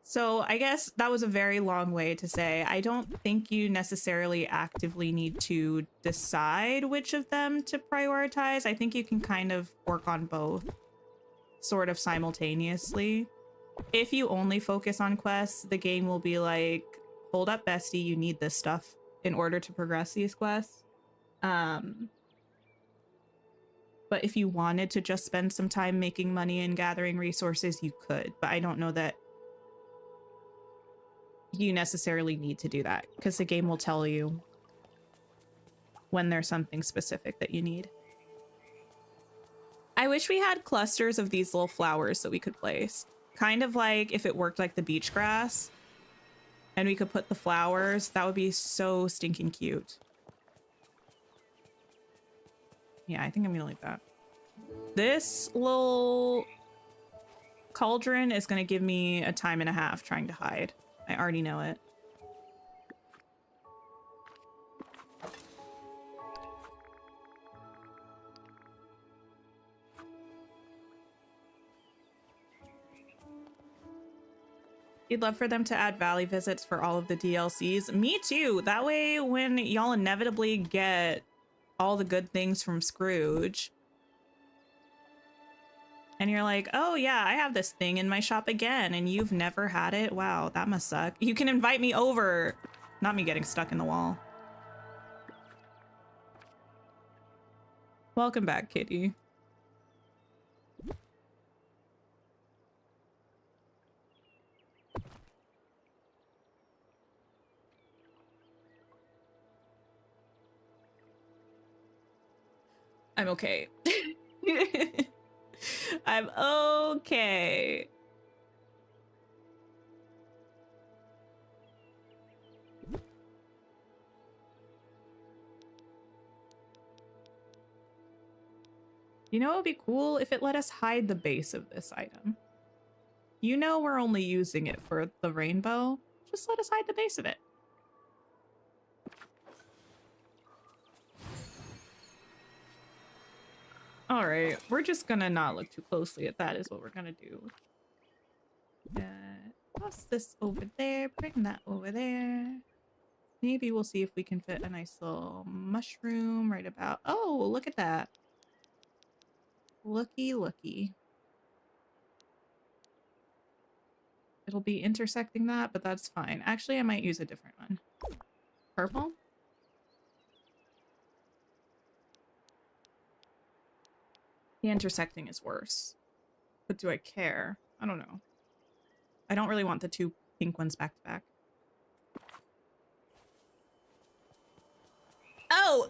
[SPEAKER 1] So I guess that was a very long way to say, I don't think you necessarily actively need to decide which of them to prioritize. I think you can kind of work on both sort of simultaneously. If you only focus on quests, the game will be like, hold up, bestie, you need this stuff in order to progress these quests. But if you wanted to just spend some time making money and gathering resources, you could. But I don't know that you necessarily need to do that, because the game will tell you when there's something specific that you need. I wish we had clusters of these little flowers that we could place. Kind of like if it worked like the beach grass and we could put the flowers, that would be so stinking cute. Yeah, I think I'm gonna leave that. This little cauldron is gonna give me a time and a half trying to hide. I already know it. You'd love for them to add Valley visits for all of the DLCs. Me too. That way, when y'all inevitably get all the good things from Scrooge, and you're like, oh yeah, I have this thing in my shop again, and you've never had it? Wow, that must suck. You can invite me over. Not me getting stuck in the wall. Welcome back, kitty. I'm okay. I'm okay. You know, it would be cool if it let us hide the base of this item. You know, we're only using it for the rainbow. Just let us hide the base of it. All right, we're just gonna not look too closely at that is what we're gonna do. Toss this over there, bring that over there. Maybe we'll see if we can fit a nice little mushroom right about... Oh, look at that. Looky, looky. It'll be intersecting that, but that's fine. Actually, I might use a different one. Purple? The intersecting is worse. But do I care? I don't know. I don't really want the two pink ones back to back. Oh!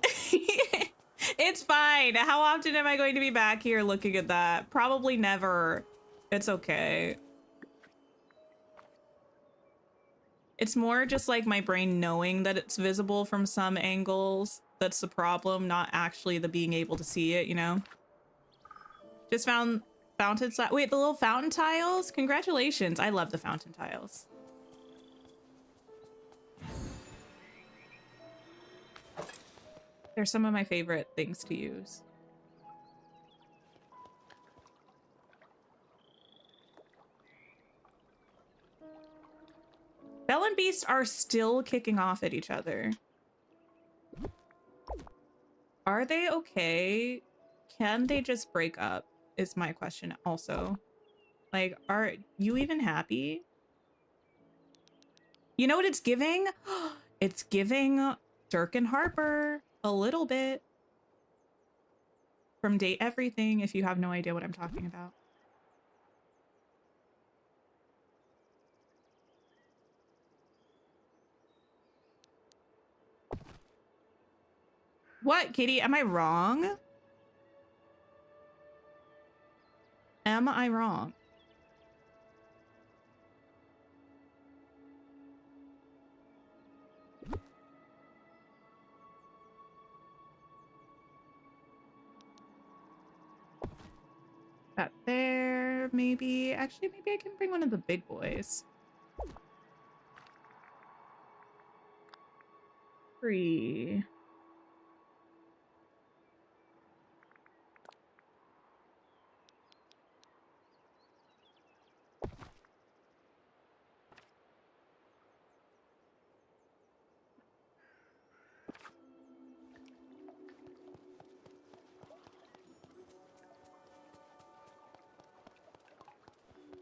[SPEAKER 1] It's fine. How often am I going to be back here looking at that? Probably never. It's okay. It's more just like my brain knowing that it's visible from some angles. That's the problem, not actually the being able to see it, you know? Just found fountain slab. Wait, the little fountain tiles? Congratulations. I love the fountain tiles. They're some of my favorite things to use. Belle and Beast are still kicking off at each other. Are they okay? Can they just break up? Is my question also. Like, are you even happy? You know what it's giving? It's giving Dirk and Harper a little bit. from Date Everything, if you have no idea what I'm talking about. What, Katie? Am I wrong? Am I wrong? That there, maybe. Actually, maybe I can bring one of the big boys. Free.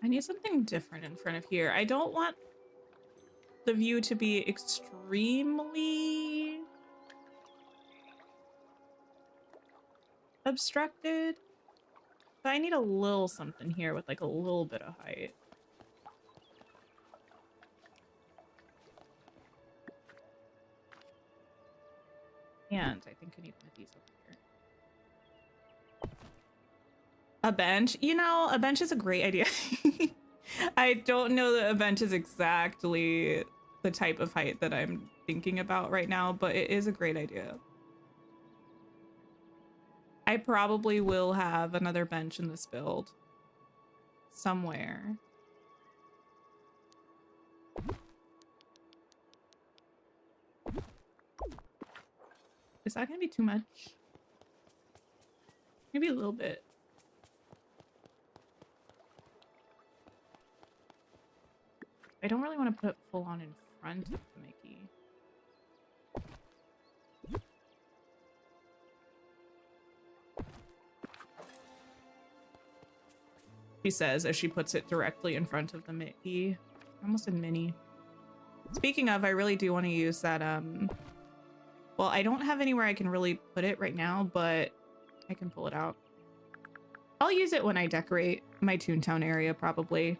[SPEAKER 1] I need something different in front of here. I don't want the view to be extremely obstructed. But I need a little something here with like a little bit of height. And I think I need one of these over here. A bench? You know, a bench is a great idea. I don't know that a bench is exactly the type of height that I'm thinking about right now, but it is a great idea. I probably will have another bench in this build somewhere. Is that gonna be too much? Maybe a little bit. I don't really want to put it full on in front of the Mickey. She says as she puts it directly in front of the Mickey. Almost a mini. Speaking of, I really do want to use that, well, I don't have anywhere I can really put it right now, but I can pull it out. I'll use it when I decorate my Toontown area, probably.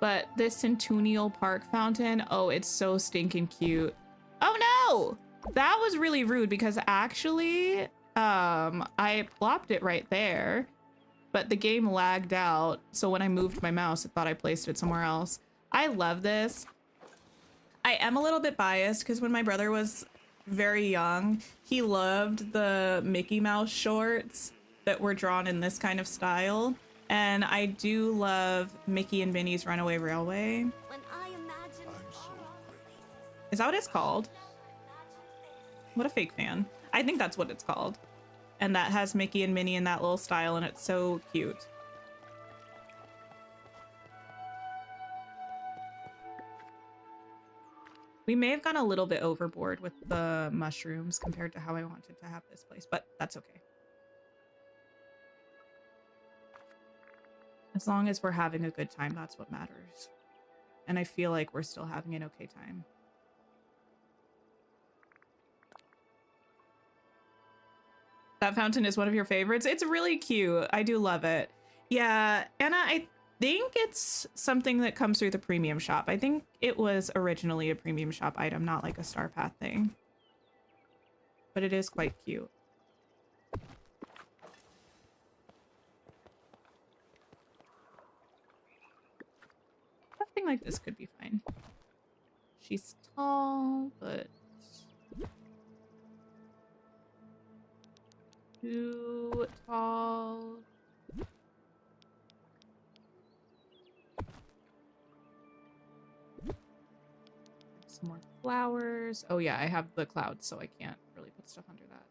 [SPEAKER 1] But this Centennial Park fountain, oh, it's so stinking cute. Oh no! That was really rude because actually, I plopped it right there, but the game lagged out. So when I moved my mouse, it thought I placed it somewhere else. I love this. I am a little bit biased because when my brother was very young, he loved the Mickey Mouse shorts that were drawn in this kind of style. And I do love Mickey and Minnie's Runaway Railway.
[SPEAKER 3] When I imagine
[SPEAKER 1] Is that what it's called? What a fake fan. I think that's what it's called. And that has Mickey and Minnie in that little style, and it's so cute. We may have gone a little bit overboard with the mushrooms compared to how I wanted to have this place, but that's okay. As long as we're having a good time, that's what matters. And I feel like we're still having an okay time. That fountain is one of your favorites. It's really cute. I do love it. Yeah, Anna, I think it's something that comes through the premium shop. I think it was originally a premium shop item, not like a Star Path thing. But it is quite cute. Something like this could be fine. She's tall, but too tall. Some more flowers. Oh yeah, I have the clouds, so I can't really put stuff under that.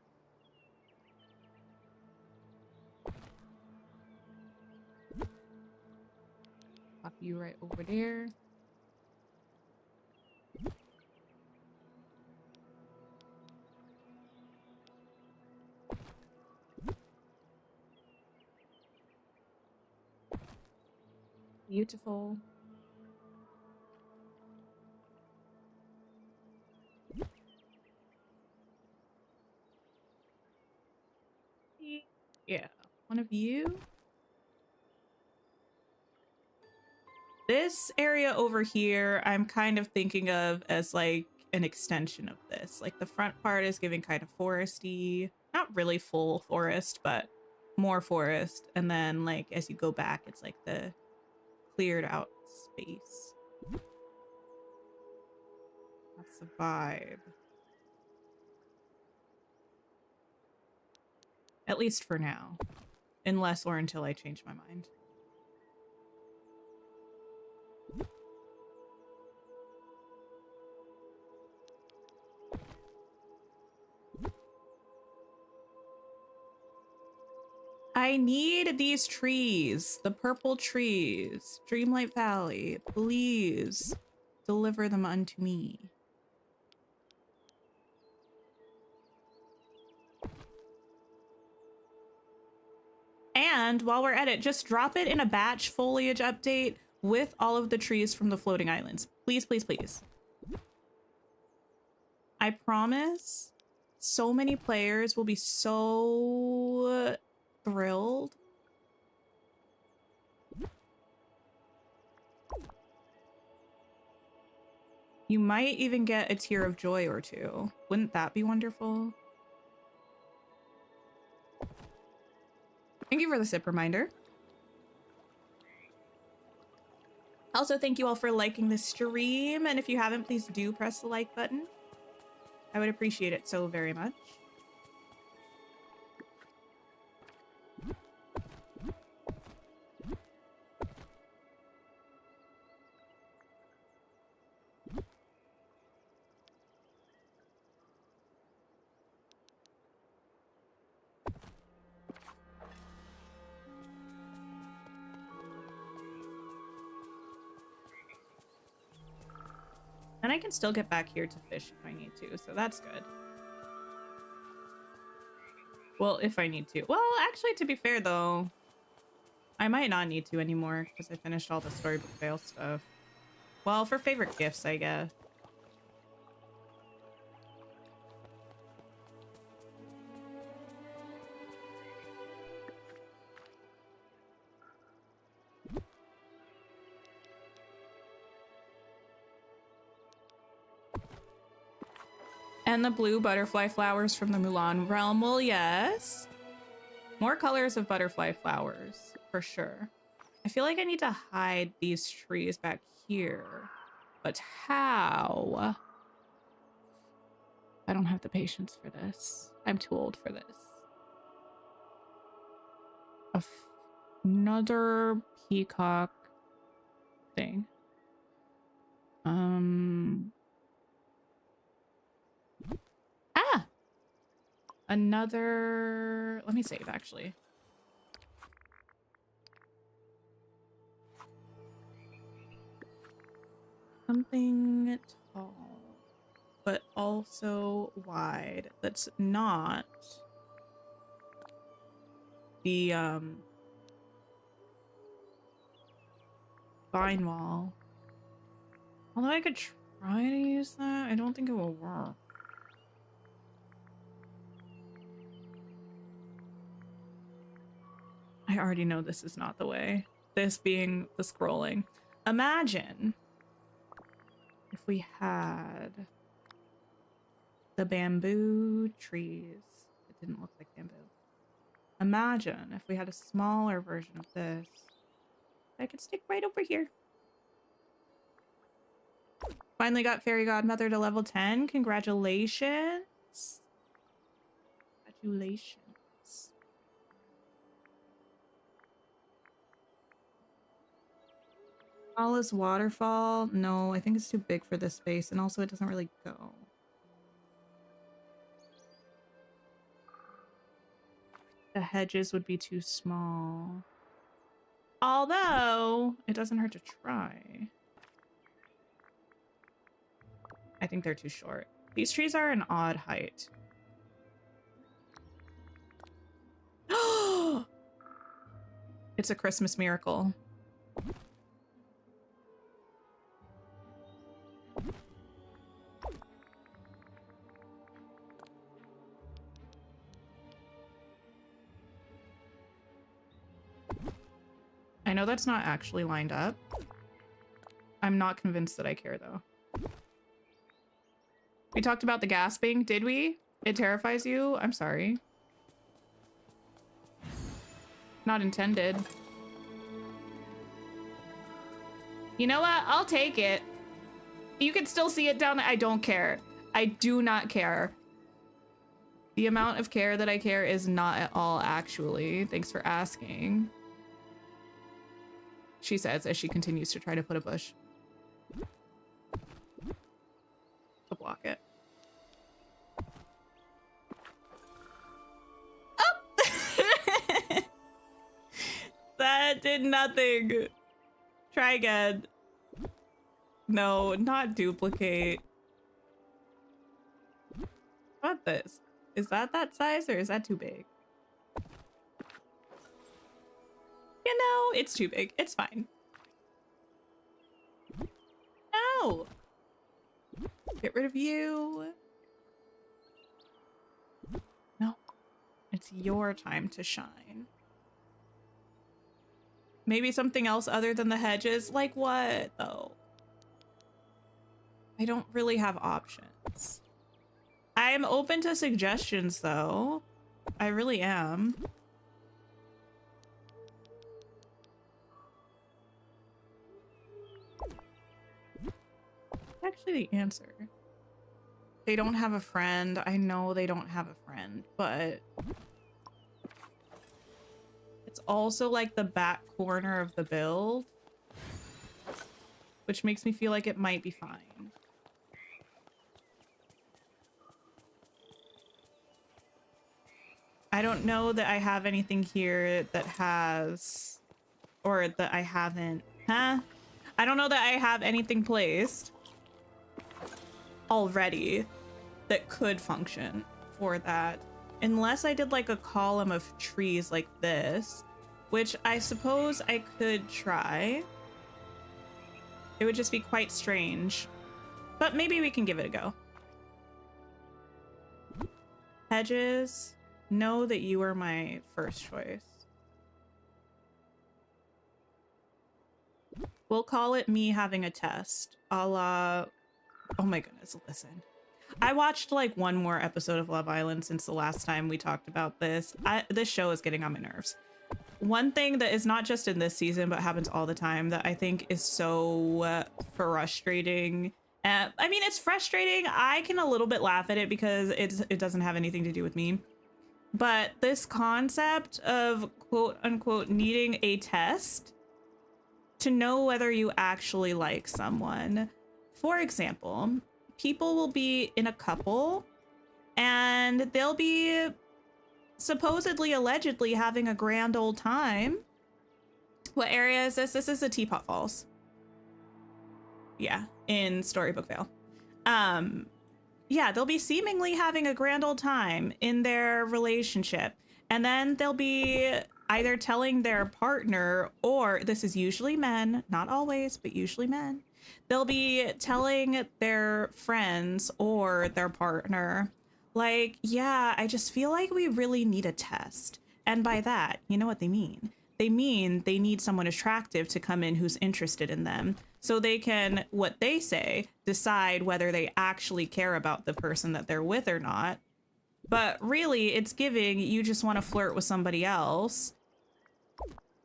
[SPEAKER 1] Pop you right over there. Beautiful. Yeah, one of you. This area over here, I'm kind of thinking of as like an extension of this. Like the front part is giving kind of foresty, not really full forest, but more forest. And then like as you go back, it's like the cleared out space. That's the vibe. At least for now. Unless or until I change my mind. I need these trees, the purple trees, Dreamlight Valley. Please deliver them unto me. And while we're at it, just drop it in a batch foliage update with all of the trees from the floating islands. Please, please, please. I promise so many players will be so thrilled. You might even get a tear of joy or two. Wouldn't that be wonderful? Thank you for the sip reminder. Also, thank you all for liking the stream. And if you haven't, please do press the like button. I would appreciate it so very much. And I can still get back here to fish if I need to, so that's good. Well, if I need to. Well, actually, to be fair, though, I might not need to anymore because I finished all the Storybook Vale stuff. Well, for favorite gifts, I guess. And the blue butterfly flowers from the Mulan realm. Well, yes. More colors of butterfly flowers, for sure. I feel like I need to hide these trees back here. But how? I don't have the patience for this. I'm too old for this. Another peacock thing. Another, let me save actually. Something tall, but also wide. That's not the vine wall. Although I could try to use that, I don't think it will work. I already know this is not the way. This being the scrolling. Imagine if we had the bamboo trees. It didn't look like bamboo. Imagine if we had a smaller version of this. I could stick right over here. Finally got Fairy Godmother to level 10. Congratulations. Congratulations. Tallest waterfall? No, I think it's too big for this space, and also it doesn't really go. The hedges would be too small. Although, it doesn't hurt to try. I think they're too short. These trees are an odd height. It's a Christmas miracle. I know that's not actually lined up. I'm not convinced that I care though. We talked about the gasping, did we? It terrifies you? I'm sorry. Not intended. You know what? I'll take it. You can still see it down there. I don't care. I do not care. The amount of care that I care is not at all, actually. Thanks for asking. She says as she continues to try to put a bush to block it. Oh! That did nothing. Try again. No, not duplicate. What this? Is that size or is that too big? You know, it's too big. It's fine. No. Get rid of you. No. It's your time to shine. Maybe something else other than the hedges? Like what, though? I don't really have options. I'm open to suggestions, though. I really am. Actually, the answer. They don't have a friend. I know they don't have a friend, but it's also like the back corner of the build, which makes me feel like it might be fine. I don't know that I have anything here that has, or that I haven't, huh? I don't know that I have anything placed already that could function for that. Unless I did like a column of trees like this, which I suppose I could try. It would just be quite strange, but maybe we can give it a go. Hedges. Know that you were my first choice. We'll call it me having a test. A la... Oh my goodness, listen. I watched like one more episode of Love Island since the last time we talked about this. This show is getting on my nerves. One thing that is not just in this season, but happens all the time that I think is so frustrating. I mean, it's frustrating. I can a little bit laugh at it because it doesn't have anything to do with me. But this concept of quote unquote needing a test to know whether you actually like someone. For example, people will be in a couple and they'll be supposedly, allegedly having a grand old time. What area is this? This is the Teapot Falls. Yeah, in Storybook Vale. Yeah, they'll be seemingly having a grand old time in their relationship. And then they'll be either telling their partner, or this is usually men, not always, but usually men. They'll be telling their friends or their partner, like, yeah, I just feel like we really need a test. And by that, you know what they mean? They mean they need someone attractive to come in who's interested in them. So they can, what they say, decide whether they actually care about the person that they're with or not. But really, it's giving you just want to flirt with somebody else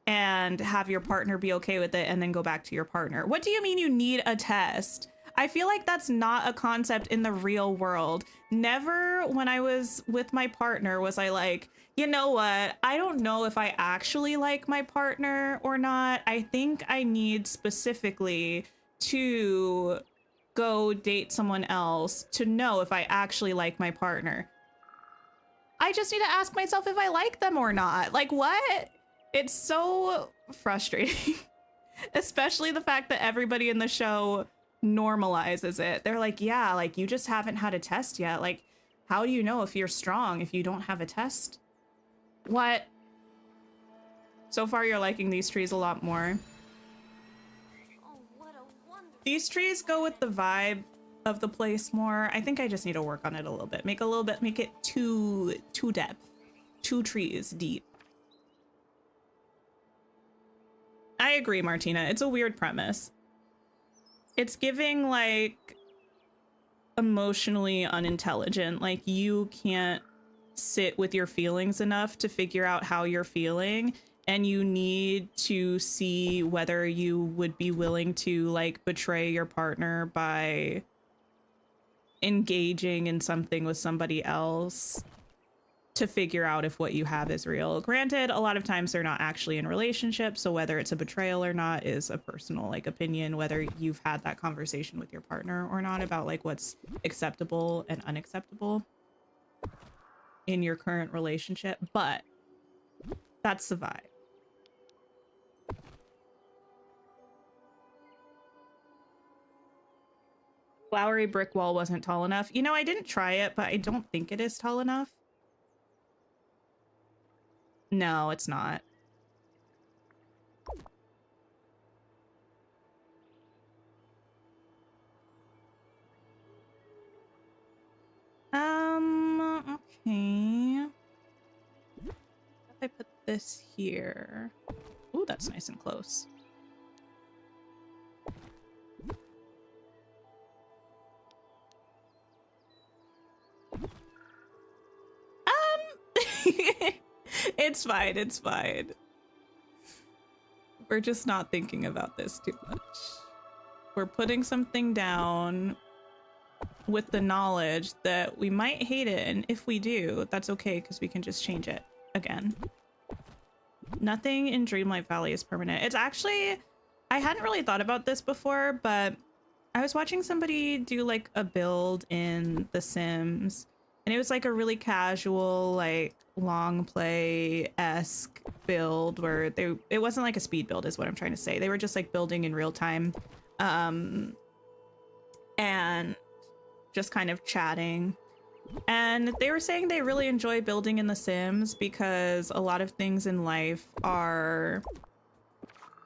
[SPEAKER 1] and have your partner be okay with it and then go back to your partner. What do you mean you need a test? I feel like that's not a concept in the real world. Never when I was with my partner was I like, you know what? I don't know if I actually like my partner or not. I think I need specifically to go date someone else to know if I actually like my partner. I just need to ask myself if I like them or not. Like, what? It's so frustrating, especially the fact that everybody in the show normalizes it. They're like, yeah, like you just haven't had a test yet. Like, how do you know if you're strong if you don't have a test? What? So far, you're liking these trees a lot more.
[SPEAKER 3] Oh, what a wonderful...
[SPEAKER 1] These trees go with the vibe of the place more. I think I just need to work on it a little bit. Make it too depth. 2 trees deep. agree, Martina. It's a weird premise. It's giving like emotionally unintelligent. Like you can't sit with your feelings enough to figure out how you're feeling, and you need to see whether you would be willing to like betray your partner by engaging in something with somebody else to figure out if what you have is real. Granted, a lot of times they're not actually in relationships, so whether it's a betrayal or not is a personal like opinion, whether you've had that conversation with your partner or not about like what's acceptable and unacceptable in your current relationship, but that's the vibe. Flowery brick wall wasn't tall enough. You know, I didn't try it, but I don't think it is tall enough. No, it's not. Okay. If I put this here. Ooh, that's nice and close. It's fine, it's fine. We're just not thinking about this too much. We're putting something down with the knowledge that we might hate it, and if we do, that's okay because we can just change it again. Nothing in Dreamlight Valley is permanent. It's actually, I hadn't really thought about this before, but I was watching somebody do like a build in The Sims, and it was like a really casual, like long play-esque build where it wasn't like a speed build is what I'm trying to say. They were just like building in real time, and just kind of chatting. And they were saying they really enjoy building in The Sims because a lot of things in life are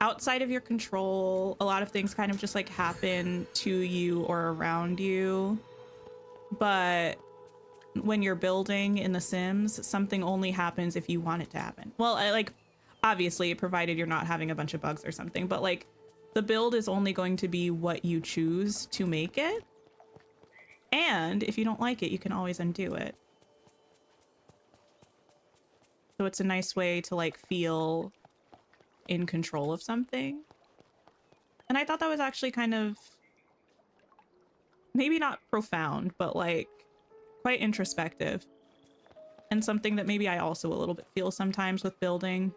[SPEAKER 1] outside of your control. A lot of things kind of just like happen to you or around you. But when you're building in The Sims, something only happens if you want it to happen. Well, like obviously provided you're not having a bunch of bugs or something, but like the build is only going to be what you choose to make it. And if you don't like it, you can always undo it. So it's a nice way to like feel in control of something. And I thought that was actually kind of maybe not profound, but like quite introspective. And something that maybe I also a little bit feel sometimes with building.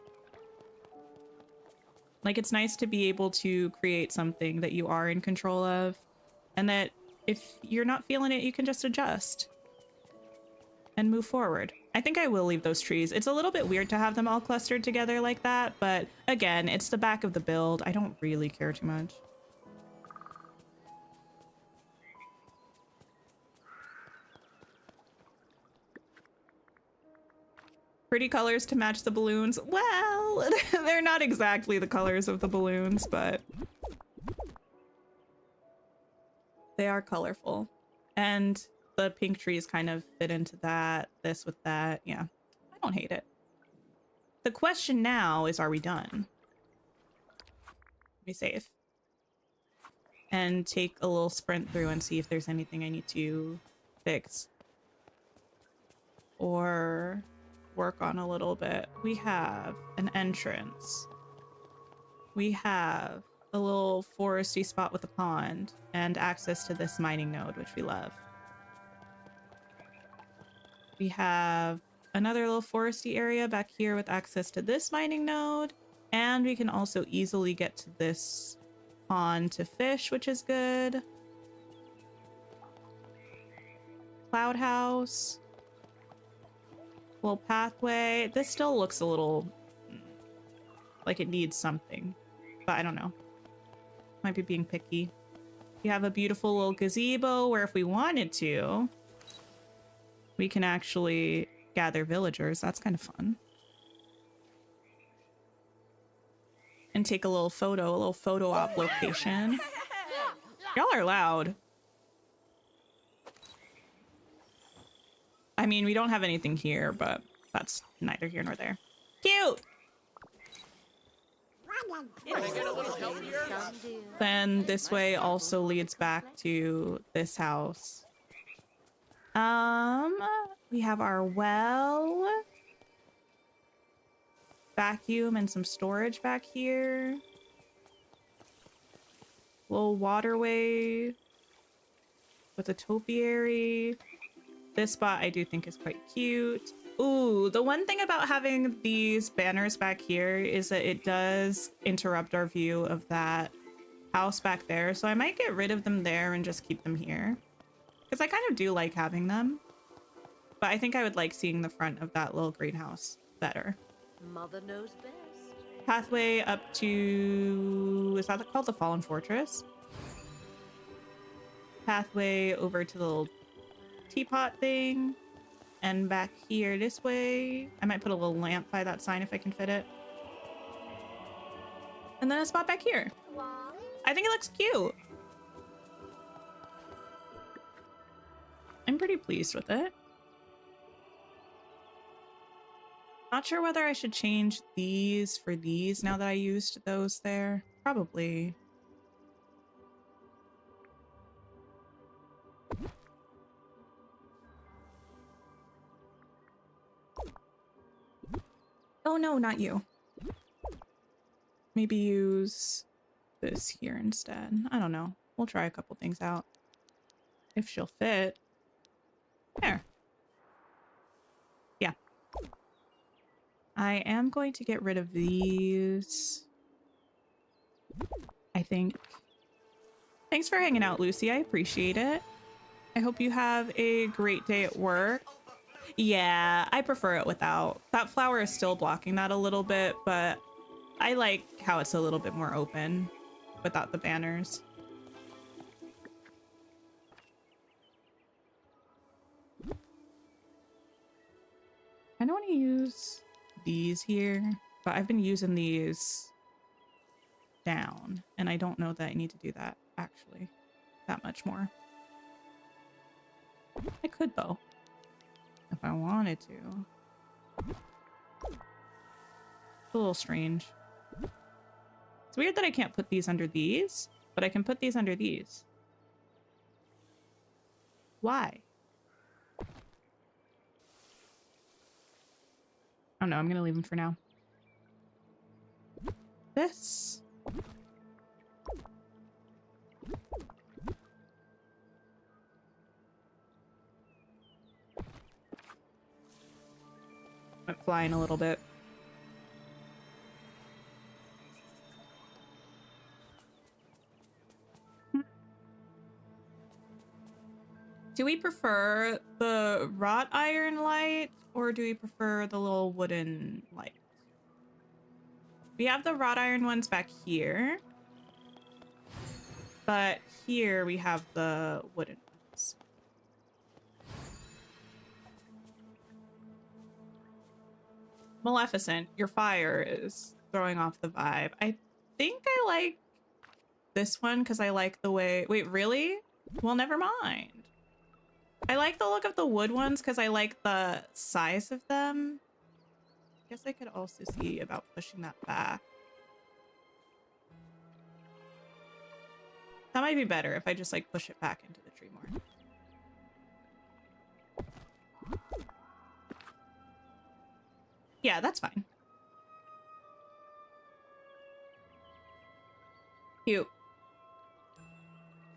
[SPEAKER 1] Like it's nice to be able to create something that you are in control of, and that if you're not feeling it, you can just adjust and move forward. I think I will leave those trees. It's a little bit weird to have them all clustered together like that, but again, it's the back of the build. I don't really care too much. Pretty colors to match the balloons. Well, they're not exactly the colors of the balloons, but they are colorful. And the pink trees kind of fit into that, this with that. Yeah, I don't hate it. The question now is, are we done? Let me save. And take a little sprint through and see if there's anything I need to fix. Or work on a little bit. We have an entrance. We have a little foresty spot with a pond and access to this mining node, which we love. We have another little foresty area back here with access to this mining node, and we can also easily get to this pond to fish, which is good. Cloud house. Little pathway. This still looks a little like it needs something, but I don't know. Might be being picky. We have a beautiful little gazebo where if we wanted to, we can actually gather villagers. That's kind of fun. And take a little photo op location. Y'all are loud. I mean, we don't have anything here, but that's neither here nor there. Cute!
[SPEAKER 5] Can I get a little help here?
[SPEAKER 1] Then this way also leads back to this house. We have our well, vacuum, and some storage back here. Little waterway with a topiary. This spot I do think is quite cute. Ooh, the one thing about having these banners back here is that it does interrupt our view of that house back there. So I might get rid of them there and just keep them here. Because I kind of do like having them. But I think I would like seeing the front of that little greenhouse better.
[SPEAKER 6] Mother knows best.
[SPEAKER 1] Pathway up to... is that called the Fallen Fortress? Pathway over to the little teapot thing. And back here this way. I might put a little lamp by that sign if I can fit it. And then a spot back here. I think it looks cute. I'm pretty pleased with it. Not sure whether I should change these for these now that I used those there. Probably. Oh no, not you. Maybe use this here instead. I don't know. We'll try a couple things out. If she'll fit. There. Yeah. I am going to get rid of these. I think. Thanks for hanging out, Lucy. I appreciate it. I hope you have a great day at work. Yeah, I prefer it without. That flower is still blocking that a little bit, but I like how it's a little bit more open without the banners. I don't want to use these here, but I've been using these down, and I don't know that I need to do that actually that much more. I could though, if I wanted to. It's a little strange. It's weird that I can't put these under these, but I can put these under these. Why? Oh no, I'm gonna leave them for now. This. Went flying a little bit. Do we prefer the wrought iron light or do we prefer the little wooden light? We have the wrought iron ones back here, but here we have the wooden ones. Maleficent, your fire is throwing off the vibe. I think I like this one because I like the way... Wait, really? Well, never mind. I like the look of the wood ones because I like the size of them. I guess I could also see about pushing that back. That might be better if I just like push it back into the tree more. Yeah, that's fine. Cute.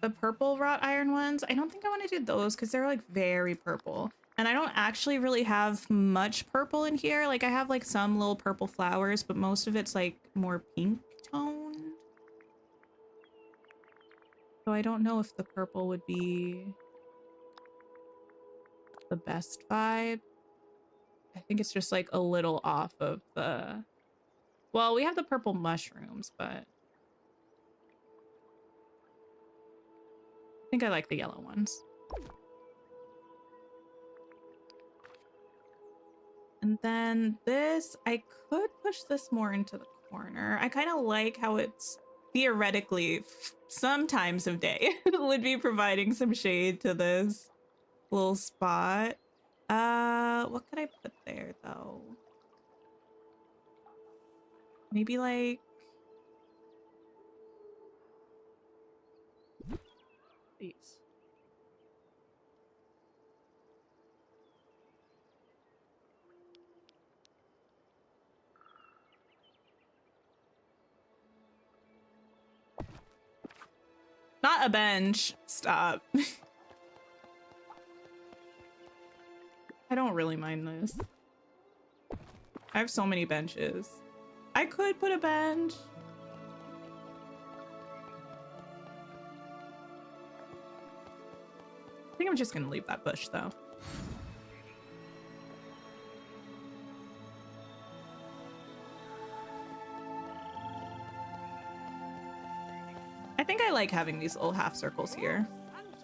[SPEAKER 1] The purple wrought iron ones, I don't think I want to do those because they're like very purple. And I don't actually really have much purple in here. Like I have like some little purple flowers, but most of it's like more pink toned. So I don't know if the purple would be the best vibe. I think it's just like a little off of the... Well, we have the purple mushrooms, but I think I like the yellow ones. And then this, I could push this more into the corner. I kind of like how it's theoretically some times of day would be providing some shade to this little spot. What could I put there though? Maybe like Please. Not a bench. Stop. I don't really mind this. I have so many benches. I could put a bench. I think I'm just gonna leave that bush though. I think I like having these little half circles here.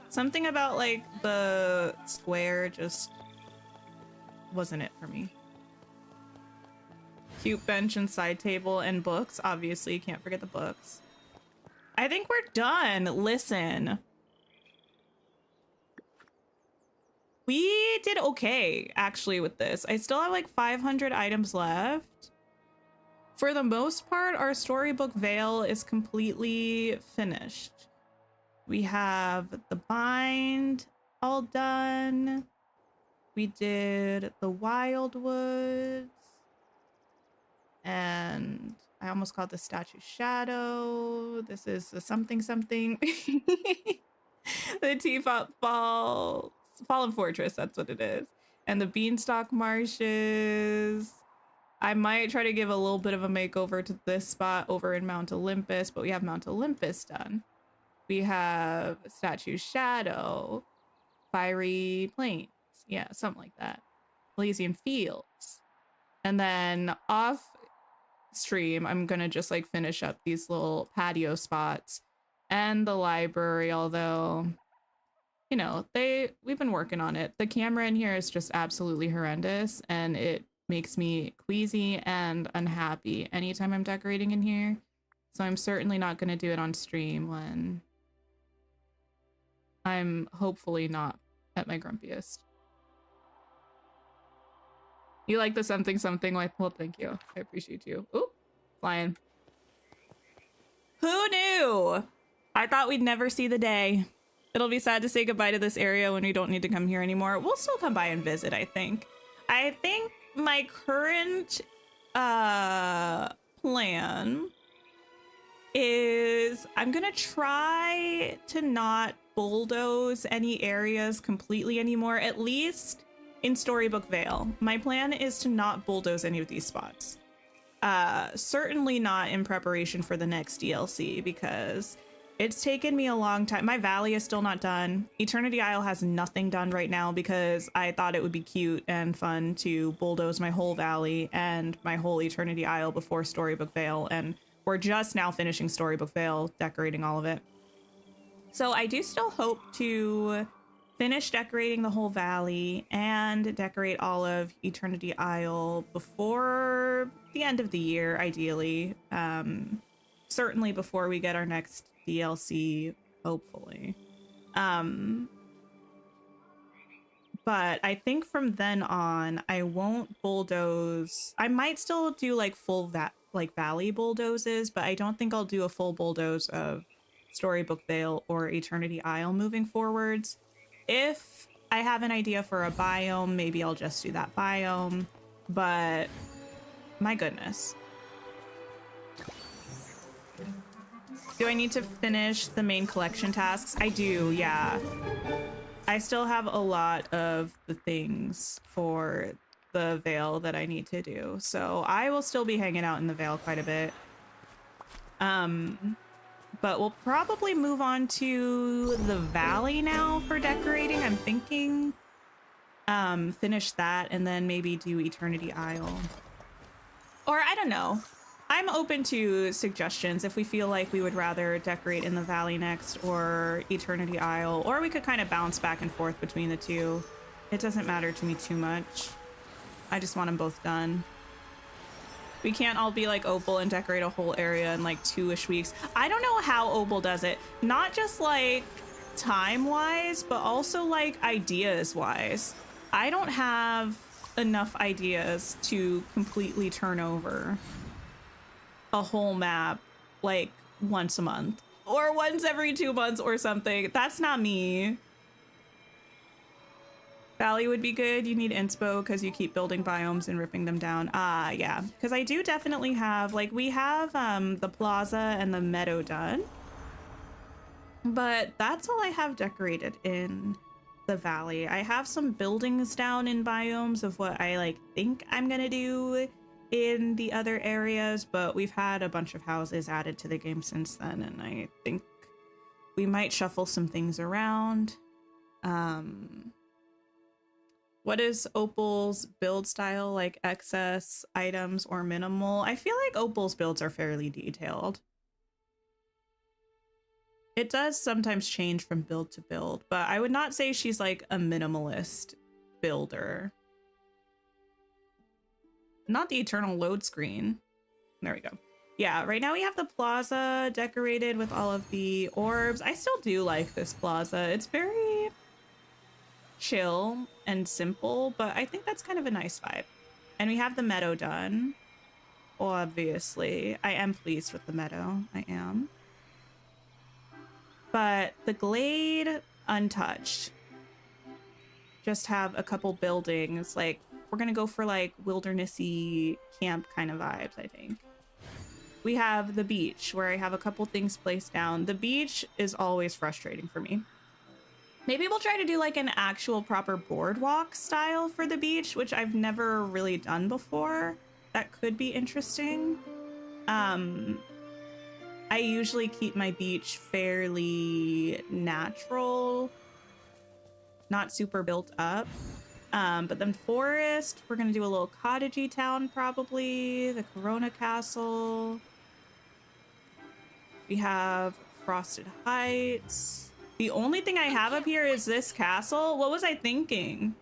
[SPEAKER 1] Something about like the square just wasn't it for me. Cute bench and side table and books. Obviously, can't forget the books. I think we're done. Listen. We did okay, actually, with this. I still have like 500 items left. For the most part, our Storybook Vale is completely finished. We have the bind all done. We did the Wildwoods. And I almost called the Statue Shadow. This is the something something. The Teapot Fallen Fortress, that's what it is. And the Beanstalk Marshes. I might try to give a little bit of a makeover to this spot over in Mount Olympus, but we have Mount Olympus done. We have Statue Shadow, Fiery Plains. Yeah, something like that. Elysian Fields. And then off stream, I'm gonna just like finish up these little patio spots and the library, although, you know, we've been working on it. The camera in here is just absolutely horrendous and it makes me queasy and unhappy anytime I'm decorating in here. So I'm certainly not gonna do it on stream when I'm hopefully not at my grumpiest. You like the something something? Like, well, thank you. I appreciate you. Ooh, flying. Who knew? I thought we'd never see the day. It'll be sad to say goodbye to this area when we don't need to come here anymore. We'll still come by and visit, I think. I think my current plan is I'm gonna try to not bulldoze any areas completely anymore, at least in Storybook Vale. My plan is to not bulldoze any of these spots. Certainly not in preparation for the next DLC, because it's taken me a long time. My Valley is still not done. Eternity Isle has nothing done right now because I thought it would be cute and fun to bulldoze my whole Valley and my whole Eternity Isle before Storybook Vale, and we're just now finishing Storybook Vale, decorating all of it. So I do still hope to finish decorating the whole Valley and decorate all of Eternity Isle before the end of the year, ideally. Certainly before we get our next DLC, hopefully. But I think from then on, I won't bulldoze. I might still do like full Valley bulldozes, but I don't think I'll do a full bulldoze of Storybook Vale or Eternity Isle moving forwards. If I have an idea for a biome, maybe I'll just do that biome, but my goodness. Do I need to finish the main collection tasks? I do, yeah. I still have a lot of the things for the Vale that I need to do, so I will still be hanging out in the Vale quite a bit. But we'll probably move on to the Valley now for decorating, I'm thinking. Finish that and then maybe do Eternity Isle. Or I don't know. I'm open to suggestions if we feel like we would rather decorate in the Valley next or Eternity Isle, or we could kind of bounce back and forth between the two. It doesn't matter to me too much. I just want them both done. We can't all be like Opal and decorate a whole area in like 2-ish weeks. I don't know how Opal does it. Not just like time-wise, but also like ideas-wise. I don't have enough ideas to completely turn over a whole map like once a month. or once every 2 months or something. That's not me. Valley would be good. You need inspo because you keep building biomes and ripping them down. Ah, yeah. Because I do definitely have, like, we have the plaza and the meadow done. But that's all I have decorated in the valley. I have some buildings down in biomes of what I, like, think I'm gonna do in the other areas, but we've had a bunch of houses added to the game since then, and I think we might shuffle some things around. What is Opal's build style, like excess items or minimal? I feel like Opal's builds are fairly detailed. It does sometimes change from build to build, but I would not say she's like a minimalist builder. Not the eternal load screen. There we go. Yeah, right now we have the plaza decorated with all of the orbs. I still do like this plaza. It's very chill and simple, but I think that's kind of a nice vibe. And we have the meadow done. Obviously, I am pleased with the meadow. I am. But the glade, untouched. Just have a couple buildings. Like, we're gonna go for like wildernessy camp kind of vibes, I think. We have the beach where I have a couple things placed down. The beach is always frustrating for me. Maybe we'll try to do like an actual proper boardwalk style for the beach, which I've never really done before. That could be interesting. I usually keep my beach fairly natural, not super built up. But then forest, we're gonna do a little cottagey town probably, the Corona Castle. We have Frosted Heights. The only thing I have up here is this castle. What was I thinking?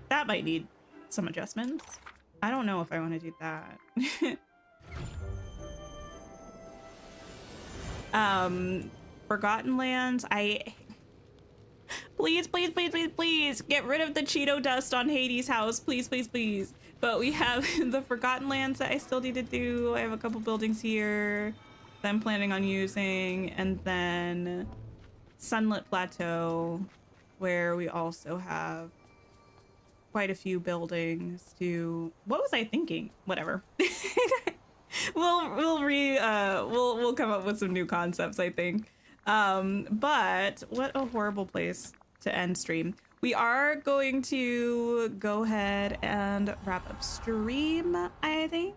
[SPEAKER 1] That might need some adjustments. I don't know if I want to do that. Forgotten Lands. Please, please, please, please, please get rid of the Cheeto dust on Hades' house. Please, please, please. But we have the Forgotten Lands that I still need to do. I have a couple buildings here that I'm planning on using. And then Sunlit Plateau, where we also have quite a few buildings to... What was I thinking? Whatever. We'll come up with some new concepts, I think. But what a horrible place to end stream. We are going to go ahead and wrap up stream, I think.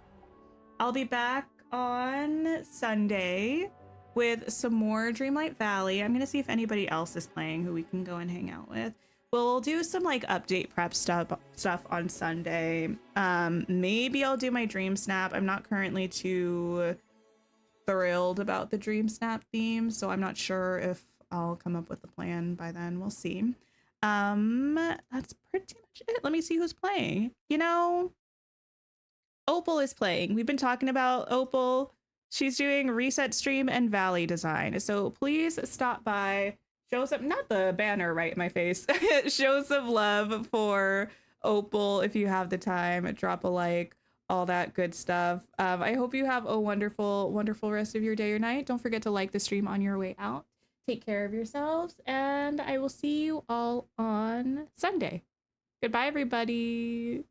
[SPEAKER 1] I'll be back on Sunday with some more Dreamlight Valley. I'm gonna see if anybody else is playing who we can go and hang out with. We'll do some like update prep stuff on Sunday. Maybe I'll do my DreamSnap. I'm not currently too thrilled about the DreamSnap theme, so I'm not sure if I'll come up with a plan by then. We'll see. That's pretty much it. Let me see who's playing. You know, Opal is playing. We've been talking about Opal. She's doing reset stream and Valley design. So please stop by. Show some, not the banner right in my face. Show some love for Opal if you have the time. Drop a like, all that good stuff. I hope you have a wonderful, wonderful rest of your day or night. Don't forget to like the stream on your way out. Take care of yourselves, and I will see you all on Sunday. Goodbye, everybody.